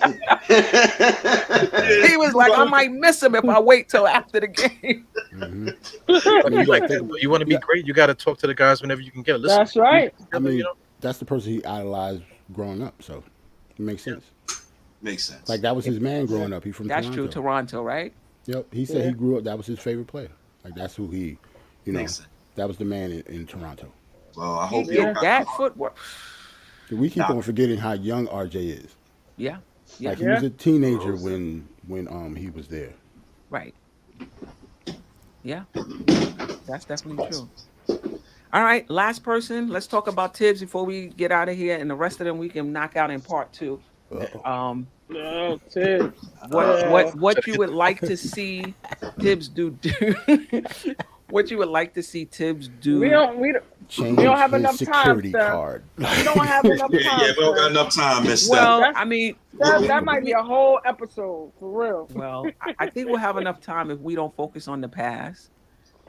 He was like, "I might miss him if I wait till after the game." Hmm. But mean, you like gotta think you want to be yeah. great, you got to talk to the guys whenever you can get. Listen, That's right. I mean, that's the person he idolized growing up, so it makes sense. Makes sense. Like that was his man growing up. He from That's Toronto. true, Toronto, right? Yep. He said Yeah. he grew up. That was his favorite player. Like that's who Makes sense. that was the man in Toronto. Well, I He hope you don't get got that footwork. We keep Nah. on forgetting how young RJ is. Yeah, yeah, Like he Yeah. was a teenager when he was there. right. Yeah, that's definitely true. All right, last person. Let's talk about Thibs before we get out of here, and the rest of them we can knock out in part two. Uh-oh. No, Ted. What you would like to see Thibs do? What you would like to see Thibs do? Change don't have his enough time, security Steph. card. We don't have enough time. Yeah, we don't got Steph. enough time, Miss Well, That's- I mean, That might be a whole episode for real. well, I think we'll have enough time if we don't focus on the past,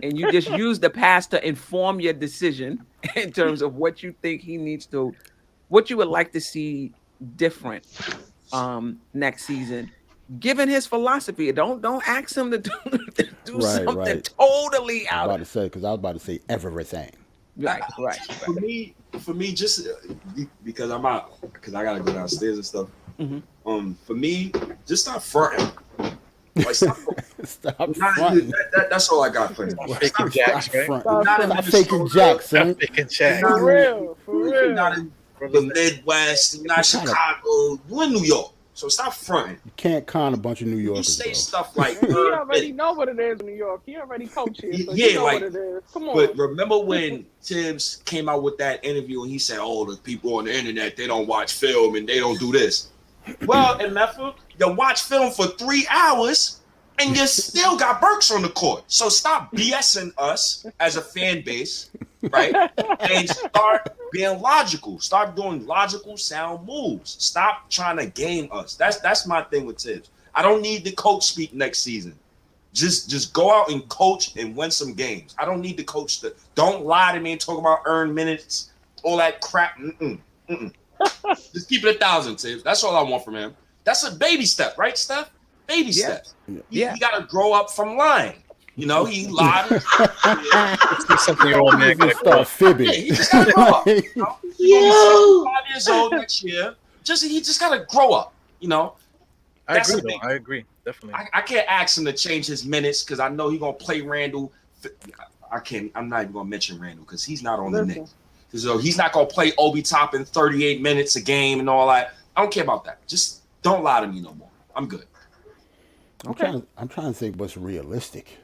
and you just use the past to inform your decision in terms of what you think he needs to, what you would like to see different next season. Given his philosophy, don't ask him to do Right, something right. totally I was about out. to say because I was about to say everything. Right. For me, just because because I gotta go downstairs and stuff. Mhm. For me, just stop fronting. Like, stop. Stop Not- fronting. that's all I got for you. Faking jacks, right? fronting. Stop Not Stop in faking Minnesota. jacks, son. Faking Jack. Not- For real. You're not in the Midwest. You're not Chicago. You're in New York. So stop fronting. You can't con a bunch of New You Yorkers, say bro. stuff like, He already know what it is in New York. He already coached here, so Yeah, he know like- what it is. Come on. but remember when Thibs came out with that interview and he said, "Oh, the people on the internet, they don't watch film and they don't do this." Well, in Memphis, you watch film for 3 hours and you still got Burks on the court. So stop BSing us as a fan base, right? And start being logical. Start doing logical, sound moves. Stop trying to game us. That's my thing with Thibs. I don't need the coach speak next season. Just go out and coach and win some games. I don't need the coach to. Don't lie to me and talk about earned minutes, all that crap. Just keep it 1,000, Thibs. That's all I want from him. That's a baby step, right, Steph? Baby steps. Yeah. You got to grow up from lying. You know, he lied. See something your old man Just gotta start fibbing. Yeah, he just gotta grow up. You know? He's gonna be 65 years old next year. He just gotta grow up. You know, I that's agree, the thing. though. I agree, definitely. I can't ask him to change his minutes because I know he's gonna play Randall. I'm not even gonna mention Randall because he's not on the Knicks. So he's not gonna play Obi Toppin 38 minutes a game and all that. I don't care about that. Just don't lie to me no more. I'm good. I'm trying to think what's realistic.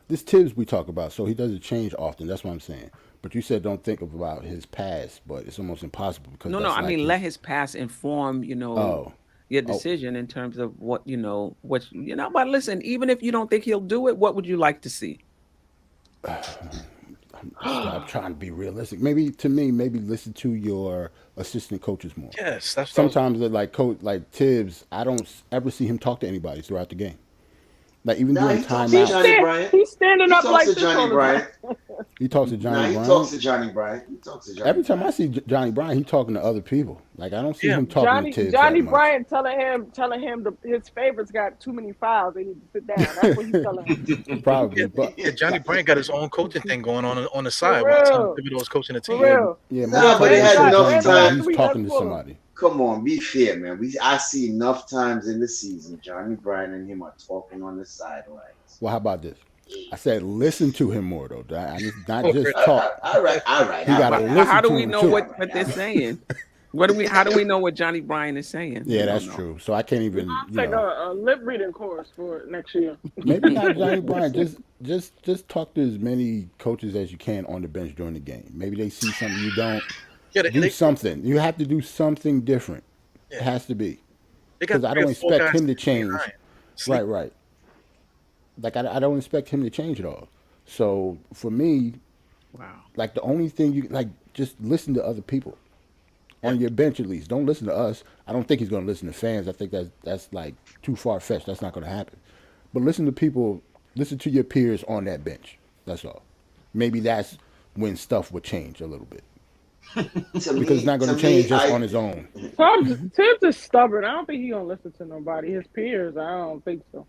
This Thibs we talk about, so he doesn't change often. That's what I'm saying. But you said don't think about his past, but it's almost impossible because No, that's I like mean his, let his past inform, oh, your decision in terms of what But listen, even if you don't think he'll do it, what would you like to see? I'm trying to be realistic. Maybe to me, maybe listen to your assistant coaches more. Yes, that's what I was. Sometimes they're like coach, like Tibbs. I don't ever see him talk to anybody throughout the game. Like even Nah, during he talks to timeout, Johnny Bryant. He's standing He up talks like to this Johnny all the Bryant. time. he talks to Nah, Johnny he Bryant. talks to Johnny Bryant. He talks to Johnny Every time I Bryant. see Johnny Bryant, he talking to other people. Like I don't see Yeah. him talking to Tibbs Johnny that much. Bryant telling him his favorites got too many fouls. They need to sit down. That's what he's telling him. Probably, Yeah, but yeah, Johnny Bryant got his own coaching thing going on the side For while Tom real. Thibodeau was coaching the For team. real. yeah, Nah, most but he times had with enough Johnny Randall Bryant, got he's three, talking that's to full. somebody. Come on, be fair, man. I see enough times in the season Johnny Bryan and him are talking on the sidelines. Well, how about this? I said listen to him more though. I just not Oh, just really? talk. All right. He got to But listen how do to we him know too. what they're saying? How do we know what Johnny Bryan is saying? Yeah, We don't that's know. true. So I can't even, I'll take a lip reading course for next year. maybe not Johnny Bryant. Just talk to as many coaches as you can on the bench during the game. Maybe they see something you don't. Yeah, Do something. You have to do something different. It Yeah. has to be they got because I 3 don't or 4 expect guys him to sitting change. behind. Sleep. Right. Like I don't expect him to change at all. So for me, Wow. like the only thing you like, just listen to other people on your bench at least. Don't listen to us. I don't think he's going to listen to fans. I think that's like too far fetched. That's not going to happen. But listen to people. Listen to your peers on that bench. That's all. Maybe that's when stuff would change a little bit because it's not going to change just on his own. Tibbs is stubborn. I don't think he's gonna listen to nobody. His peers, I don't think so.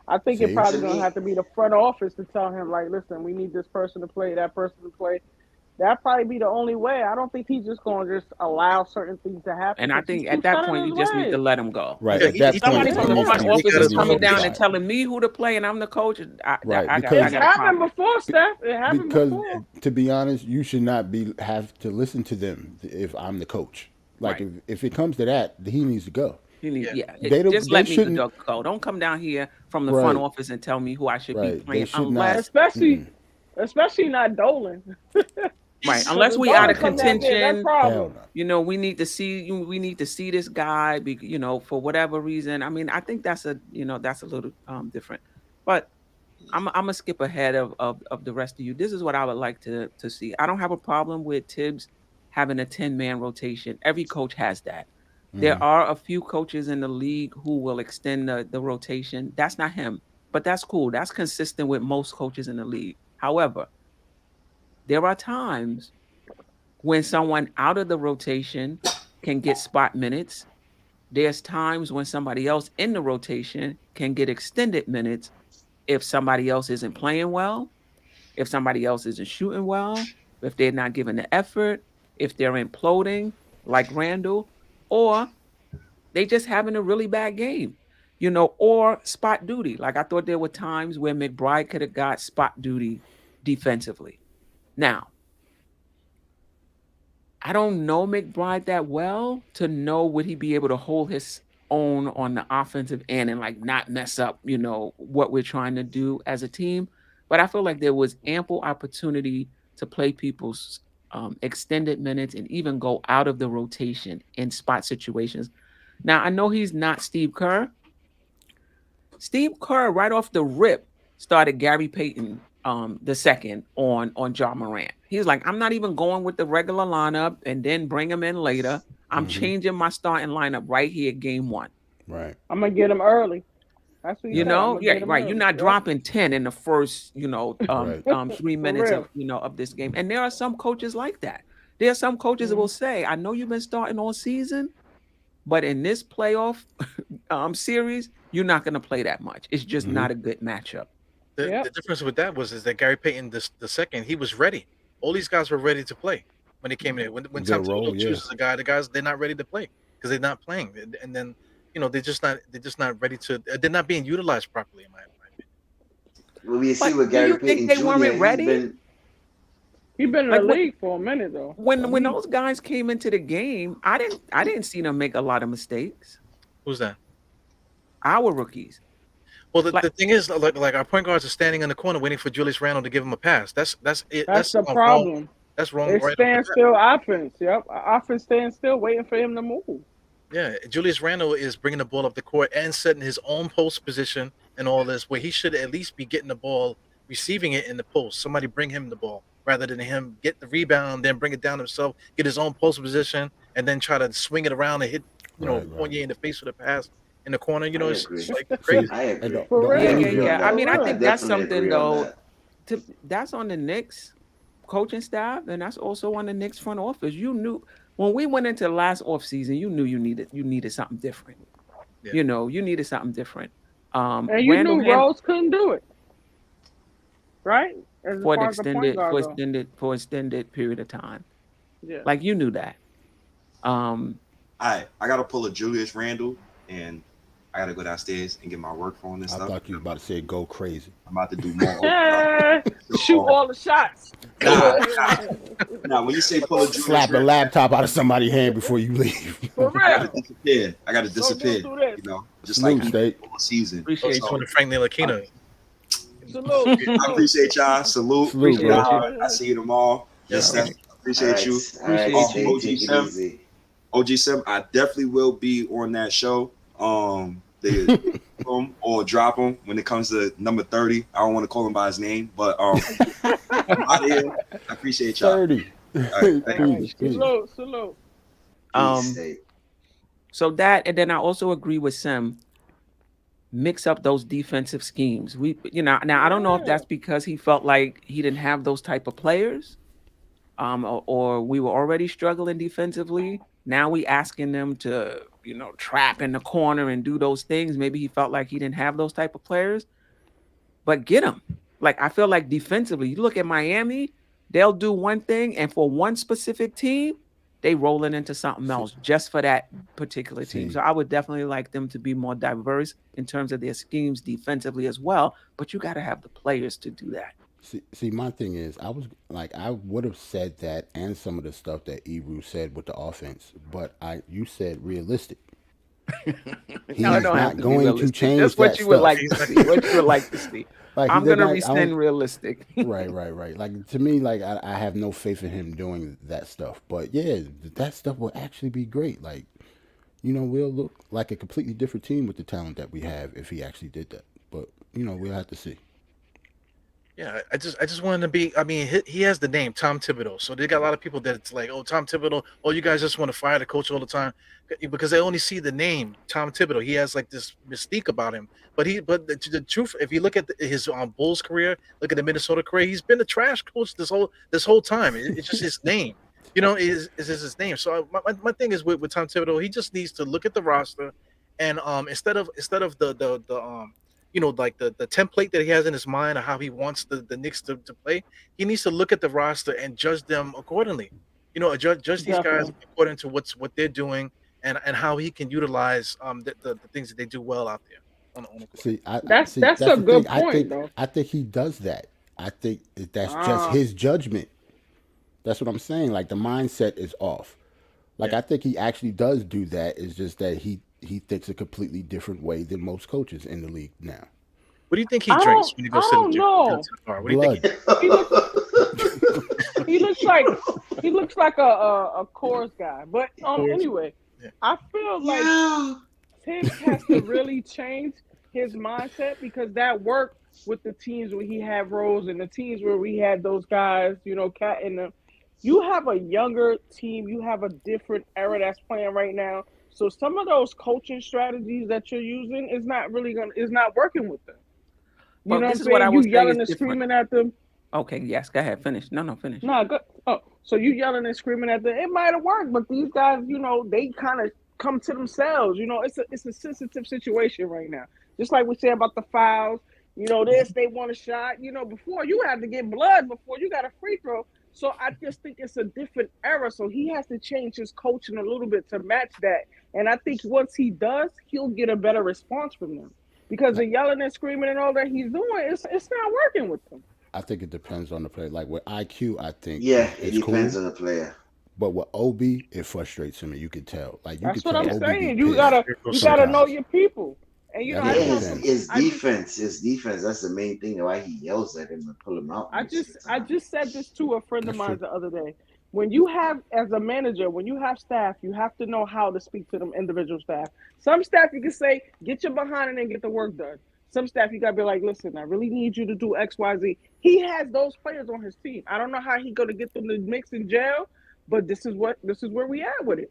I think it See? probably To gonna me- have to be the front office to tell him, like, listen, we need this person to play, that person to play. That probably be the only way. I don't think he's just gonna just allow certain things to happen. And I 'cause he's think too at that set in point you his just need to ways. let him go. Right. Yeah, At that he- point, Somebody he- from the he- front he office got is his coming own down shot. and telling me who to play, and I'm the coach. Right, I because- got It a happened problem. before, Steph. It happened Because before. to be honest, you should not have to listen to them if I'm the coach. Like Right. if it comes to that, he needs to go. You need, Yeah. just let they me shouldn't- go. Don't come down here from the front Right. office and tell me who I should be Right. They playing should not. unless Especially not Dolan. unless we out of Dolan come down there, that's contention. problem. Hell no. We need to see this guy. For whatever reason. I mean, I think that's a little different. But I'm gonna skip ahead of the rest of you. This is what I would like to see. I don't have a problem with Tibbs having a 10-man rotation. Every coach has that. There are a few coaches in the league who will extend the rotation. That's not him, but that's cool. That's consistent with most coaches in the league. However, there are times when someone out of the rotation can get spot minutes. There's times when somebody else in the rotation can get extended minutes if somebody else isn't playing well, if somebody else isn't shooting well, if they're not giving the effort, if they're imploding like Randall, or they just having a really bad game, or spot duty. Like I thought there were times where McBride could have got spot duty defensively. Now, I don't know McBride that well to know would he be able to hold his own on the offensive end and like not mess up, what we're trying to do as a team. But I feel like there was ample opportunity to play people's extended minutes and even go out of the rotation in spot situations. Now, I know he's not Steve Kerr. Steve Kerr, right off the rip, started Gary Payton the second on John Morant. He's like, I'm not even going with the regular lineup and then bring him in later. I'm changing my starting lineup right here, game one. Right. I'm gonna get him early. That's what Yeah, right. You're not Yep. dropping 10 in the first, Right. 3 minutes real. of this game. And there are some coaches like that. There are some coaches that will say, I know you've been starting all season, but in this playoff series, you're not going to play that much. It's just not a good matchup. The difference with that is that Gary Payton the second, he was ready. All these guys were ready to play when he came in. When Their Tom role, Thibodeau yeah. chooses a guy, the guys they're not ready to play because they're not playing, and then they're just not ready to. They're not being utilized properly in my opinion. Well, you see But with do you Gary think Payton they Jr., weren't he's ready? He's been in the Like when league for a minute though. when those guys came into the game, I didn't see them make a lot of mistakes. Who's that? Our rookies. Well, the Like thing is, like our point guards are standing in the corner waiting for Julius Randle to give him a pass. That's it. That's the Wrong. problem. That's wrong. It's Right off the bat. standstill offense. Yep, offense standing still, waiting for him to move. Yeah, Julius Randle is bringing the ball up the court and setting his own post position and all this, where he should at least be getting the ball, receiving it in the post. Somebody bring him the ball rather than him get the rebound, then bring it down himself, get his own post position, and then try to swing it around and hit, Right. Fournier in the face with a pass in the corner. I It's agree. like See, crazy. I and agree. For the real. only agree on yeah. that. I mean, I I think that's definitely something agree on though. that. That's on the Knicks coaching staff, and that's also on the Knicks front office. You knew when we went into the last offseason, you knew you needed something different. Yeah. You needed something different. And you Randall knew Rose couldn't do it, right? As for an far as the point guard go. extended period of time. Yeah. Like you knew that. All right, I gotta pull a Julius Randle, and I gotta go downstairs and get my work phone and I stuff. thought you was about to say go crazy. I'm about to do more. Shoot all the shots. Now, when you say pull a Julius Slap a Randle, laptop out of somebody's hand before you leave. For I real. gotta disappear. I gotta disappear. do this. Just Salute, like you State. all season. Appreciate So, you and Frank Ntilikina. Salute. I appreciate y'all. Salute. Salute, bro. y'all. I see you tomorrow. Yes, Yeah. sir. Appreciate you. All right, Appreciate stay, you. take it OG easy. OG Sim, I definitely will be on that show. They or drop him when it comes to number 30. I don't want to call him by his name, but I'm out of here. I appreciate y'all. 30. right, Peace, peace. Salute. Peace, stay. So that, and then I also agree with Sim. Mix up those defensive schemes. Now I don't know if that's because he felt like he didn't have those type of players, or we were already struggling defensively. Now we asking them to, trap in the corner and do those things. Maybe he felt like he didn't have those type of players, but get them. Like I feel like defensively, you look at Miami, they'll do one thing, and for one specific team, they rolling into something else just for that particular team. See. So I would definitely like them to be more diverse in terms of their schemes defensively as well. But you got to have the players to do that. See, my thing is, I would have said that and some of the stuff that Ebru said with the offense, but you said realistic. He's No, it don't have not to be going to realistic. change That's what that you would stuff. like to see. What you would like to see. Like, I'm they're gonna not- I rescind don't- realistic. Right. Like to me, like I have no faith in him doing that stuff. But yeah, that stuff will actually be great. Like, we'll look like a completely different team with the talent that we have if he actually did that. But we'll have to see. Yeah, I just wanted to be. I mean, he has the name Tom Thibodeau, so they got a lot of people that it's like, oh, Tom Thibodeau. Oh, you guys just want to fire the coach all the time because they only see the name Tom Thibodeau. He has like this mystique about him. But the truth, if you look at his Bulls career, look at the Minnesota career, he's been a trash coach this whole time. It's just his name, is his name. So my thing is with Tom Thibodeau, he just needs to look at the roster, and instead of the like the template that he has in his mind of how he wants the Knicks to play, he needs to look at the roster and judge them accordingly. Judge these guys according to what they're doing and how he can utilize the things that they do well out there. On the court. See, That's the a good thing. point, though. I think he does that. I think that's just his judgment. That's what I'm saying. Like the mindset is off. Like I think he actually does do that. It's just that he thinks a completely different way than most coaches in the league now. What do you think he drinks when he goes to the gym? What do you think? He looks like a chorus guy. But anyway, Yeah. I feel like Thibs has to really change his mindset because that worked with the teams where he had Rose and the teams where we had those guys, Cat and them. You have a younger team. You have a different era that's playing right now. So some of those coaching strategies that you're using is not working with them. You Well, know this what is I'm what I saying? was You saying yelling is and different. screaming at them. Okay, yes, go ahead. Finish. No, finish. No, go. Oh, so you yelling and screaming at them. It might have worked, but these guys, they kind of come to themselves. It's a sensitive situation right now. Just like we said about the fouls, You know this, they want a shot. You know, before you had to get blood before you got a free throw. So I just think it's a different era. So he has to change his coaching a little bit to match that. And I think once he does, he'll get a better response from them. Because the yelling and screaming and all that he's doing, it's not working with them. I think it depends on the player. Like with IQ, I think Yeah, it it's depends cool. on the player. But with Obi, it frustrates him, and you could tell. Like you That's could what tell I'm Obi saying. be You gotta pissed know sometimes. your people. And you know, That Yeah, I makes come his from sense. his I just defense, his defense. That's the main thing. Why he yells at him and pull him out I most of just the I time. just said this to a friend of That's mine true. the other day. When you have as a manager, when you have staff, you have to know how to speak to them individual staff. Some staff you can say, get your behind and then get the work done. Some staff you gotta be like, listen, I really need you to do XYZ. He has those players on his team. I don't know how he gonna get them to mix in jail, but this is where we at with it.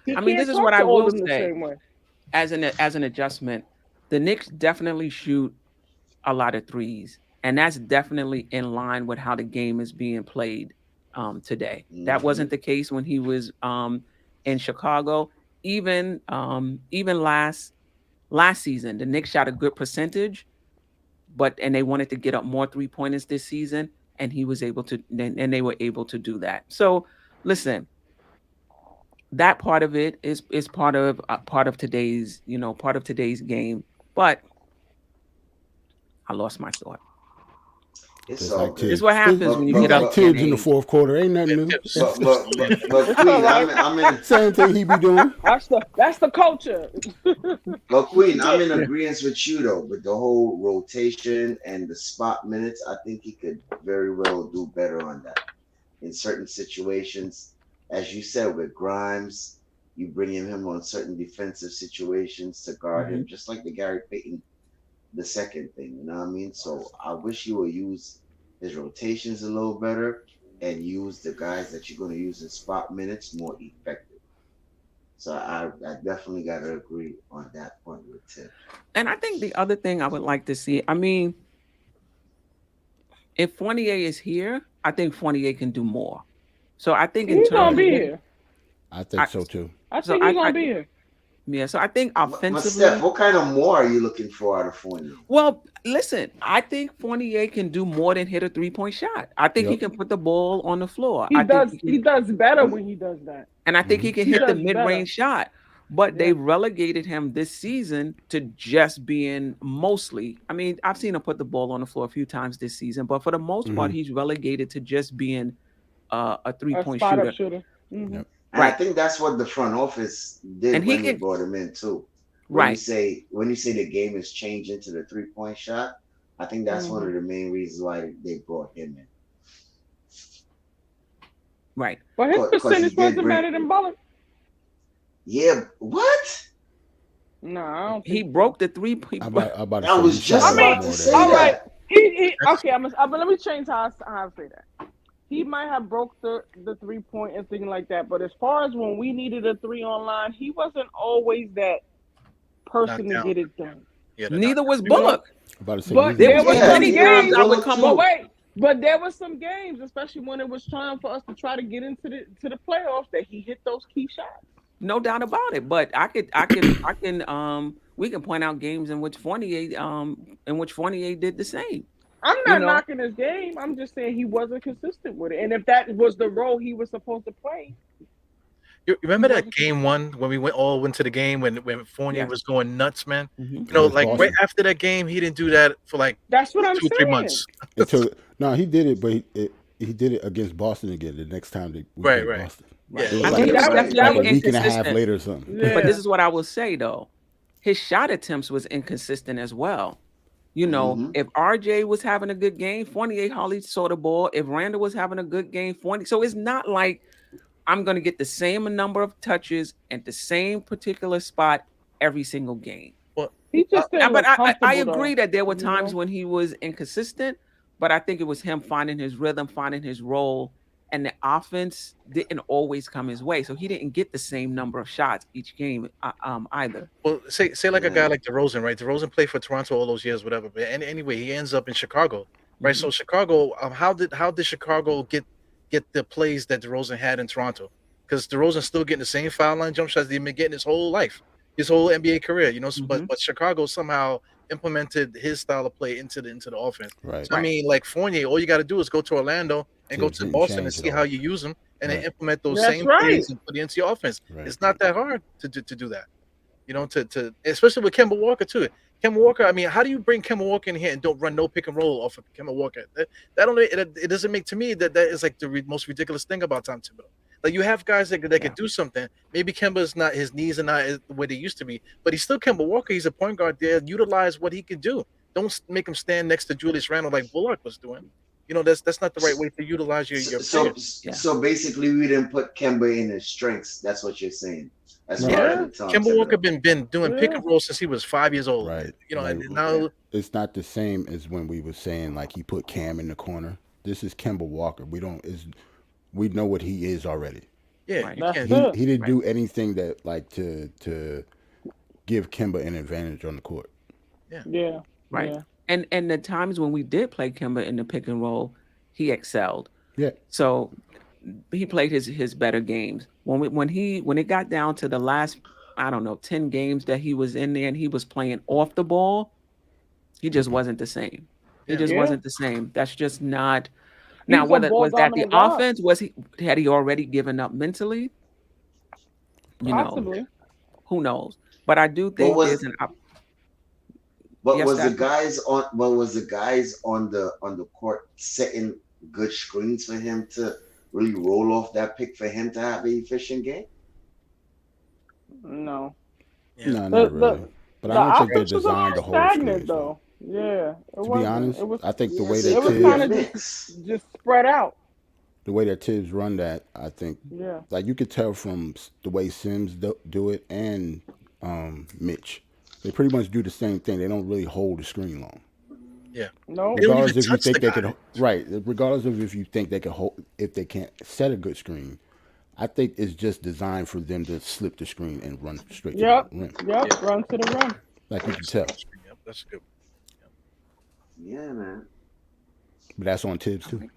He I mean, this can't is what talk I to all will of them the say same way. as an adjustment. The Knicks definitely shoot a lot of threes, and that's definitely in line with how the game is being played today. That Hmm. wasn't the case when he was in Chicago. Even last season, the Knicks shot a good percentage, and they wanted to get up more 3 pointers this season, and he was able to, and they were able to do that. So, listen, that part of it is part of today's game. But I lost my thought. It's Just all like good. This is what Tibbs. happens Just, when you just get up like But in Tibbs in the age. fourth quarter. Ain't nothing Tip, new. tips. but Tips. but Yeah. but but It's all Queen, right. I'm in Same thing he be doing. That's the culture. but Queen, I'm Get in Yeah. agreement with you though, with the whole rotation and the spot minutes. I think he could very well do better on that in certain situations. As you said with Grimes, you bring him on certain defensive situations to guard Mhm. him, just like the Gary Payton the second thing. You know what I mean? So I wish he would use his rotations a little better and use the guys that you're going to use in spot minutes more effective. So I definitely got to agree on that point with Tibbs. And I think the other thing I would like to see, I mean, if Fournier is here, I think Fournier can do more. So I think in He's gonna terms of be what here. I think I so too. I so think he's gonna be here. yeah, so I think But Steph, offensively, what kind of more are you looking for out of Fournier? well, listen, I think Fournier can do more than hit a 3-point shot. I think he Yep. can put the ball on the floor. He I think he does. can, He does better Um, when he does that. and I think Hmm. he can He hit the does better. mid-range shot. But Yeah. they relegated him this season to just being mostly. I mean, I've seen him put the ball on the floor a few times this season, but for the most part, Hmm. he's relegated to just being a A 3-point spot up shooter. shooter. Yep. And I Right. think that's what the front office And did he when they can, brought him in too. right. When you say the game is changing to the 3 point shot, I think that's one Hmm. of the main reasons why they brought him in. Right. But his Because he percentage did wasn't bring. better than Butler. Yeah, what? No, I don't He think so. broke the three. He, I'm about to I say was he shot just a I lot mean, about more to than say all that. right. that. He That's okay. But let me change how I say that. He might have broke the 3 point and thing like that. But as far as when we needed a three online, he wasn't always that person to knockdown. get it done. Yeah, the neither knockdown. was You know. Bullock. I'm about to say But neither There was there was was Bullock. Yeah, some plenty neither was times I games. would Bullock come But up. too. wait, but there was some games, especially when it was time for us to try to get into the playoffs, that he hit those key shots. No doubt about it. But I can we can point out games in which Fournier did the same. I'm You not know, knocking his game. I'm just saying he wasn't consistent with it. And if that was the role he was supposed to play, You he remember that wasn't game consistent. one when we went to the game when Fournier yes. was going nuts, man? Hmm. You know, Against like right Boston. after that game, he didn't do that for like That's what I'm 2 3 saying. months. Until no, he did it, but he did it against Boston again. The next time that we Right, played right. Boston, Yeah. it was I I like mean, mean, it was that was like definitely a week and a half inconsistent. later or something. But this yeah. is what I will say though. His shot attempts was inconsistent as well. You know, Hmm. if RJ was having a good game, Fournier hardly saw the ball. If Randall was having a good game, Fournier. So it's not like I'm going to get the same number of touches at the same particular spot every single game. Well, He uh, just didn't But look I comfortable agree though. that there were You times know? when he was inconsistent, but I think it was him finding his rhythm, finding his role, and the offense didn't always come his way. So he didn't get the same number of shots each game either. well, say like a guy Yeah. like DeRozan, right? DeRozan played for Toronto all those years, whatever. But anyway, he ends up in Chicago, right? Mhm. So Chicago, how did Chicago get the plays that DeRozan had in Toronto? Because DeRozan's still getting the same foul line jump shots that he's been getting his whole life, his whole NBA career. You know, but Mhm. but Chicago somehow implemented his style of play into the offense. Right. So I mean, like Fournier, all you got to do is go to Orlando and go Tibbs to didn't Boston and change it see how all. you use them, and then Right. implement those That's same right. plays and put it into your offense. Right. It's not that hard to do that. To especially with Kemba Walker too. Kemba Walker, I mean, how do you bring Kemba Walker in here and don't run no pick and roll off of Kemba Walker? That don't it doesn't make to me that is like the most ridiculous thing about Tom Thibodeau. Like you have guys that Yeah. can do something. Maybe Kemba's not his knees are not the way they used to be, but he's still Kemba Walker. He's a point guard there. Utilize what he can do. Don't make him stand next to Julius Randle like Bullock was doing. That's not the right way to utilize your So, players. Yeah. so basically, we didn't put Kemba in his strengths. That's what you're saying. As No. far Yeah, as the Tom Kemba Walker Thibodeau. been doing pick Yeah. and roll since he was 5 years old. Right. And Like now it's not the same as when we were saying like he put Cam in the corner. This is Kemba Walker. We know what he is already. yeah, Right. you That's can't. it. He didn't Right. do anything that like to give Kemba an advantage on the court. Yeah. Right. Yeah. And the times when we did play Kimba in the pick and roll, he excelled. Yeah. So he played his better games. When it got down to the last, I don't know, 10 games that he was in there and he was playing off the ball, he just wasn't the same. He Yeah. just Yeah. wasn't the same. That's just not. Now, He's a whether ball was that the dominant guy. offense, had he already given up mentally? Possibly. Who knows? But I do What think was there's an what yes, was the that guys on what was the guys on the court setting good screens for him to really roll off that pick for him to have an efficient game? No. Yeah. No, The not really. But the I don't think they're offense was a designed to little hold stagnant screens. Though. though. Yeah. It To be wasn't. honest, It was. I think the Yes, way it that It was could kind be of a Tibbs, mix. just spread out. the way that Tibbs run that, I think Yeah. like you could tell from the way Sims do it and Mitch. They pretty much do the same thing. They don't really hold the screen long. Yeah. No. They don't Regardless even if you touch the think they guy. could right, regardless of if you think they could hold if they can't set a good screen, I think it's just designed for them to slip the screen and run straight to Yep. the rim. Yep. Yeah. Run to the rim. Like you Right. can tell. Yep, that's good. Yeah, man. But that's on Tibbs too.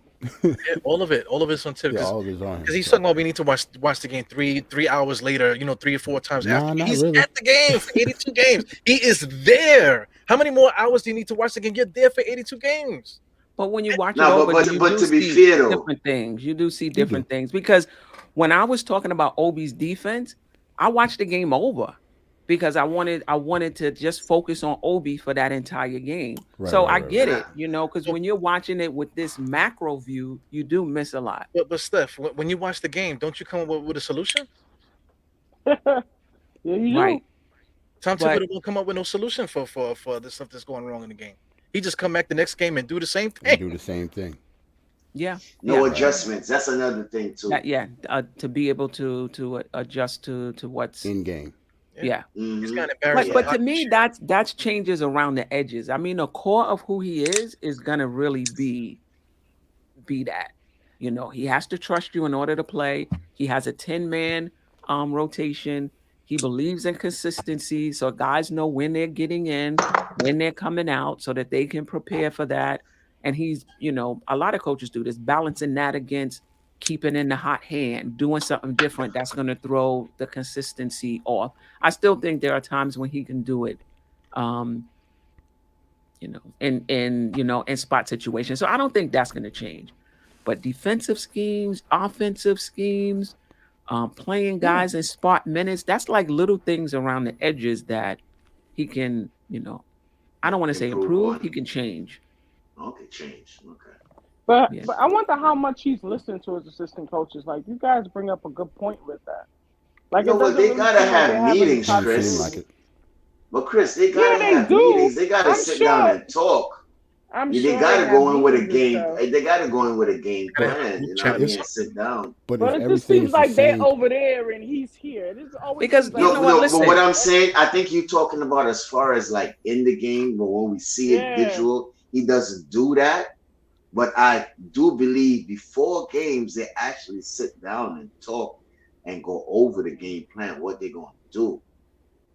Yeah, all of it's on Tibbs Yeah, because all of it's on him. he's talking about we need to watch the game three hours later, 3 or 4 times Nah, after. not He's really. at the game for 82 games. He is there. How many more hours do you need to watch the game? You're there for 82 games. But when you watch it No, over, you but do to be see fair though, different things. You do see different things because when I was talking about Obi's defense, I watched the game over because I wanted to just focus on Obi for that entire game. Right, So right, I right, get right. it, because when you're watching it with this macro view, you do miss a lot. But Steph, when you watch the game, don't you come up with a solution? Yeah, you Right. do. Tom But Thibodeau won't come up with no solution for the stuff that's going wrong in the game. He just come back the next game and do the same And do thing. the same thing. yeah, no yeah, adjustments. That's another thing too. to be able to adjust to what's In game. yeah. He's Mhm. kind of But embarrassing. but to me, that's changes around the edges. I mean, the core of who he is gonna really be that. He has to trust you in order to play. He has a 10-man rotation. He believes in consistency, so guys know when they're getting in, when they're coming out, so that they can prepare for that. And he's, a lot of coaches do this, balancing that against keeping in the hot hand, doing something different that's going to throw the consistency off. I still think there are times when he can do it, in spot situations. So I don't think that's going to change. But defensive schemes, offensive schemes, playing guys in spot minutes, that's like little things around the edges that he can, I don't want to say Improve improve, on. he can change. Okay, change. Okay. But Yeah. but I wonder how much he's listening to his assistant coaches. Like you guys bring up a good point with that. Like No, it but doesn't they really gotta seem like have they have any meetings, type Doesn't of seem Chris. like rules. it. But Chris, they Yeah, gotta they have do. meetings. They gotta I'm sit sure. down and talk. I'm They sure gotta they go have in with a meetings and game. stuff. They gotta go in with a game Gotta have plan. group You know what I chats. mean? And sit down. But But if it just everything seems is the like they're same, over there and he's here. It just always Because seems like you No, know what, no. But listen, what I'm saying, I think you're talking about as far as like in the game, but when we see it Yeah. visual, he doesn't do that. But I do believe before games, they actually sit down and talk and go over the game plan, what they're gonna do,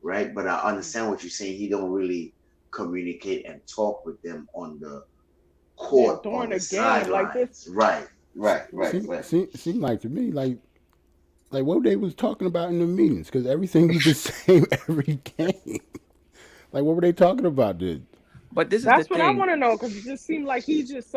right? But I understand what you're saying. He don't really communicate and talk with them on the court, during on the the game like this. sidelines. Right. seemed like to me like what they was talking about in the meetings because everything was the same every game. Like, what were they talking about, dude? But this is That's the what I thing. want to know, because it just seemed like he's just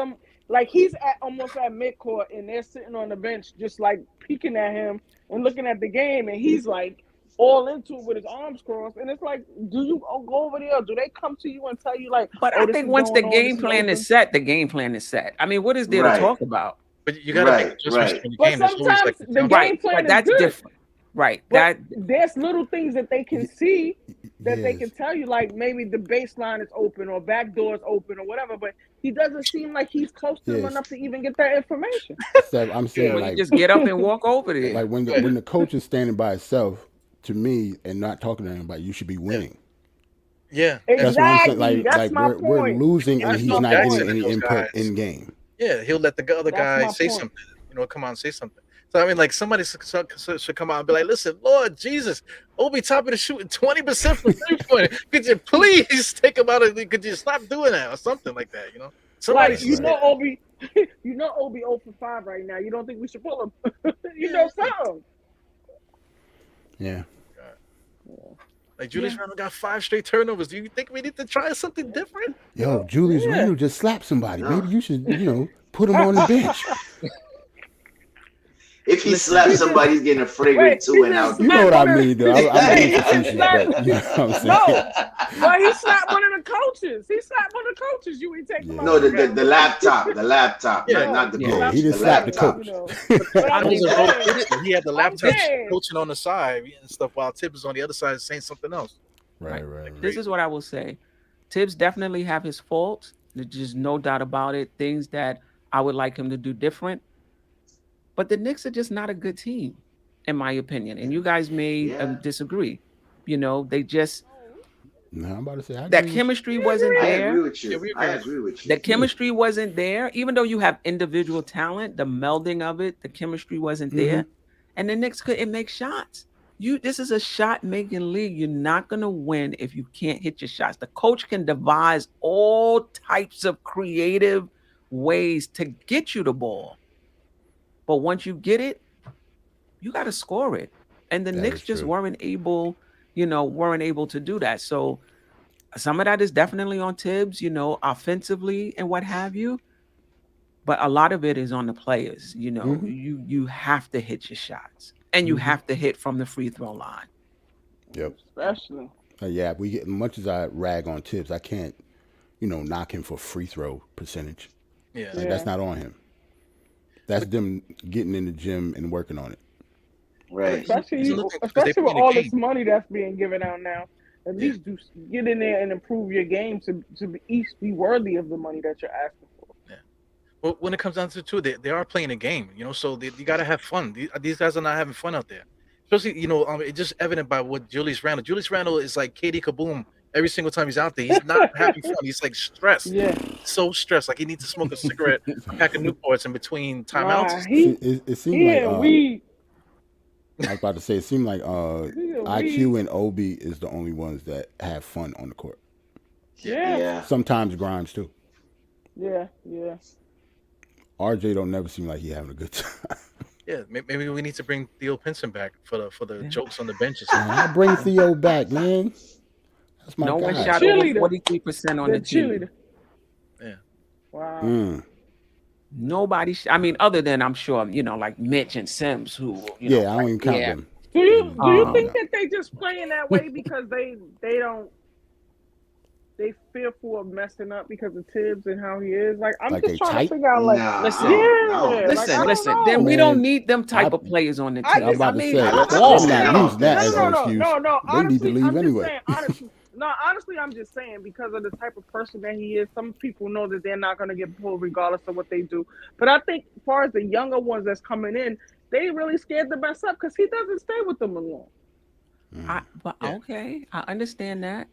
like he's almost at midcourt and they're sitting on the bench just like peeking at him and looking at the game, and he's like all into it with his arms crossed, and it's like, do you go over there? Or do they come to you and tell you like, But oh, I this think is once the going on, game this plan open? is set, the game plan is set. I mean, what is there to Right. talk about? But you gotta make Right, adjustments right. in the But game. There's always sometimes like the the game Right, plan but is that's good. different. Right, But that there's little things that they can see that they Yes. can tell you, like maybe the baseline is open or back door is open or whatever. But he doesn't seem like he's close to them Yes. enough to even get that information. Seb, I'm saying well, you like just get up and walk over there. like when the coach is standing by himself, to me, and not talking to anybody, you should be winning. Yeah. That's what I'm saying. Exactly. That's my we're point. losing, and That's he's my not point. getting any Those input guys. in game. Yeah, he'll let the other That's guy my say point. something. Come on, say something. So I mean, like somebody should come out and be like, "Listen, Lord Jesus, Obi Toppin is shooting 20% from 3-point. Could you please take him out of? Could you stop doing that or something like that? You know, somebody Like should say that. Obi, Obi 0 for 5 right now. You don't think we should pull him? Something. Yeah. Like Julius Randle got 5 straight turnovers. Do you think we need to try something different? Yo, Julius Yeah. Randle just slapped somebody. Maybe you should, put him on the bench. If he slaps somebody, he's getting a fragrant Wait, too he and just out. You know what I mean, though. I'm being He facetious, slapped- but you know what I'm saying. No, but he slapped one of the coaches. He slapped one of the coaches. You ain't take him Yeah. out. No, of the laptop, Yeah. not the Yeah. coach. he just slapped the coach. But I I'm was just a role saying, coach. He had the laptop saying. coaching on the side and stuff, while Thibs on the other side is saying something else. Right. This is what I will say. Thibs definitely have his faults. There's just no doubt about it. Things that I would like him to do different. But the Knicks are just not a good team, in my opinion. And you guys may Yeah. disagree. They just No, I'm about to say I that agree. chemistry wasn't I there. agree with you. Yeah, we I agree. agree with you. The chemistry wasn't there. Even though you have individual talent, the melding of it, the chemistry wasn't there. And the Knicks couldn't make shots. This is a shot making league. You're not gonna win if you can't hit your shots. The coach can devise all types of creative ways to get you the ball. But once you get it, you got to score it. And the That Knicks is just true. weren't able to do that. So some of that is definitely on Thibs, offensively and what have you. But a lot of it is on the players. You have to hit your shots, and you have to hit from the free throw line. Yep. Especially. Yeah, we get much as I rag on Thibs, I can't, knock him for free throw percentage. Yeah. Like, that's not on him. That's them getting in the gym and working on it. Right. Especially, He's looking because they especially with play the all this game. money that's being given out now. At Yeah. least get in there and improve your game to be worthy of the money that you're asking for. Well, when it comes down to it, they are playing a game, so you got to have fun. These guys are not having fun out there. Especially, it's just evident by what Julius Randle. Julius Randle is like KD Kaboom every single time he's out there. He's not having fun. He's like stressed. Yeah. So stressed. Like he needs to smoke a cigarette, a pack of Newports in between timeouts. Nah, he It seemed like weed. I was about to say it seemed like He a IQ weed. and Obi is the only ones that have fun on the court. Yeah. Sometimes Grimes too. Yeah. RJ don't never seem like he having a good time. Yeah, maybe we need to bring Theo Pinson back for the jokes on the benches. I bring Theo back, man. That's my No one guy. shot over Cheerleader. 43% on the team. cheerleader. Yeah. Wow. Nobody. Other than I'm sure like Mitch and Sims, who Yeah, I don't even count yeah. them. Do you think no. that they just playing that way because they fearful of messing up because of Thibs and how he is? Like I'm Like just they trying tight? to figure out like Nah, listen, no. like, Listen, I don't listen. know. Then we Man, don't need them type I- of players on the I team. I'm about to say, I'm let's just not saying- use that as an excuse. No. They need to Honestly, leave I'm just anyway. saying, honestly, I'm just saying because of the type of person that he is, some people know that they're not going to get pulled regardless of what they do. But I think as far as the younger ones that's coming in, they really scared to mess up because he doesn't stay with them alone. Okay, I understand that.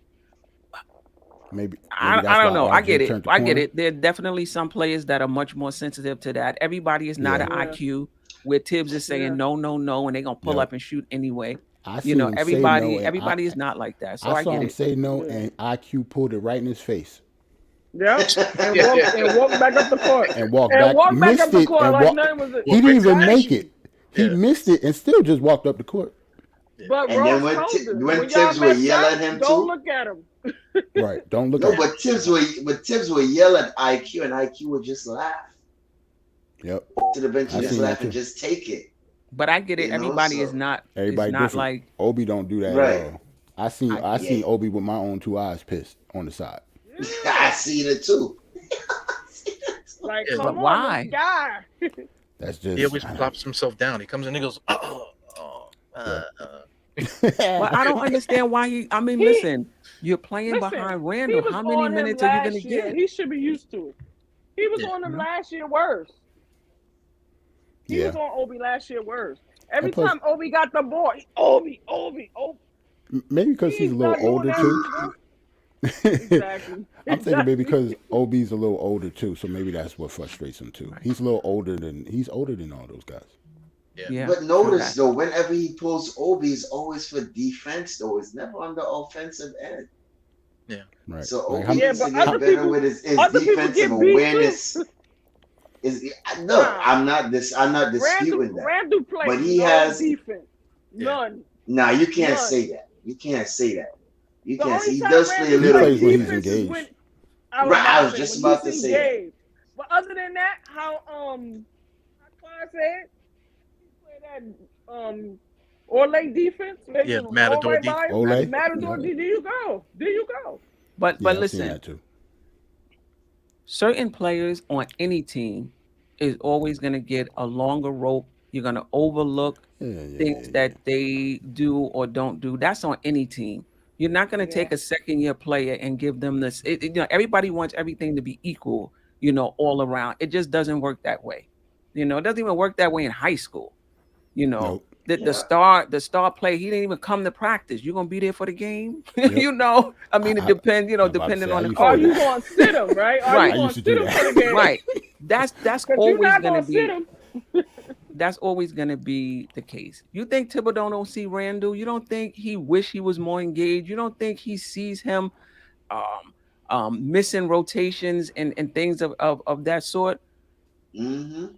Maybe I that's don't why know. I RJ get it. turned the I get corner. it. There are definitely some players that are much more sensitive to that. Everybody is not Yeah. an IQ where Thibs is saying Yeah. no, and they're gonna pull Yeah. up and shoot anyway. I seen him say Everybody no, and everybody is not like that. So I I saw get him it. say no, Yeah. and IQ pulled it right in his face Yeah, and walk back up the court. and walked And back, walk back missed up the it, court and like walked. nothing was it. He didn't even make Exactly. it. He Yeah. missed it and still just walked up the court. But And Ross then when told Ti- us, when y'all Thibs would mess yell up, at him don't too? look at him Right. Don't look No, at. but Tibbs would yell at IQ, and IQ would just laugh. Yep. Walk to the bench and I just seen that laugh and too. just take it. But I get it. You know, Everybody is so not. It's Everybody not different. like Obi don't do that at right. all. I seen I. I Yeah, seen Obi with my own two eyes pissed on the side. I Yeah. seen it too. Like, Yeah, But come on, this why? guy. That's he just always plops himself down. He comes in and he goes, yeah. But I don't understand why he. I mean, he listen, you're playing listen. behind He Randall. was How many on him minutes are you gonna last year. get? He should be used to it. He was yeah. on him You know? last year worse. He Yeah. was on Obi last year worse. And Every plus, time Obi got the ball, Obi. maybe because he's He's a little not doing older that too. no more. Exactly. I'm thinking maybe Exactly. because Obi's a little older too, so maybe that's what frustrates him too. Right. He's a little older than all those guys. Yeah. Yeah. But True notice that. though, whenever he pulls Obi, it's always for defense though. It's never on the offensive end. Yeah. Right. So Like Obi how Yeah, needs to but get better with his other people defensive get beat too. awareness. Is no, Nah, I'm not disputing that. Randall played But he no has defense, Yeah. none, now you can't none. say that. You can't say that. You The can't say only he time does play a Randall he little plays when he's defense is when engaged. right. I was say just when about to he's say that. engaged. But other than that, how Clyde said, he played that Orlay defense, making Yeah, them all Matador right defense. by him. Ole. Matador, Yeah. there you go, there you go. But Yeah, I've seen listen, that too. certain players on any team is always gonna get a longer rope. You're gonna overlook things Yeah. that they do or don't do. That's on any team. You're not going to Yeah, take a second year player and give them this. Everybody wants everything to be equal, all around. It just doesn't work that way. It doesn't even work that way in high school. You know, Nope. the, the Yeah. star, the star player, he didn't even come to practice. You're going to be there for the game. Yep. I mean, it I, depends, I'm about to depending say I on the used to are do coach. you that. gonna sit him? Right? Are you Right, I gonna used to sit do him for the that. game? right. That's Because you're always not going to gonna sit be. him. That's always going to be the case. You think Thibodeau don't see Randall? You don't think he wish he was more engaged? You don't think he sees him um, missing rotations and things of that sort? Mm-hmm. Yeah,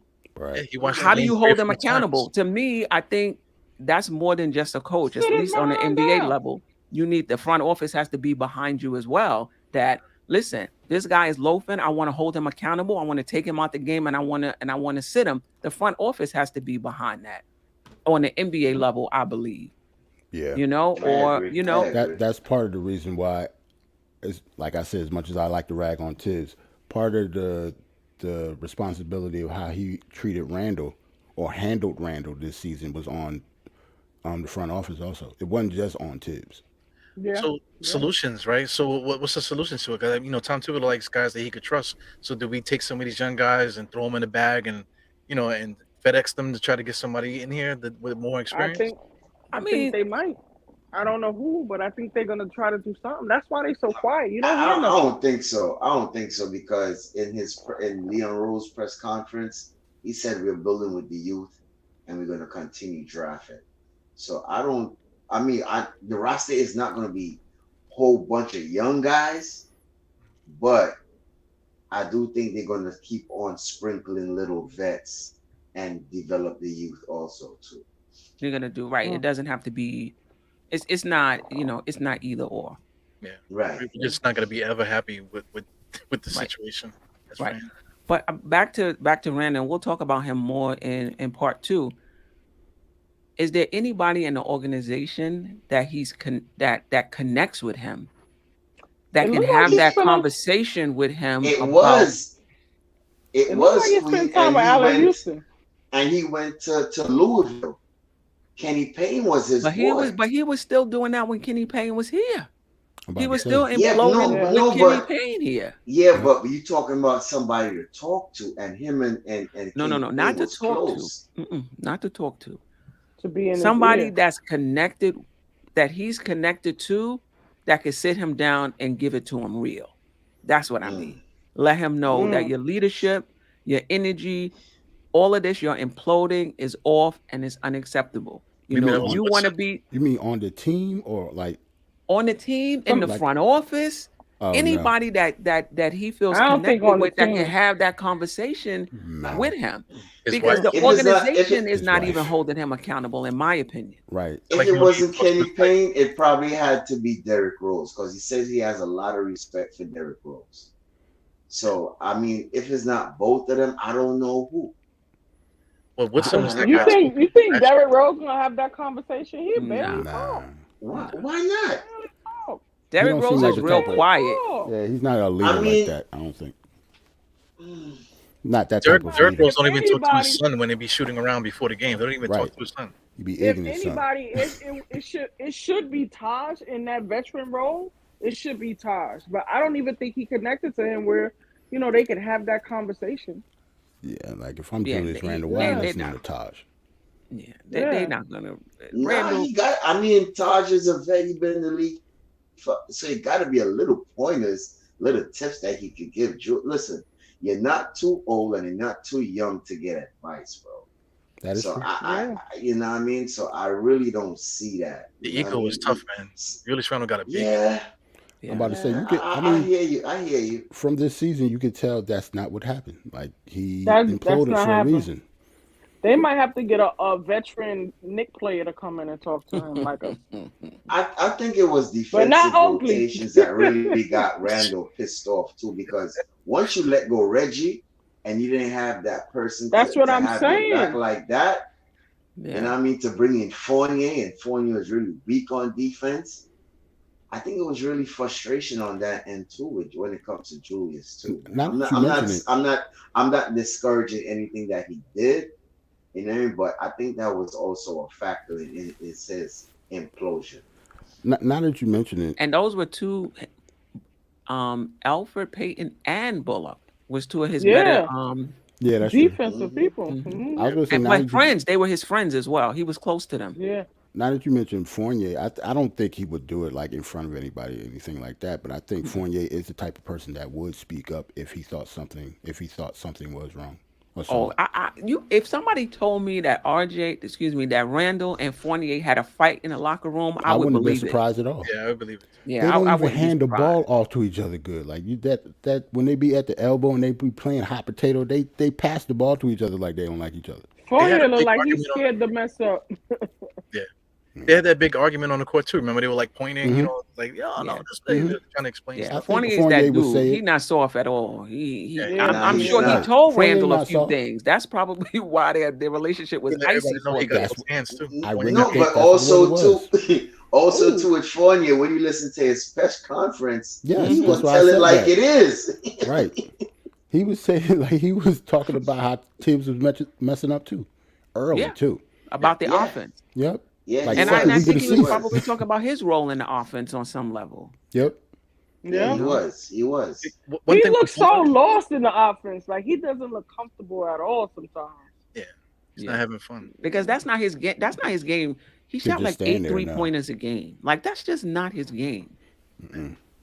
Right. he wants to How do gain you credit hold them from his accountable? turns. To me, I think that's more than just a coach. At Sit his least on the behind NBA down. level, you need the front office has to be behind you as well. That listen, this guy is loafing. I want to hold him accountable. I want to take him out the game, and I want to sit him. The front office has to be behind that on the NBA level, I believe. Yeah. I Or agree. I agree. That's part of the reason why. It's like I said, as much as I like to rag on Tibbs, part of the responsibility of how he treated Randall or handled Randall this season was on the front office also. It wasn't just on Tibbs. Yeah, So yeah. solutions, right? So what's the solution to it? Because Tom Thibodeau likes guys that he could trust. So do we take some of these young guys and throw them in the bag and and FedEx them to try to get somebody in here with more I experience? think I I think mean, they might. I don't know who, but I think they're gonna try to do something. That's why they so quiet. You I, don't hear I nothing. don't think so. I don't think so because in Leon Rose press conference, he said we're building with the youth and we're going to continue drafting. So I don't. I mean, the roster is not going to be a whole bunch of young guys, but I do think they're going to keep on sprinkling little vets and develop the youth also too. you're gonna do right. It Mm. doesn't have to be. It's not. It's not either or. Yeah, Right. we're just not going to be ever happy with the Right. situation. That's Right. right. But back to Randall. We'll talk about him more in part two. Is there anybody in the organization that that connects with him, that It can looked like have he that spent. conversation with him It about? was. It It looked like was he sweet, spent time with Allen Houston. and he went to Louisville. Kenny Payne was his boy. But he was still doing that when Kenny Payne was here. I'm He about to was say. still Yeah, imploding Yeah. with no, Kenny but Payne here. yeah, Yep. but you talking about somebody to talk to, and him and No, Kenny not Payne to was talk to. close. Not to talk to. To be in his Somebody ear. that's connected, that he's connected to, that can sit him down and give it to him real. That's what I mean. Mm. Let him know that Mm. your leadership, your energy, all of this, your imploding is off and it's unacceptable. Maybe that If was you what want to be You mean on the team or like on the team, in the like front office, Oh no, Anybody that he feels I don't think connected on the with that can team. have that conversation no, with him, His because wife, the If it's not, if organization it is his not even wife. holding him accountable, in my opinion. Right. if like it you know, he wasn't talks to his Kenny wife. Payne, it probably had to be Derrick Rose because he says he has a lot of respect for Derrick Rose. So I mean, if it's not both of them, I don't know who. Well, what I, Simmons I, that You got I, think spoken you to think actually. Derrick Rose gonna have that conversation? He Nah, barely nah. talk. why? nah. Why not? Barely talk. He Derrick don't seem Rose like is the real type of. Barely quiet. talk. Yeah, he's not a I leader like mean, that. I don't think. mm, Not that type Derek, of Nah, Derek leader. Rose if don't even talk to his anybody, son when they be shooting around before the game. They don't even talk Right. to his son. He be if ignorant, son. anybody, it should be Taj in that veteran role. It should be Taj, but I don't even think he connected to him where they could have that conversation. Yeah, like if I'm Yeah, Julius Randle, why I'm Yeah, they listening to not. Taj? Yeah, they yeah. not gonna. nah, Randall. he got. I mean, Taj is a vet. He been in the league, so he got to be a little pointers, little tips that he could give. Listen, you're not too old and you're not too young to get advice, bro. That is So true. Yeah, you know what I mean. So I really don't see that. The You know what I ego is mean? tough, man. Julius Randle got a big ego. Yeah, I'm Yeah, about to say yeah. you get. I I mean, hear you. I hear you. from this season, you could tell that's not what happened. Like he that's imploded not for a happening. reason. They might have to get a veteran Nick player to come in and talk to him, like a, I think it was but not defensive Oakley. rotations that really got Randall pissed off too. Because once you let go Reggie and you didn't have that person That's what to I'm have your back saying. like that, you know yeah. what I mean, to bring in Fournier, and Fournier was really weak on defense. I think it was really frustration on that end too, when it comes to Julius too, man. Now that you mention it, I'm not discouraging anything that he did, but I think that was also a factor in his implosion. now that you mention it, And those were two. Alfred Payton and Bullock was two of his better. Yeah, yeah, that's true. defensive Hmm. people. Mhm. Hmm. I was gonna say And my friends, they were his friends as well. He was close to them. Yeah, now that you mentioned Fournier, I don't think he would do it like in front of anybody or anything like that. But I think Fournier is the type of person that would speak up if he thought something was wrong or Oh, something. if somebody told me that that Randall and Fournier had a fight in the locker room, I I would wouldn't have been believe it. surprised at all. Yeah, I believe it too. They Yeah, don't I even wouldn't be hand the ball surprised. off to each other good. Like you that when they be at the elbow and they be playing hot potato, they pass the ball to each other like they don't like each other. They had a Fournier looked big like he's argument on. scared to mess up. Yeah, they had that big argument on the court too. Remember, they were like pointing, Hmm. like, "Yeah, no, Yeah, this thing," Hmm. they're trying to explain yeah. I stuff. think Fournier is that Fournier would dude. say He it. not soft at all. Yeah, Yeah, I'm, Nah, I'm he's sure he Right. not. told Fournier Randall a not few soft. things. That's probably why their relationship was he let icy everybody know for a he got bit. those hands too. I When he really got No, think but that's what it also was. too, also ooh, too with Fournier, when you listen to his press conference, Yes, he Hmm that's would why I tell it said like that. it is. Right. He was saying like he was talking about how Tibbs was messing up too, early Yeah, too. yeah, about the Yeah, offense, Yep. yeah, Like he and I and second I week of was. think the he He was season. probably was. talking about his role in the offense on some level. Yep. Yeah, You yeah. he know. was. He was. one He thing with looks so Fournier, lost in the offense. Like he doesn't look comfortable at all sometimes. yeah, he's not Yeah, having fun. because that's not his game. That's not his game. He To shot just like stand eight there three now. pointers a game. Like that's just not his game.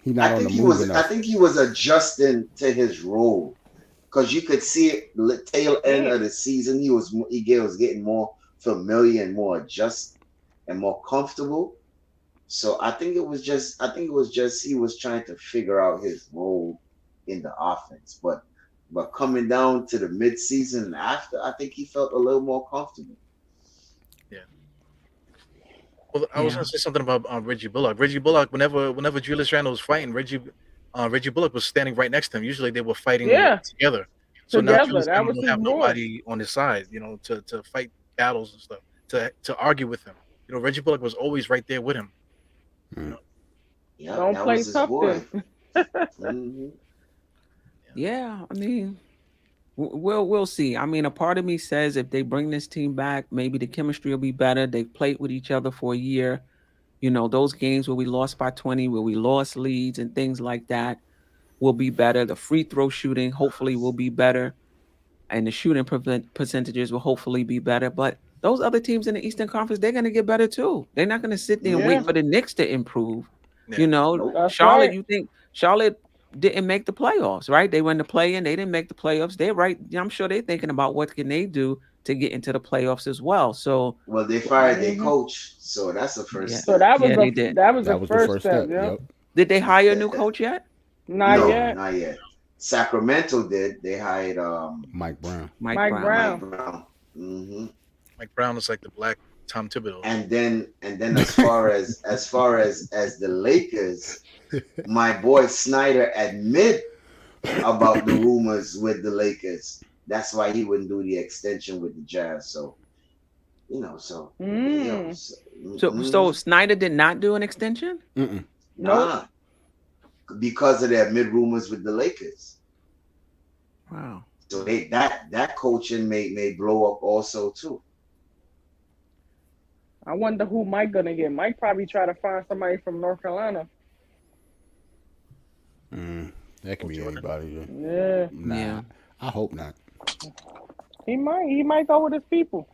He not on the move I enough. think he was adjusting to his role because you could see it the tail end Yeah, of the season. Was getting more familiar and more adjust and more comfortable. So I think it was just he was trying to figure out his role in the offense. But coming down to the mid season and after, I think he felt a little more comfortable. Yeah. Well, I was Yeah, gonna say something about Reggie Bullock. Reggie Bullock, whenever Julius Randle was fighting, Reggie Bullock was standing right next to him. Usually they were fighting yeah, together. So now together. Julius That Randle was don't his have boy. nobody on his side, to fight battles and stuff, to argue with him. Reggie Bullock was always right there with him. You Mm. know, Yeah, Don't that play was his tough boy. then. Hmm. yeah. I mean, we'll see. I mean, a part of me says if they bring this team back, maybe the chemistry will be better. They've played with each other for a year. Those games where we lost by 20, where we lost leads and things like that will be better. The free throw shooting hopefully will be better, and the shooting percentages will hopefully be better. But those other teams in the Eastern Conference, they're going to get better too. They're not going to sit there and wait Yeah, for Hmm. the Knicks to improve. yeah. Nope. that's Charlotte, right. you think Charlotte didn't make the playoffs, right? They were in the play-in, they didn't make the playoffs. They're right. I'm sure they're thinking about what can they do to get into the playoffs as well. So, Well, they fired their Hmm. coach, so that's the first yeah, So step. that was yeah, the they did. that was the That was the first first step. step. Yep. Yep. Did they hire a new coach yet? Not No, yet. not yet. Sacramento did. They hired Mike Brown. Mike Mike Brown. Mike Brown. Brown. Hmm. Mike Brown is like the black Tom Thibodeau. And then as far as the Lakers, my boy Snyder admit about the rumors with the Lakers. That's why he wouldn't do the extension with the Jazz. So so So Snyder did not do an extension? Mm-mm. nah, because of their mid rumors with the Lakers. Wow. So that coaching may blow up also too. I wonder who Mike gonna get. Mike probably try to find somebody from North Carolina. That can be anybody. Yeah, Nah, Yeah. I hope not. he might go with his people.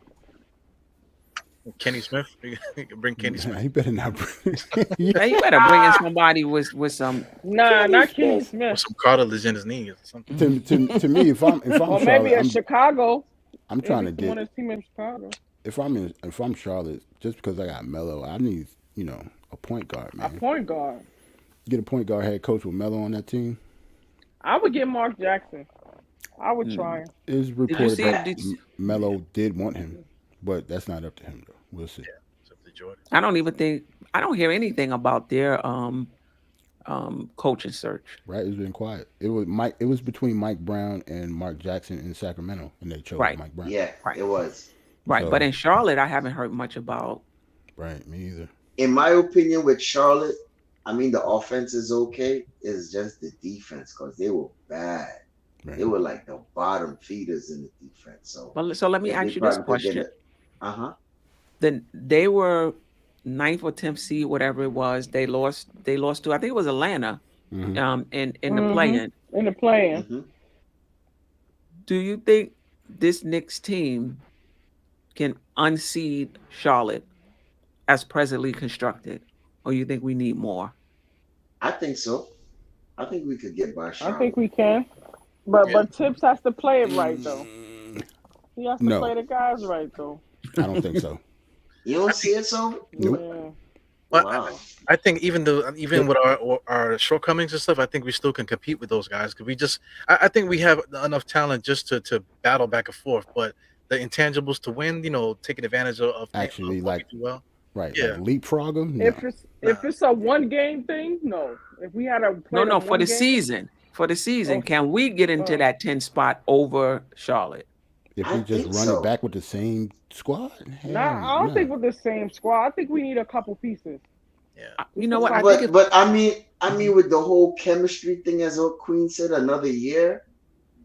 Kenny Smith, you can bring Kenny Nah, Smith. he better not. Hey, you better bring in somebody with some. Nah, not Kenny With Smith. some cartilage in his knee or something. to me, if I'm Or maybe Charlotte, in Chicago. I'm trying to Maybe someone get. on his team in Chicago. If I'm Charlotte, just because I got Melo, I need a point guard, A man. point guard. Get a point guard head coach with Melo on that team. I would get Mark Jackson. I would try him. It's reported see- that did you- Melo did want him, but that's not up to him though. We'll see. It's up to Jordan. I don't hear anything about their coaching search. Right? It's been quiet. It was between Mike Brown and Mark Jackson in Sacramento, and they chose Right. Mike Brown. Yeah, Right. it was. Right. So- But in Charlotte, I haven't heard much about. Right. Me either. In my opinion, with Charlotte, I mean the offense is okay. It's just the defense because they were bad. Right. They were like the bottom feeders in the defense. So Let me ask you this question. Then they were 9th or 10th seed, whatever it was. They lost to, I think it was Atlanta, Mhm. in the play-in. In the play-in. Mhm. Do you think this Knicks team can unseed Charlotte as presently constructed, or you think we need more? I think so. I think we could get by Charlotte. I think we can. But Yeah. Tibbs has to play it right though. He has to No. play the guys right though. I don't think so. You don't see it, so? Nope. Yeah. Well, Wow. I think even with our shortcomings and stuff, I think we still can compete with those guys because I think we have enough talent just to battle back and forth. But the intangibles to win, taking advantage of Actually, what like- we do well. Right. Yeah. Like leapfrog them? No. If it's a one game thing, no. If we had a No, for the season. For the season, Oh. can we get into that 10 spot over Charlotte? If I we just think run so. it back with the same squad? Hell, Nah, I don't no. think with the same squad. I think we need a couple pieces. Yeah. You know what? I But think but I mean with the whole chemistry thing, as old Queen said, another year.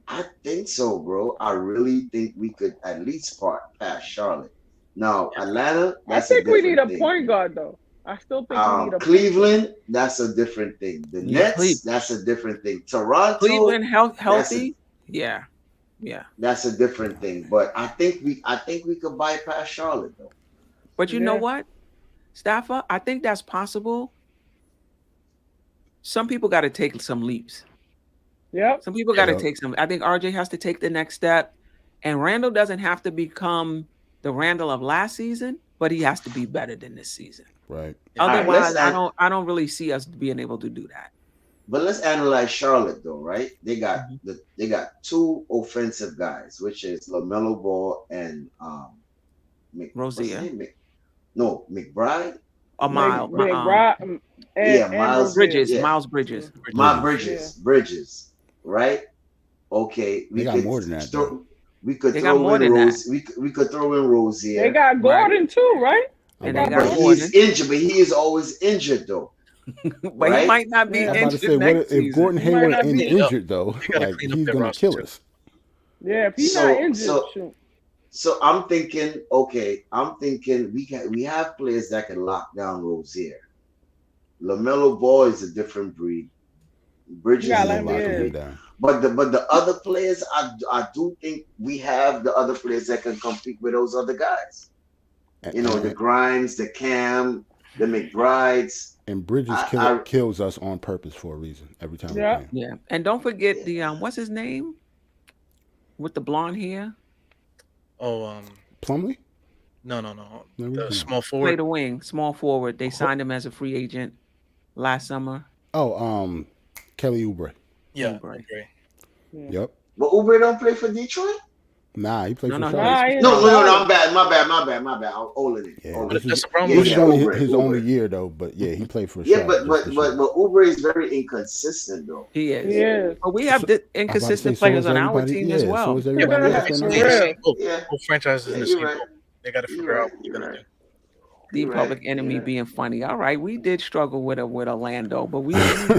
I think so, bro. I really think we could at least pass Charlotte. Now Atlanta, I that's think a we different need a thing. point guard though. I still think we need a Cleveland, that's a different thing. The Yeah, Nets, Cleveland. that's a different thing. Toronto, Cleveland that's healthy. Yeah. that's a different thing. But I think we could bypass Charlotte though. But you know Yeah. what, Staffer? I think that's possible. Some people got to take some leaps. Yep. Some people got to Yeah. take some. I think RJ has to take the next step, and Randall doesn't have to become the Randall of last season, but he has to be better than this season. Right. All right, Otherwise, let's I don't really see us being able to do that. But let's analyze Charlotte though, right? They got Mm-hmm. they got two offensive guys, which is LaMelo Ball and what's his Rozier. name? McBride. Or Miles, Miles Bridges, yeah. Miles Bridges. Bridges, right? Okay, They got more than that, though. We could They got throw more in than that. we could throw in Rozier. They got Gordon too, right? And I'm they about got to- but he's injured, but he is always injured though. But Right? he might not be Yeah. I'm about to injured say, next what if season. Gordon He might Hayward not ain't be- injured though? You gotta Like clean up he's that gonna roster, kill too. us. Yeah, if he's So- not injured, so- shoot. So I'm thinking, okay, we have players that can lock down Rozier. LaMelo Ball is a different breed. Bridges Yeah, is a let me Locking different him breed. down. But the other players, I do think we have the other players that can compete with those other guys. You know, the Grimes, the Cam, the McBrides. And Bridges I- kills us on purpose for a reason every time Yeah. we play. Yeah, and don't forget the what's his name with the blonde hair? Oh, Plumlee? no. No, The we small Play forward. the wing, small forward. They signed him as a free agent last summer. Oh, Kelly Oubre. Yeah, Oubre. okay. Yeah. Yep. But Oubre don't play for Detroit? Nah, he played No, for no, Charlotte. Nah, he's No, Charlotte. I'm bad. My bad. I'm older than Yeah, older. But this that's is the problem Yeah, this with is yeah, only Oubre, his only Oubre. year though. But yeah, he played for Yeah, Charlotte but just this year. Oubre is very inconsistent though. He is. Yeah. But we have I'm about to say, inconsistent so players is on our everybody. team Yeah, as so well. is everybody else Yeah, on for our in the real. same boat. Yeah, Both franchises in yeah, the you're same right. boat. They got to You're figure out right. what You're they're gonna right. do. The You're Public right. Enemy You're right. being funny. All right, we did struggle with Orlando, but we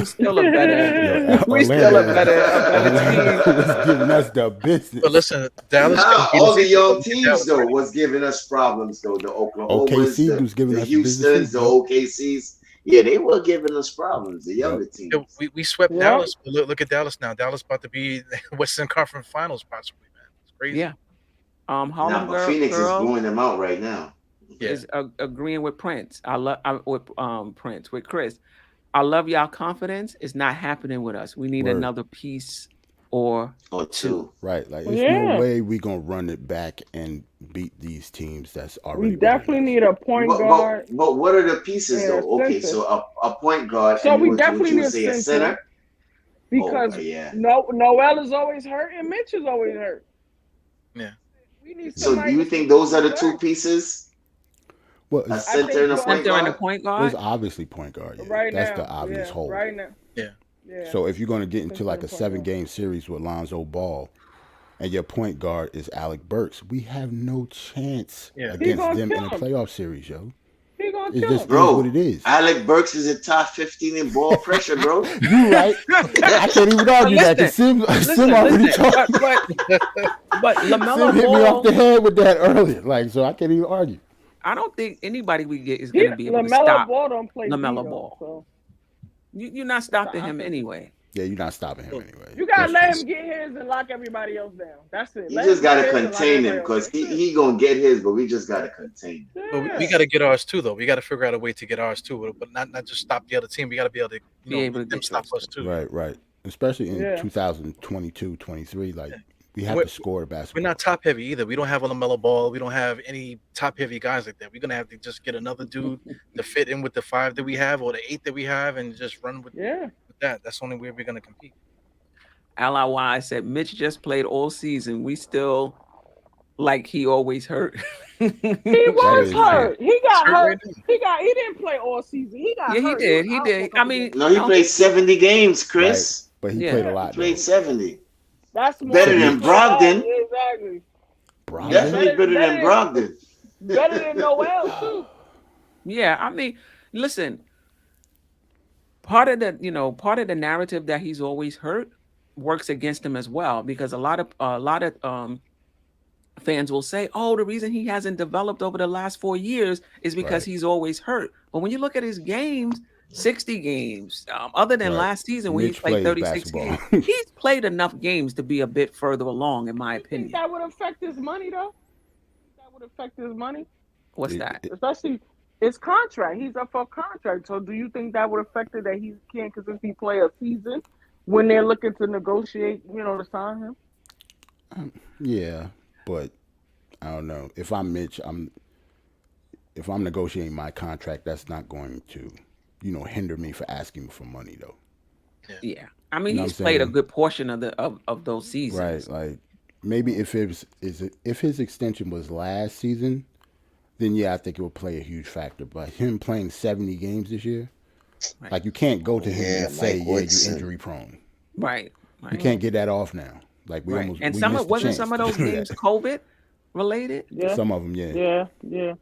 still a better Yo, we still Orlando a better team. Orlando was giving us the But business. listen, Dallas Nah, can beat all us. the young Beat teams Dallas, though right? was giving us problems though. The Oklahomas, OKC was giving the us the business too. Houstons, the Yep. OKCs. Yeah, they were giving us problems. The Yep. younger Yeah, teams. we swept Yeah. Dallas. But look at Dallas now. Dallas about to be Western Conference Finals possibly, man. It's crazy. Yeah. Nah, Harlem but Phoenix is girl blowing them out right now. Yeah. is agreeing with Prince. With Prince with Chris. I love y'all confidence. It's not happening with us. We need Word. another piece or Or two. two. Right. Like, there's Yeah. no way we gonna run it back and beat these teams that's already. We definitely need a point guard. But what are the pieces and a though? Okay, center. so a point guard, So and we would definitely you need a say a center. center? Because yeah. Noel is always hurt and Mitch is always hurt. Yeah. We need So do somebody you to think those are the back. two pieces? Well, A it's, center and a so. point Center and a guard? point it's guard. obviously point guard. Yeah. Right That's now. the obvious yeah, hole. Right now. Yeah. Yeah. So if you're gonna get into Center like a and point guard. 7-game series with Lonzo Ball, and your point guard is Alec Burks, we have no chance Yeah. He against gonna them in kill a him. playoff series, yo. He gonna It kill just him. Bro, is what it is. Alec Burks is a top 15 in ball pressure, bro. You right. I can't even argue that because Sim already Listen, talked. but Sim LaMelo hit me off the Ball, head with that earlier. Like, so I can't even argue. I don't think anybody we get is going to be able to LaMelo stop Ball don't play LaMelo D, Ball. though, You're not stopping him Stop. anyway. Yeah, you're not stopping him anyway. You gotta That's let true. him get his and lock everybody else down. That's it. You Let just him gotta get his and lock contain him everybody because else down. he gonna get his, but we just gotta contain him. But we Yeah. got to get ours too, though. We got to figure out a way to get ours too, but not just stop the other team. We got to be able to, Be able to let them get stop yours us too. Right. Especially in Yeah. 2022, 23, like we have We're- to score the We're basketball. not top heavy either. We don't have a LaMelo Ball. We don't have any top heavy guys like that. We're gonna have to just get another dude to fit in with the 5 that we have or the 8 that we have, and just run with Yeah. that. That's the only way we're gonna compete. LIY said Mitch just played all season. We still like he always hurt. He That was is hurt. He got Hurt hurt. right He didn't play all season. He got Yeah, he hurt. did. was He out did. for a I couple mean, games. No, he I don't played think- 70 games, Chris. But he Yeah. played a He lot. played Though. 70. That's more Better than than Brogdon. Exactly. Brogdon? Definitely better than Better- Brogdon. Better than Noel too. Yeah, I mean, listen. Part of the narrative that he's always hurt works against him as well, because a lot of fans will say, "Oh, the reason he hasn't developed over the last 4 years is because Right. he's always hurt." But when you look at his games, 60 games, other than Right. last season when he Mitch played plays 36 basketball. games, he's played enough games to be a bit further along, in my You think opinion. that would affect his money though? That would affect his money, What's It- that? especially his contract. He's up for contract. So do you think that would affect it that he can't consistently play a season when they're looking to negotiate, to sign him? Yeah, but I don't know. If I'm Mitch, if I'm negotiating my contract, that's not going to, hinder me for asking for money though. Yeah, I mean, You know he's what I'm played a saying? good portion of those seasons. Right. Like maybe if his extension was last season, then yeah, I think it would play a huge factor. But him playing 70 games this year, Right. like you can't go to him Yeah, and say, Mike "Yeah, Woodson. you're injury prone." Right. You can't get that off now. Like we Right. almost And we some missed of the wasn't chance some of to those do that. games COVID related? Yeah. Some of them, yeah. Yeah.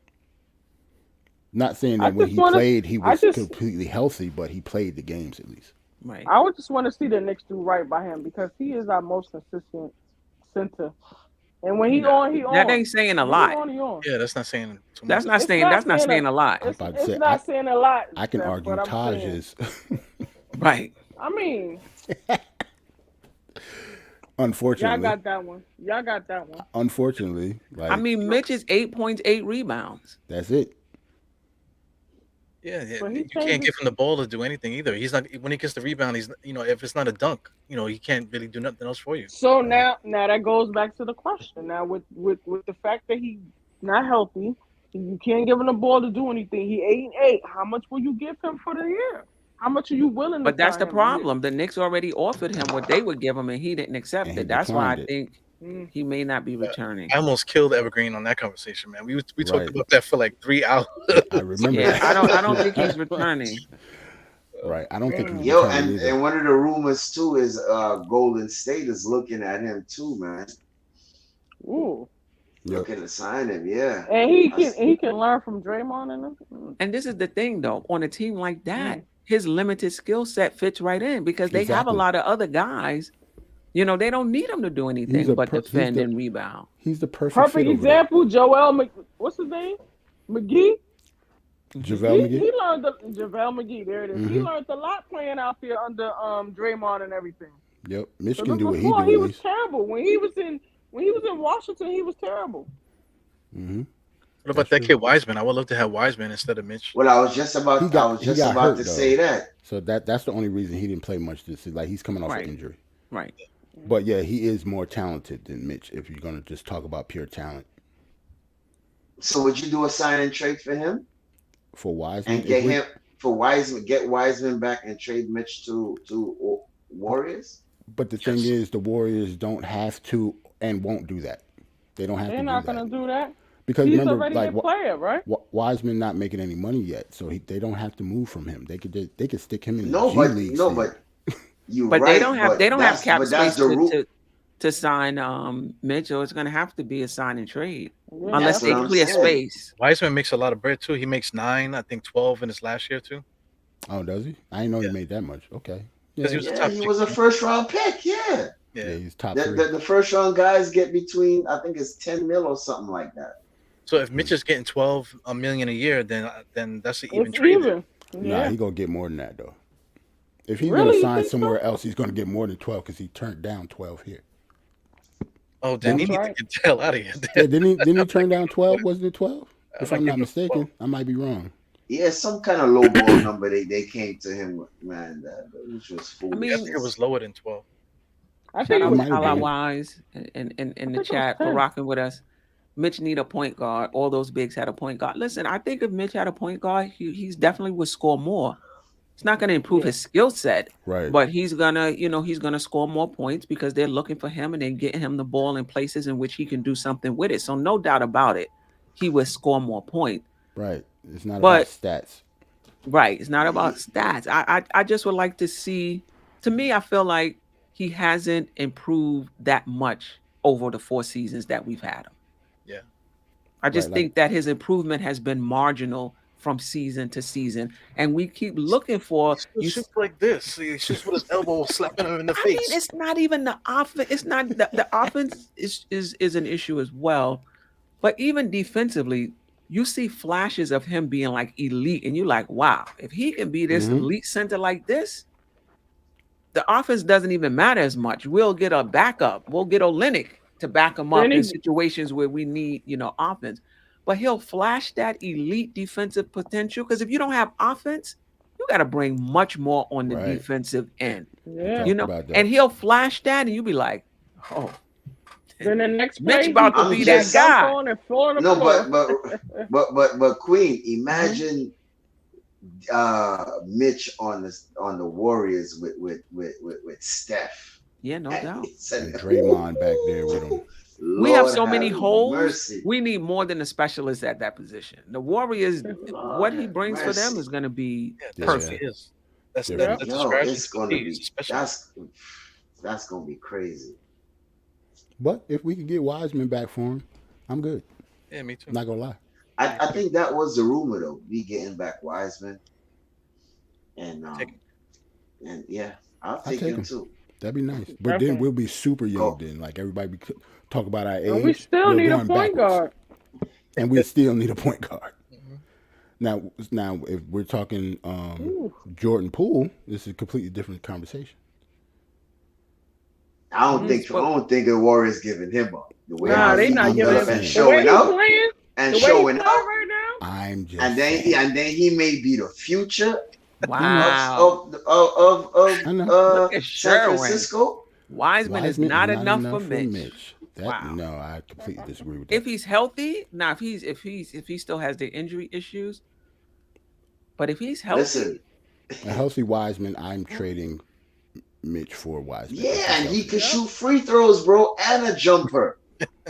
Not saying I that when just he wanna- played, he I was just- completely healthy, but he played the games at least. Right. I would just want to see the Knicks do right by him because he is our most consistent center. And when he on, he on. That ain't saying a When lot. he on, he on. Yeah, that's not saying too That's much. not It's saying not that's not saying saying a lot. It's, about to it's say, not saying a lot. I can Steph, argue but I'm Taj saying- is. Right. I mean, Unfortunately, y'all got that one. unfortunately, like I mean, Mitch is 8 points, 8 rebounds. that's it. Yeah, But he you can't changes- give him the ball to do anything either. He's not when he gets the rebound. He's if it's not a dunk, he can't really do nothing else for you. So now that goes back to the question. Now with the fact that he's not healthy, you can't give him the ball to do anything. He 8-8. How much will you give him for the year? How much are you willing to But that's the sign him? problem. The Knicks already offered him what they would give him, and he didn't accept And he it. That's why I declined it. think Mm. he may not be returning. I almost killed Evergreen on that conversation, man. We talked Right. about that for like 3 hours. I remember Yeah, that. I don't think he's returning. Right. I don't think he's Yo, returning either. and one of the rumors too is Golden State is looking at him too, man. Ooh. Yep. Looking to sign him, yeah. And he can learn from Draymond and them. And this is the thing, though. On a team like that, Mm. his limited skill set fits right in because they have a Exactly. lot of other guys. You know, they don't need him to do anything but defend and rebound. He's the perfect Perfect fit over example, what's his name? McGee? there. JaVale He McGee. learned JaVale McGee, there it is. He learned a lot playing out there under Draymond and everything. Yep. Mitch But can do what he before, do he at was least. terrible. When he was in Washington, he was terrible. Mm-hmm. What about that kid Wiseman? I would love to have Wiseman instead of Mitch. Well, I was just about He got hurt, to though. say that. So that's the only reason he didn't play much this season. Like he's coming off Right. an injury. Right. But yeah, he is more talented than Mitch if you're gonna just talk about pure talent. So would you do a sign and trade for him For Wiseman, and get Wiseman back and trade Mitch to Warriors? But the thing is, the Warriors don't have to and won't do that. They don't have They're to not do going that to do that. because He's remember, already like their player, right? Wiseman not making any money yet, so they don't have to move from him. They could stick him in No, the G but League. no, still. but you But right. they don't have cap but that's space the rule. to sign Mitchell. It's going to have to be a sign and trade Yeah, unless That's they what I'm clear saying. space. Wiseman makes a lot of bread too. He makes 9, I think 12 in his last year too. Oh, does he? I didn't know Yeah. he made that much. Okay. Because he was a Yeah, top he 6. was a first round pick. Yeah, Yeah, he's top the, 3. the first round guys get between I think it's 10 mil or something like that. So if Mitch is getting 12 million a year, then that's an even It's trade. then. even. Nah, Yeah. he gonna get more than that though. If he's Really? gonna You sign think so? somewhere else, he's gonna get more than 12 because he turned down 12 here. Oh, then he That's needs right. to get the hell out of here. Yeah, didn't he turn down 12? Wasn't it 12? If might I'm not give him mistaken, 12. I might be wrong. Yeah, some kind of low ball number they came to him with, man, which was foolish. mean, I think it was lower than 12. I Shout think it out was might to have Allah been. Wise in I the think it was chat for 10. rocking with us. Mitch need a point guard. All those bigs had a point guard. Listen, I think if Mitch had a point guard, he's definitely would score more. It's not going to improve Yeah. his skill set, Right. but he's gonna score more points because they're looking for him and they're getting him the ball in places in which he can do something with it. So no doubt about it, he would score more points. Right. It's not But- about stats. Right. It's not about stats. I just would like to see. To me, I feel like he hasn't improved that much over the 4 seasons that we've had him. Yeah. I just Right, think that his improvement has been marginal from season to season, and we keep looking for. He shoots like this. He shoots with his elbow slapping him in the I mean, face. it's not even the offense. It's not the offense is an issue as well, but even defensively, you see flashes of him being like elite, and you're like, wow, if he can be this Mhm. elite center like this, the offense doesn't even matter as much. We'll get a backup. We'll get Olynyk to back him up Then in he- situations where we need, offense. But he'll flash that elite defensive potential because if you don't have offense, you got to bring much more on the Right. defensive end. Yeah. Talk You know, about that. and he'll flash that, and you'll be like, "Oh, Then the next Mitch play, about he to can be just that guy." dunk on and fall on the No, floor. but Queen, imagine Mitch on the Warriors with Steph. Yeah, no doubt. And Draymond back there with him. We have Lord so many have holes. mercy. We need more than a specialist at that position. The Warriors, what he have brings for them mercy. is going to be Yeah, perfect. He is. That's Yeah. that's the Yo, strategy. it's gonna be He's special. that's gonna be crazy. But if we could get Wiseman back for him, I'm good. Yeah, me too. I'm not gonna lie. I think that was the rumor though. We getting back Wiseman, and Take him. and yeah, I'll I'll take take him him. too. That'd be nice. But Okay. then we'll be super young Go. then. Like everybody talk about our age. And we still we're need a going point backwards. guard. And we still need a point guard. Mhm. Now, if we're talking Ooh. Jordan Poole, this is a completely different conversation. I don't think the Warriors giving him up. The way Nah, how they he not I'm giving just him and saying. the way showing he's up playing. and The way showing he's up, playing right now. I'm just and then he may be the future Wow. I know. Look at San Sherwin. Francisco. Wiseman is not enough for Mitch. Wow. No, I completely disagree with that. If he's healthy, now if he still has the injury issues, but if he's healthy, Listen, A healthy Wiseman, I'm trading Mitch for Wiseman. If Yeah, he's and he healthy. could Yep. shoot free throws, bro, and a jumper.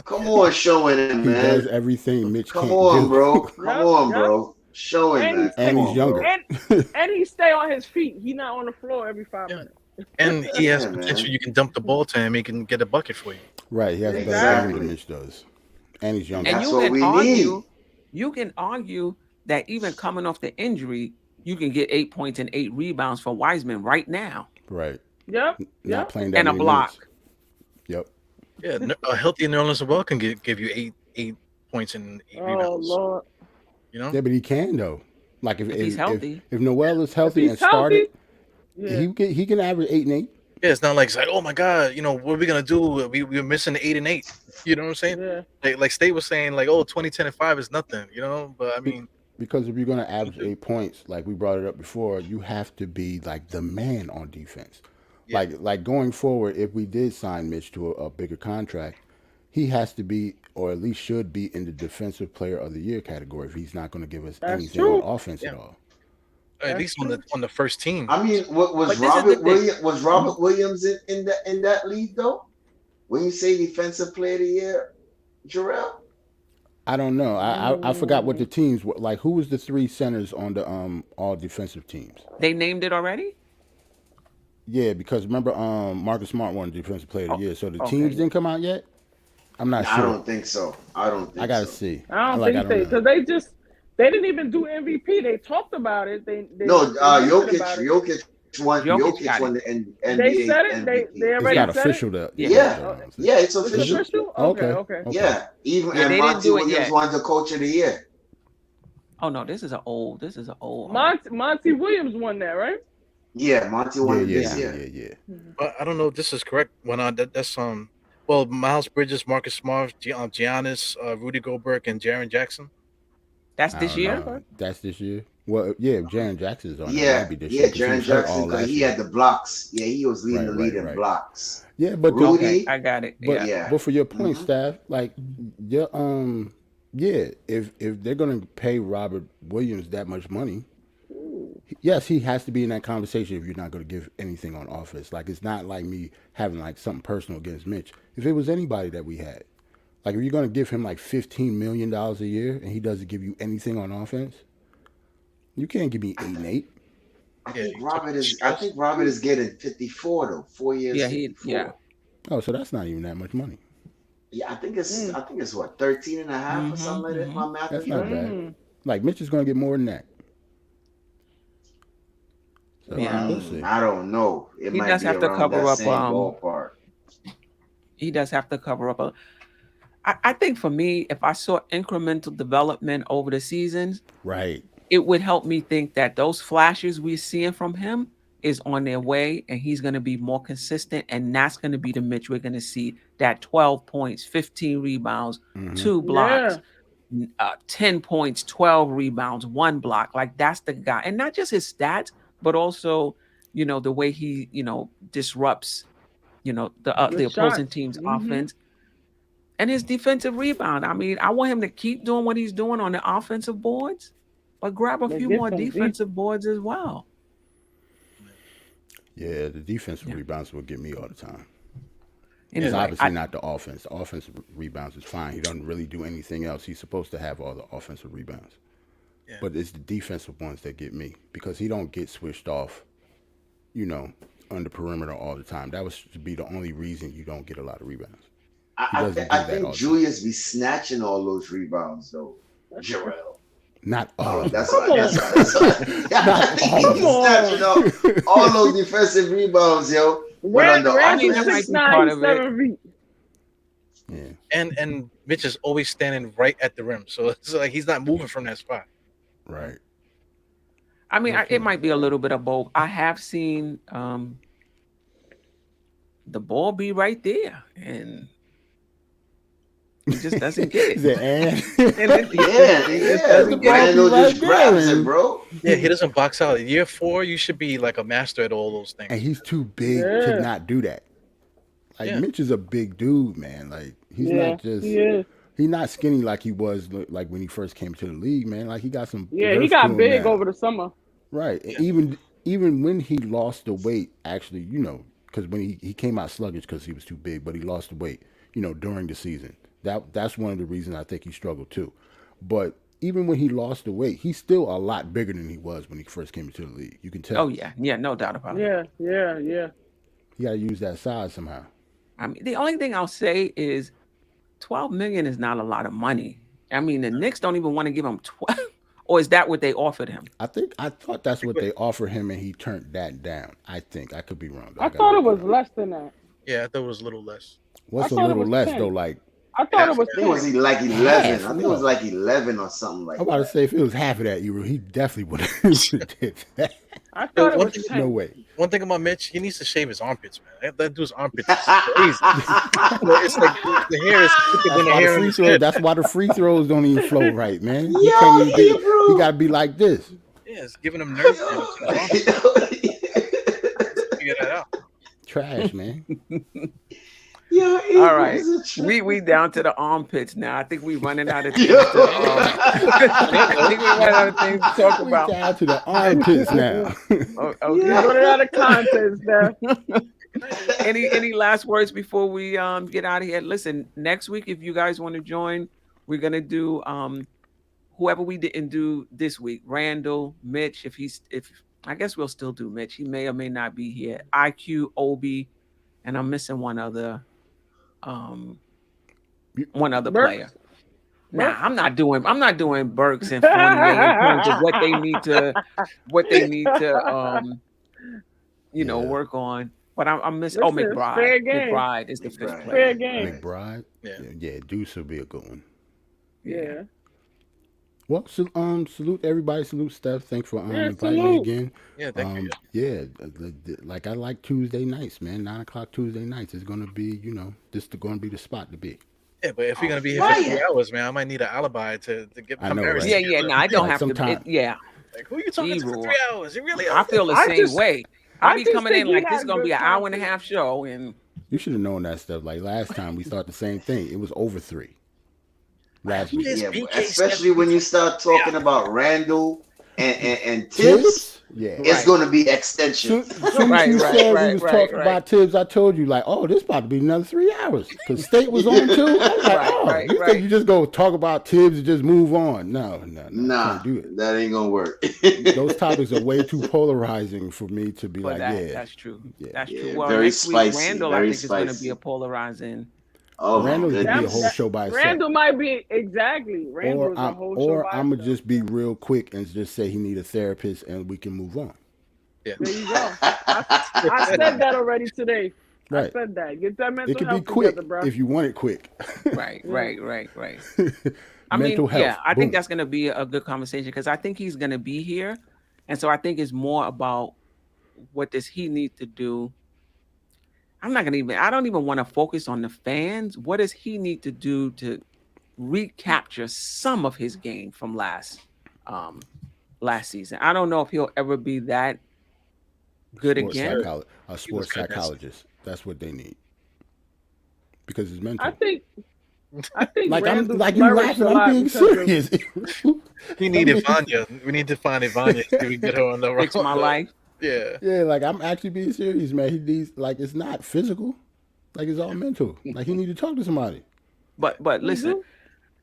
Come on, showing him, He man. does everything Mitch Come can't on, do. bro. Come Yep. on, Yep. bro. Showing, And he man. stay And Come he's on, bro. younger. and he stay on his feet. He not on the floor every 5 minutes. And he has Yeah, potential. man. You can dump the ball to him. He can get a bucket for you. Right, he has a better game than Exactly. Mitch does. And he's And younger. And that's you what can we argue, need. that even coming off the injury, you can get 8 points and 8 rebounds for Wiseman right now Right. Yep. Not Yep. playing that and a many minutes. block. Yep. Yeah, a healthy Nerlens well can give you eight points and eight Oh rebounds. Lord. You know, Yeah, but he can though. Like If he's healthy. if Noel is If healthy he's and started, healthy, he can average 8 and 8. yeah, it's not like it's like, oh my god, what are we gonna do? We're missing 8 and 8. You know what I'm saying? yeah. Like State was saying, like, oh, 20, 10, and 5 is nothing. But I mean, Because if you're going to average 8 points, like we brought it up before, you have to be like the man on defense. Yeah. Like going forward, if we did sign Mitch to a bigger contract, he has to be, or at least should be, in the defensive player of the year category if he's not going to give us That's anything true. on offense Yeah. at all. at That's least true. on the first team. I mean, what was But this is the Robert thing. Williams? Was Robert Williams in that league though? When you say defensive player of the year, Jarrell? I don't know. I forgot what the teams were. Like, who was the 3 centers on the all defensive teams? They named it already? Yeah, because remember, Marcus Smart won defensive player of the year. So the okay. teams didn't come out yet. I'm not I sure. don't think so. I don't think I gotta so. see. I don't Like, think I they, don't know. because they didn't even do MVP. They talked about it. They No, mentioned about it. Jokic won. Jokic Jokic got won the NBA They said it. MVP. They It's already not said official. it. That Yeah. Yeah, it's It's official. official. Okay. Okay. Yeah, even Yeah, and they didn't Monty do it Williams yet. won the Coach of the Year. Oh no, this is an old. Monty Williams won that, right? Yeah, Monty won it this Yeah. year. But I don't know if this is correct. When that's well, Miles Bridges, Marcus Smart, Giannis, Rudy Gobert, and Jaren Jackson. That's I this don't year. know. That's this year. Well, yeah, Jaron Jackson's on it. Yeah, Might be this yeah, year 'cause he Jaren was hurt all Jackson, because last he year. had the blocks. Yeah, he was leading the lead in Right. blocks. Yeah, but Rudy, Okay, I got it. but Yeah. but for your point, Mhm. Staff, like, yeah, yeah, if they're gonna pay Robert Williams that much money, yes, he has to be in that conversation. If you're not gonna give anything on offense, like, it's not like me having like something personal against Mitch. If it was anybody that we had, like, if you're gonna give him like $15 million a year and he doesn't give you anything on offense, you can't give me 8 and 8. I Yeah, think you Robert took is. stress. I think Robert is getting 54 though. 4 years. Yeah, 54. yeah. Oh, so that's not even that much money. Yeah, I think it's. I think it's what 13 and a half or something like that. If my math That's is not right. bad. Like, Mitch is gonna get more than that. So Yeah. we'll see. I don't know. It He might does be have to around cover that up, same ballpark. He does have to cover up. I think for me, if I saw incremental development over the seasons, Right. it would help me think that those flashes we're seeing from him is on their way, and he's going to be more consistent, and that's going to be the Mitch we're going to see. That 12 points, 15 rebounds, 2 blocks, 10 points, 12 rebounds, 1 block. Like, that's the guy, and not just his stats, but also, the way he, disrupts, the opposing shots. team's Mhm. offense. And his defensive rebound. I mean, I want him to keep doing what he's doing on the offensive boards, but grab a But few get more some defensive boards as well. Yeah, the defensive rebounds will get me all the time. Anyway, It's obviously not the offense. The offensive rebounds is fine. He doesn't really do anything else. He's supposed to have all the offensive rebounds. Yeah. But it's the defensive ones that get me because he don't get switched off, on the perimeter all the time. That was to be the only reason you don't get a lot of rebounds. I doesn't think do that all the Julius be snatching all those rebounds though. Jarrell. Not all of them. That's Come what. on. That's what. I think he Come be on. snatching up all those defensive rebounds, yo. But on the Randy that might offense, be part of it. 6'9", 7 feet. Yeah, And Mitch is always standing right at the rim, so it's like he's not moving from that spot. right. I mean, it might be a little bit of both. I have seen the ball be right there, and he just doesn't get Is it. it and? yeah. Randall just grabs it, bro. Yeah, he doesn't box out. Year 4, you should be like a master at all those things. And he's too big Yeah. to not do that. Like, Yeah. Mitch is a big dude, man. Like, he's Yeah, not just he is. he's not skinny like he was like when he first came to the league, man. Like, he got some Yeah, he girth to got him big now. over the summer. Right. And even when he lost the weight, actually, because when he came out sluggish because he was too big, but he lost the weight, during the season. That's one of the reasons I think he struggled too. But even when he lost the weight, he's still a lot bigger than he was when he first came into the league. You can tell. Oh yeah, no doubt about it. Yeah. You got to use that size somehow. I mean, the only thing I'll say is 12 million is not a lot of money. I mean, the Knicks don't even want to give him 12, or is that what they offered him? I thought that's what they offered him, and he turned that down. I think I could be wrong. I thought it was less than that. Yeah, I thought it was a little less. What's a little less 10. though? Like I thought it was. I think it was like 11. I think it was like 11 or something like I'm about to that. say, if it was half of that, he definitely would have did that. I thought it One was thing- 10. No way. One thing about Mitch, he needs to shave his armpits, man. That dude's armpits is crazy. It's like the hair is thicker than the hair in his head. That's why the free throws don't even flow right, man. Yo, He can't even Hebrew. he got to be like this. Yeah, it's giving him nerve damage. Figure that out. Trash, man. Yo, All right, we down to the armpits now. I think we running out of things. Yo. I think we running out of things to talk We about. down to the armpits now. Okay. You put it out of context there. Any last words before we get out of here? Listen, next week if you guys want to join, we're gonna do whoever we didn't do this week. Randall, Mitch, if I guess we'll still do Mitch. He may or may not be here. IQ, Obi, and I'm missing one other Burks? player. Nah, I'm not doing Burks and Fournier in terms of what they need to work on. But I'm missing Listen, it's McBride. fair game. McBride is the fifth McBride. player. Fair game. McBride. Yeah, Deuce will be a good one. Yeah. Well, salute everybody. Salute Steph. Thanks for inviting me salute. again. Yeah, thank you. Yeah, like I like Tuesday nights, man. 9:00 Tuesday nights is gonna be, this is gonna be the spot to be. Yeah, but if you're gonna be here for 3 hours, man, I might need an alibi to get I know, comparison. right? Yeah. No, I don't Like have sometime. to. Yeah, Like, who are you talking to for Evil. 3 hours? You really I feel the I same just- way. I I be just coming in think he like this had is gonna be good an hour and a content. half show, and You should have known that stuff. Like last time, we thought the same thing. It was over 3. Last week. This Yeah, BK especially when you start talking about Randall and Tibbs, Tibbs? Yeah. it's going to be extension. Soon as you said we was talking about Tibbs, I told you, like, oh, this about to be another 3 hours. Because State was on too. I was like, you think you just go talk about Tibbs and just move on. No, Nah, can't do it. that ain't going to work. Those topics are way too polarizing for me to be but like, that's true. Yeah. That's Yeah, true. Well, very next week, spicy, Randall, I very think is going to spicy. be a polarizing. Oh, my Randall would be a goodness. whole show by itself. Randall might be exactly. Randall is a whole show by I'm gonna himself. just be real quick and just say he need a therapist and we can move on. There you go. I said that already today. Right. I said that. Get that mental It could be health quick together, bro. if you want it quick. Right. I Mental mean, health. yeah, I Boom. think that's going to be a good conversation because I think he's going to be here, and so I think it's more about what does he need to do. I don't even want to focus on the fans. What does he need to do to recapture some of his game from last season? I don't know if he'll ever be that good again. A sports psychologist. That's what they need. Because it's mental. I think like Randall you flourished laughing, a lot I'm being because of- serious. He needed Vanya. We need to find Vanya so we can get her on the Fix my life. Yeah. Yeah, like I'm actually being serious, man. He needs, like, it's not physical. Like, it's all mental. Like, he need to talk to somebody. But listen,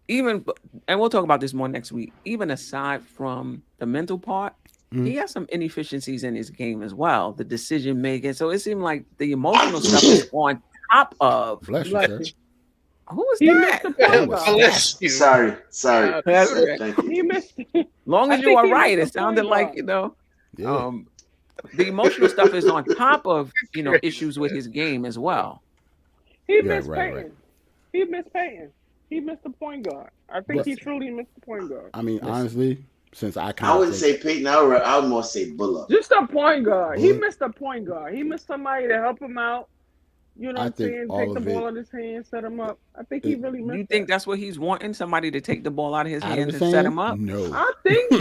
even, and we'll talk about this more next week. Even aside from the mental part, he has some inefficiencies in his game as well. The decision making. So it seemed like the emotional stuff is on top of. Bless you, sir. Who was He that? missed the point guard. Bless you. Sorry. That's okay. Thank you. He missed it. Long I as you think are he right, missed it the sounded point like guard. Yeah. the emotional stuff is on top of issues with his game as well. He Yeah, missed right. Payton. He missed Payton. He missed the point guard. I think But- he truly missed the point guard. I mean, honestly, since I I kind wouldn't say Peyton. I would more say Bullock. Just a point guard. He Bullet. missed a point guard. He missed somebody to help him out. You know I what I'm think saying? all Take the of ball it- out of his hand, set him up. I think he really missed You think that. that's what he's wanting? Somebody to take the ball out of his out of hands the and set sand? him up? No. I don't think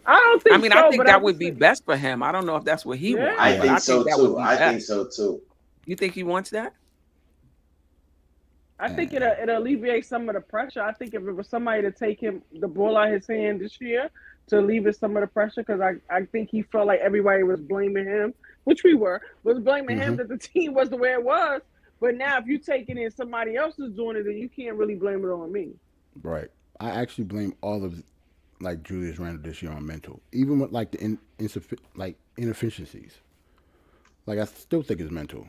I mean, so, I think but that I'm would be saying- best for him. I don't know if that's what he Yeah. wants. I but think so that would too. be I think best. so too. You think he wants that? I think And it'll alleviate some of the pressure. I think if it was somebody to take him the ball out his hand this year to alleviate some of the pressure, because I think he felt like everybody was blaming him, which we was blaming him that the team was the way it was. But now if you take it and somebody else is doing it, then you can't really blame it on me. right, I actually blame all of like Julius Randle this year on mental, even with like the inefficiencies. Like I still think it's mental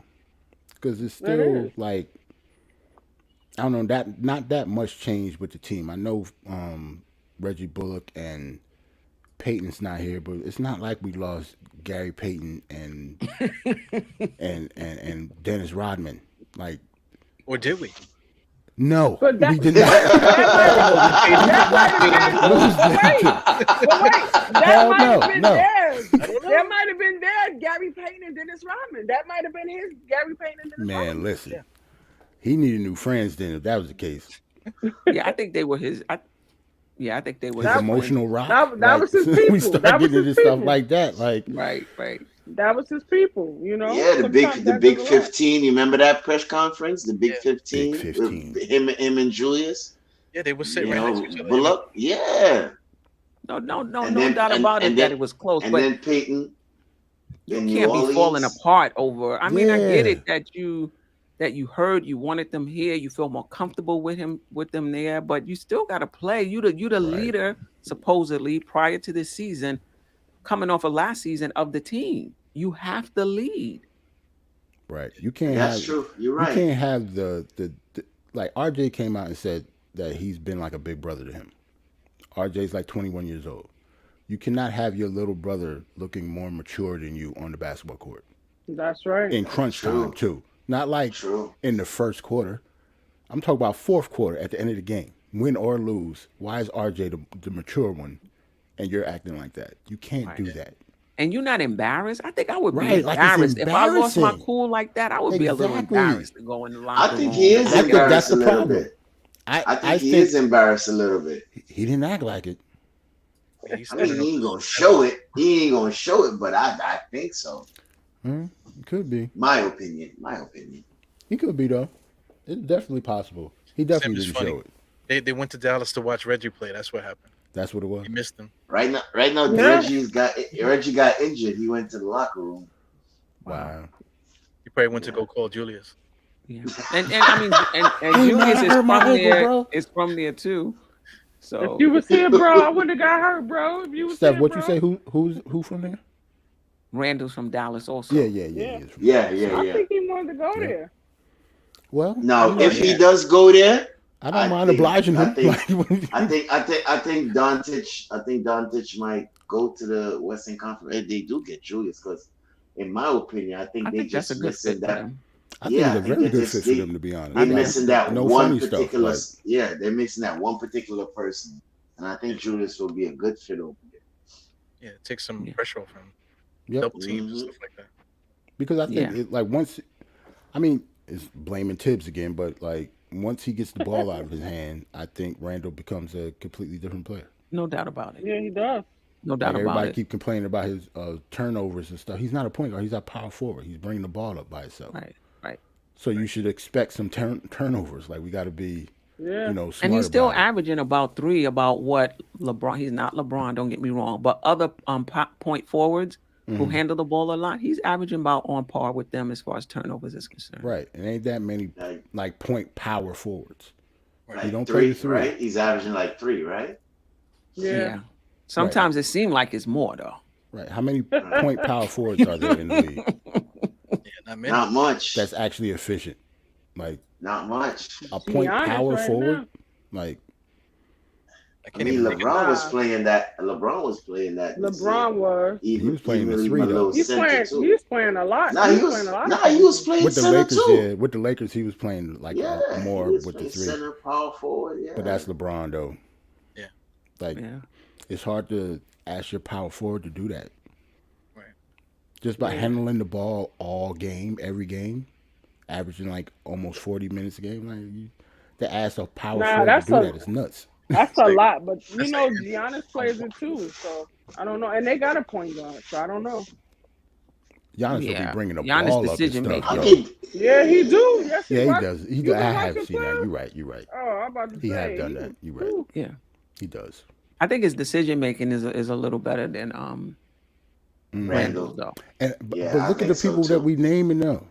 because it's It still is. like I don't know that not that much change with the team. I know Reggie Bullock and Peyton's not here, but it's not like we lost Gary Payton and Dennis Rodman. Like Or did we? no, But we did not. That might have been no. theirs. That might have been theirs. Gary Payton and Dennis Rodman. That might have been his Gary Payton and Dennis Rodman. Man, listen, he needed new friends then. If that was the case, Yeah, I think they were his. I think they were his his emotional rock. that was his people. We start That was getting his into stuff people. like that. Like Right. That was his people, you know. Yeah, the Sometimes that Big doesn't work. 15. You remember that press conference? The Big Yeah. 15. Big 15. Him and Julius. Yeah, they were sitting You right know, next to each other. Bullock. Yeah. No And then- doubt and- about it and that then- it was close, And but then Peyton. you in can't New be falling Orleans. apart over. I mean, I get Yeah. it that you heard you wanted them here, you feel more comfortable with them there, but you still got to play. You the leader supposedly prior to this season, coming off of last season of the team. You have to lead. right, you can't That's have. true. You're You right. can't have the like RJ came out and said that he's been like a big brother to him. RJ's like 21 years old. You cannot have your little brother looking more mature than you on the basketball court That's right. in crunch time too. Not like True. in the first quarter. I'm talking about fourth quarter at the end of the game, win or lose. Why is RJ the mature one, and you're acting like that? You can't do that. And you're not embarrassed. I think I would be Right, like it's embarrassed if I lost my embarrassing. cool like that. I would be a little Exactly. embarrassed to go in the locker I room. think he is I think embarrassed that's a the little problem. bit. I I think he is embarrassed a little bit. he didn't act like it. Yeah, he's I mean, standing he ain't up. gonna show it. He ain't gonna show it, but I think so. It could be. My opinion. My opinion. He could be though. It's definitely possible. He definitely Sim's didn't funny. show it. They went to Dallas to watch Reggie play. That's what happened. That's what it was. He missed them. Right now, Yeah. Reggie got injured. He went to the locker room. Wow. He probably went to go call Julius. Yeah. And I mean, and Hey, Julius man, I is hurt my from ankle, there. bro. Is from there too. So If you was here, bro, I wouldn't have got hurt, bro. If you was Steph, here, what bro. you say? Who from there? Randall's from Dallas also. Yeah. I think he wanted to go there. Well, Now, if he does go there, I don't I mind think- obliging him. I think Doncic might go to the Western Conference. If they do get Julius, because in my opinion, I think I they think that's just a good missing fit for that. them. I think Yeah, it's a I very think good it's- fit for them, to be honest. They're Like, missing that no one funny stuff, particular. like- Yeah, they're missing that one particular person, and I think Julius will be a good fit over there. Yeah, take some Yeah. pressure off him. Yep. Double teams and Mhm. stuff like that. Because I think Yeah. it, like once, I mean, it's blaming Thibs again, but like once he gets the ball out of his hand, I think Randall becomes a completely different player. No doubt about it. Yeah, he does. No Like doubt about everybody it. keep complaining about his turnovers and stuff. He's not a point guard. He's a power forward. He's bringing the ball up by himself. Right. So you should expect some turnovers. Like we got to be, Yeah. smart And he's still about it. averaging about 3 about what LeBron. He's not LeBron, don't get me wrong, but other point forwards who Mhm. handle the ball a lot, he's averaging about on par with them as far as turnovers is concerned. Right. And ain't that many like point power forwards. Like He don't play the three. right? He's averaging like 3, right? Yeah. Sometimes it seems like it's more though. Right. How many point power forwards are there in the league Yeah, not many. Not much. that's actually efficient? Like Not much. a point Giannis power right forward? now. Like I I can't mean, even think of LeBron was Nah. playing that. LeBron was playing that. this LeBron year. was. He was playing the even three, a though. little He's center, playing. too. He's playing a lot. Nah, He's he was. playing a lot. Nah, he was playing with the center Lakers, too. yeah. With the Lakers, he was playing like Yeah, more he was with the playing three. center, power forward. Yeah, But that's LeBron though. Yeah. Like Yeah. it's hard to ask your power forward to do that. Right. Just by handling the ball all game, every game, averaging like almost 40 minutes a game. Like to ask a power Nah, forward that's to do a- that is nuts. That's a lot, but you That's know, like- Giannis plays it too. So I don't know, and they got a point guard, so I don't know. Giannis will be Yeah, bringing the Giannis ball up and decision stuff. I making. Yo. mean, Yeah, he do. Yes, Yeah, he watch. does. You I been have watching seen that. film? You're right. You're right. Oh, I'm about to He have say done he that. was. You're right. Ooh. Yeah, He does. I think his decision making is a little better than Randall's Randall. though. And Yeah, but I look at the think so people that too. we naming though.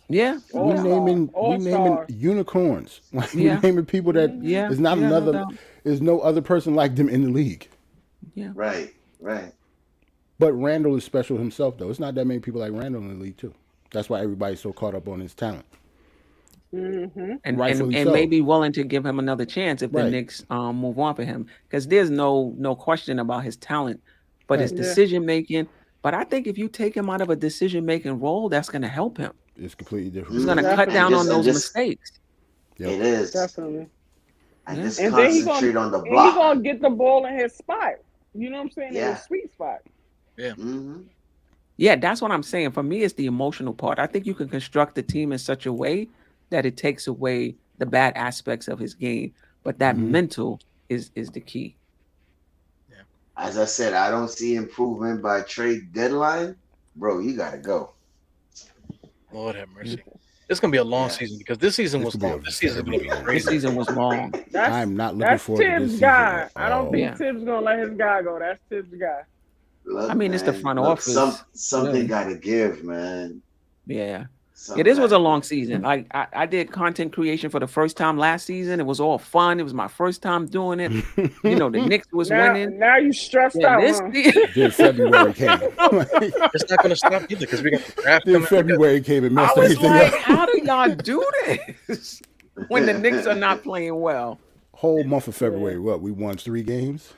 Yeah, All yeah, star, We all naming stars. unicorns. Like we yeah, naming people that Hmm. yeah, is not yeah, no another. doubt. There's no other person like them in the league. Yeah, Right, right. But Randall is special himself though. It's not that many people like Randall in the league too. That's why everybody's so caught up on his talent. Hmm. Rightfully and may so. be willing to give him another chance if the Right. Knicks move on for him because there's no question about his talent, but his Right. Yeah. decision making. But I think if you take him out of a decision making role, that's going to help him. It's completely different He's for going to him. cut Definitely. down on And those just mistakes. Yep. it is. Definitely. And Yeah. just And then concentrate on the and he block. gonna get the ball in his spot. You know what I'm saying? In Yeah. his sweet spot. Hmm. Yeah, that's what I'm saying. For me, it's the emotional part. I think you can construct the team in such a way that it takes away the bad aspects of his game, but that Mhm. mental is the key. As I said, I don't see improvement by trade deadline. Bro, you gotta go. Lord have mercy. It's gonna be a long Yeah. season because this season This was could be long. a This season is very gonna be long This crazy. season was long. That's I'm not looking that's forward to this Tibbs' season guy. at I don't all. think Yeah. Tibbs gonna let his guy go. That's Tibbs' guy. Look, I mean, it's the man. front Look, office, something really. gotta give, man. Yeah. Yeah, Something this was a gotta long give. season. Like I did content creation for the first time last season. It was all fun. It was my first time doing it. You know, the Knicks was winning. Now you stressed Then out, this huh? season, Then February came. It's not gonna stop either because we got the draft Then coming. February came and I messed was everything like, up. how do y'all do this when the Knicks are not playing well? Whole month of Yeah. February, what? We won 3 games.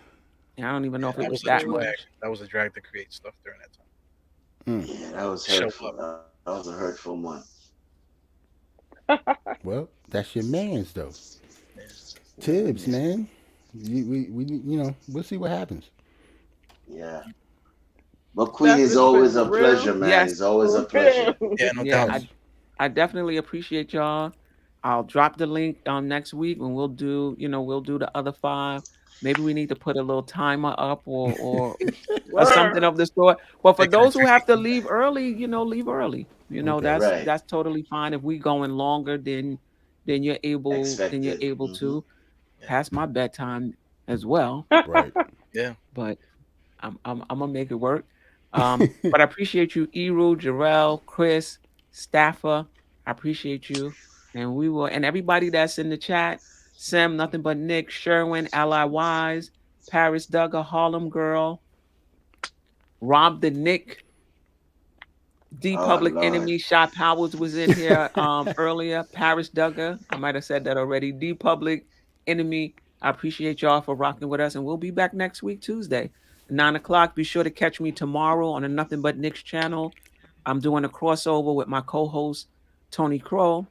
I don't even know if it That was was a that drag. much. That was a drag to create stuff during that time. Yeah, that was Show hurtful. up. That was a hurtful month. Well, that's your man's though. Yeah. Tibbs, man. We'll see what happens. Yeah. But Queen Steph, is it's always been a pleasure, real. man. Yes, It's always a For pleasure. real. Yeah, no yeah, doubt. I definitely appreciate y'all. I'll drop the link next week and we'll do the other 5. Maybe we need to put a little timer up or something Word. of the sort. But for Make it those who have to interesting. leave early, leave early. Okay. Right. That's totally fine. If we going longer then you're able Expected. to. Yeah. Past my bedtime as well. Right. Yeah. But I'm gonna make it work. But I appreciate you, Eru, Jarrell, Chris, Staffer. I appreciate you, and everybody that's in the chat. Sam, nothing but Nick, Sherwin, Ally Wise, Paris Duggar, Harlem Girl, Rob the Nick, D Oh Public Lord. Enemy, Shot Powers was in here earlier. Paris Duggar, I might have said that already. D Public Enemy. I appreciate y'all for rocking with us, and we'll be back next week, Tuesday, 9 o'clock. Be sure to catch me tomorrow on the Nothing But Knicks channel. I'm doing a crossover with my co-host Tony Crow,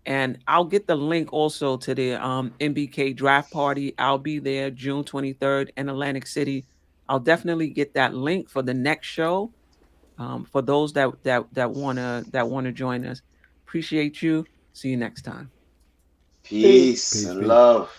and I'll get the link also to the MBK draft party. I'll be there June 23rd in Atlantic City. I'll definitely get that link for the next show. For those that wanna join us, appreciate you. See you next time. Peace Peace, and peace. love.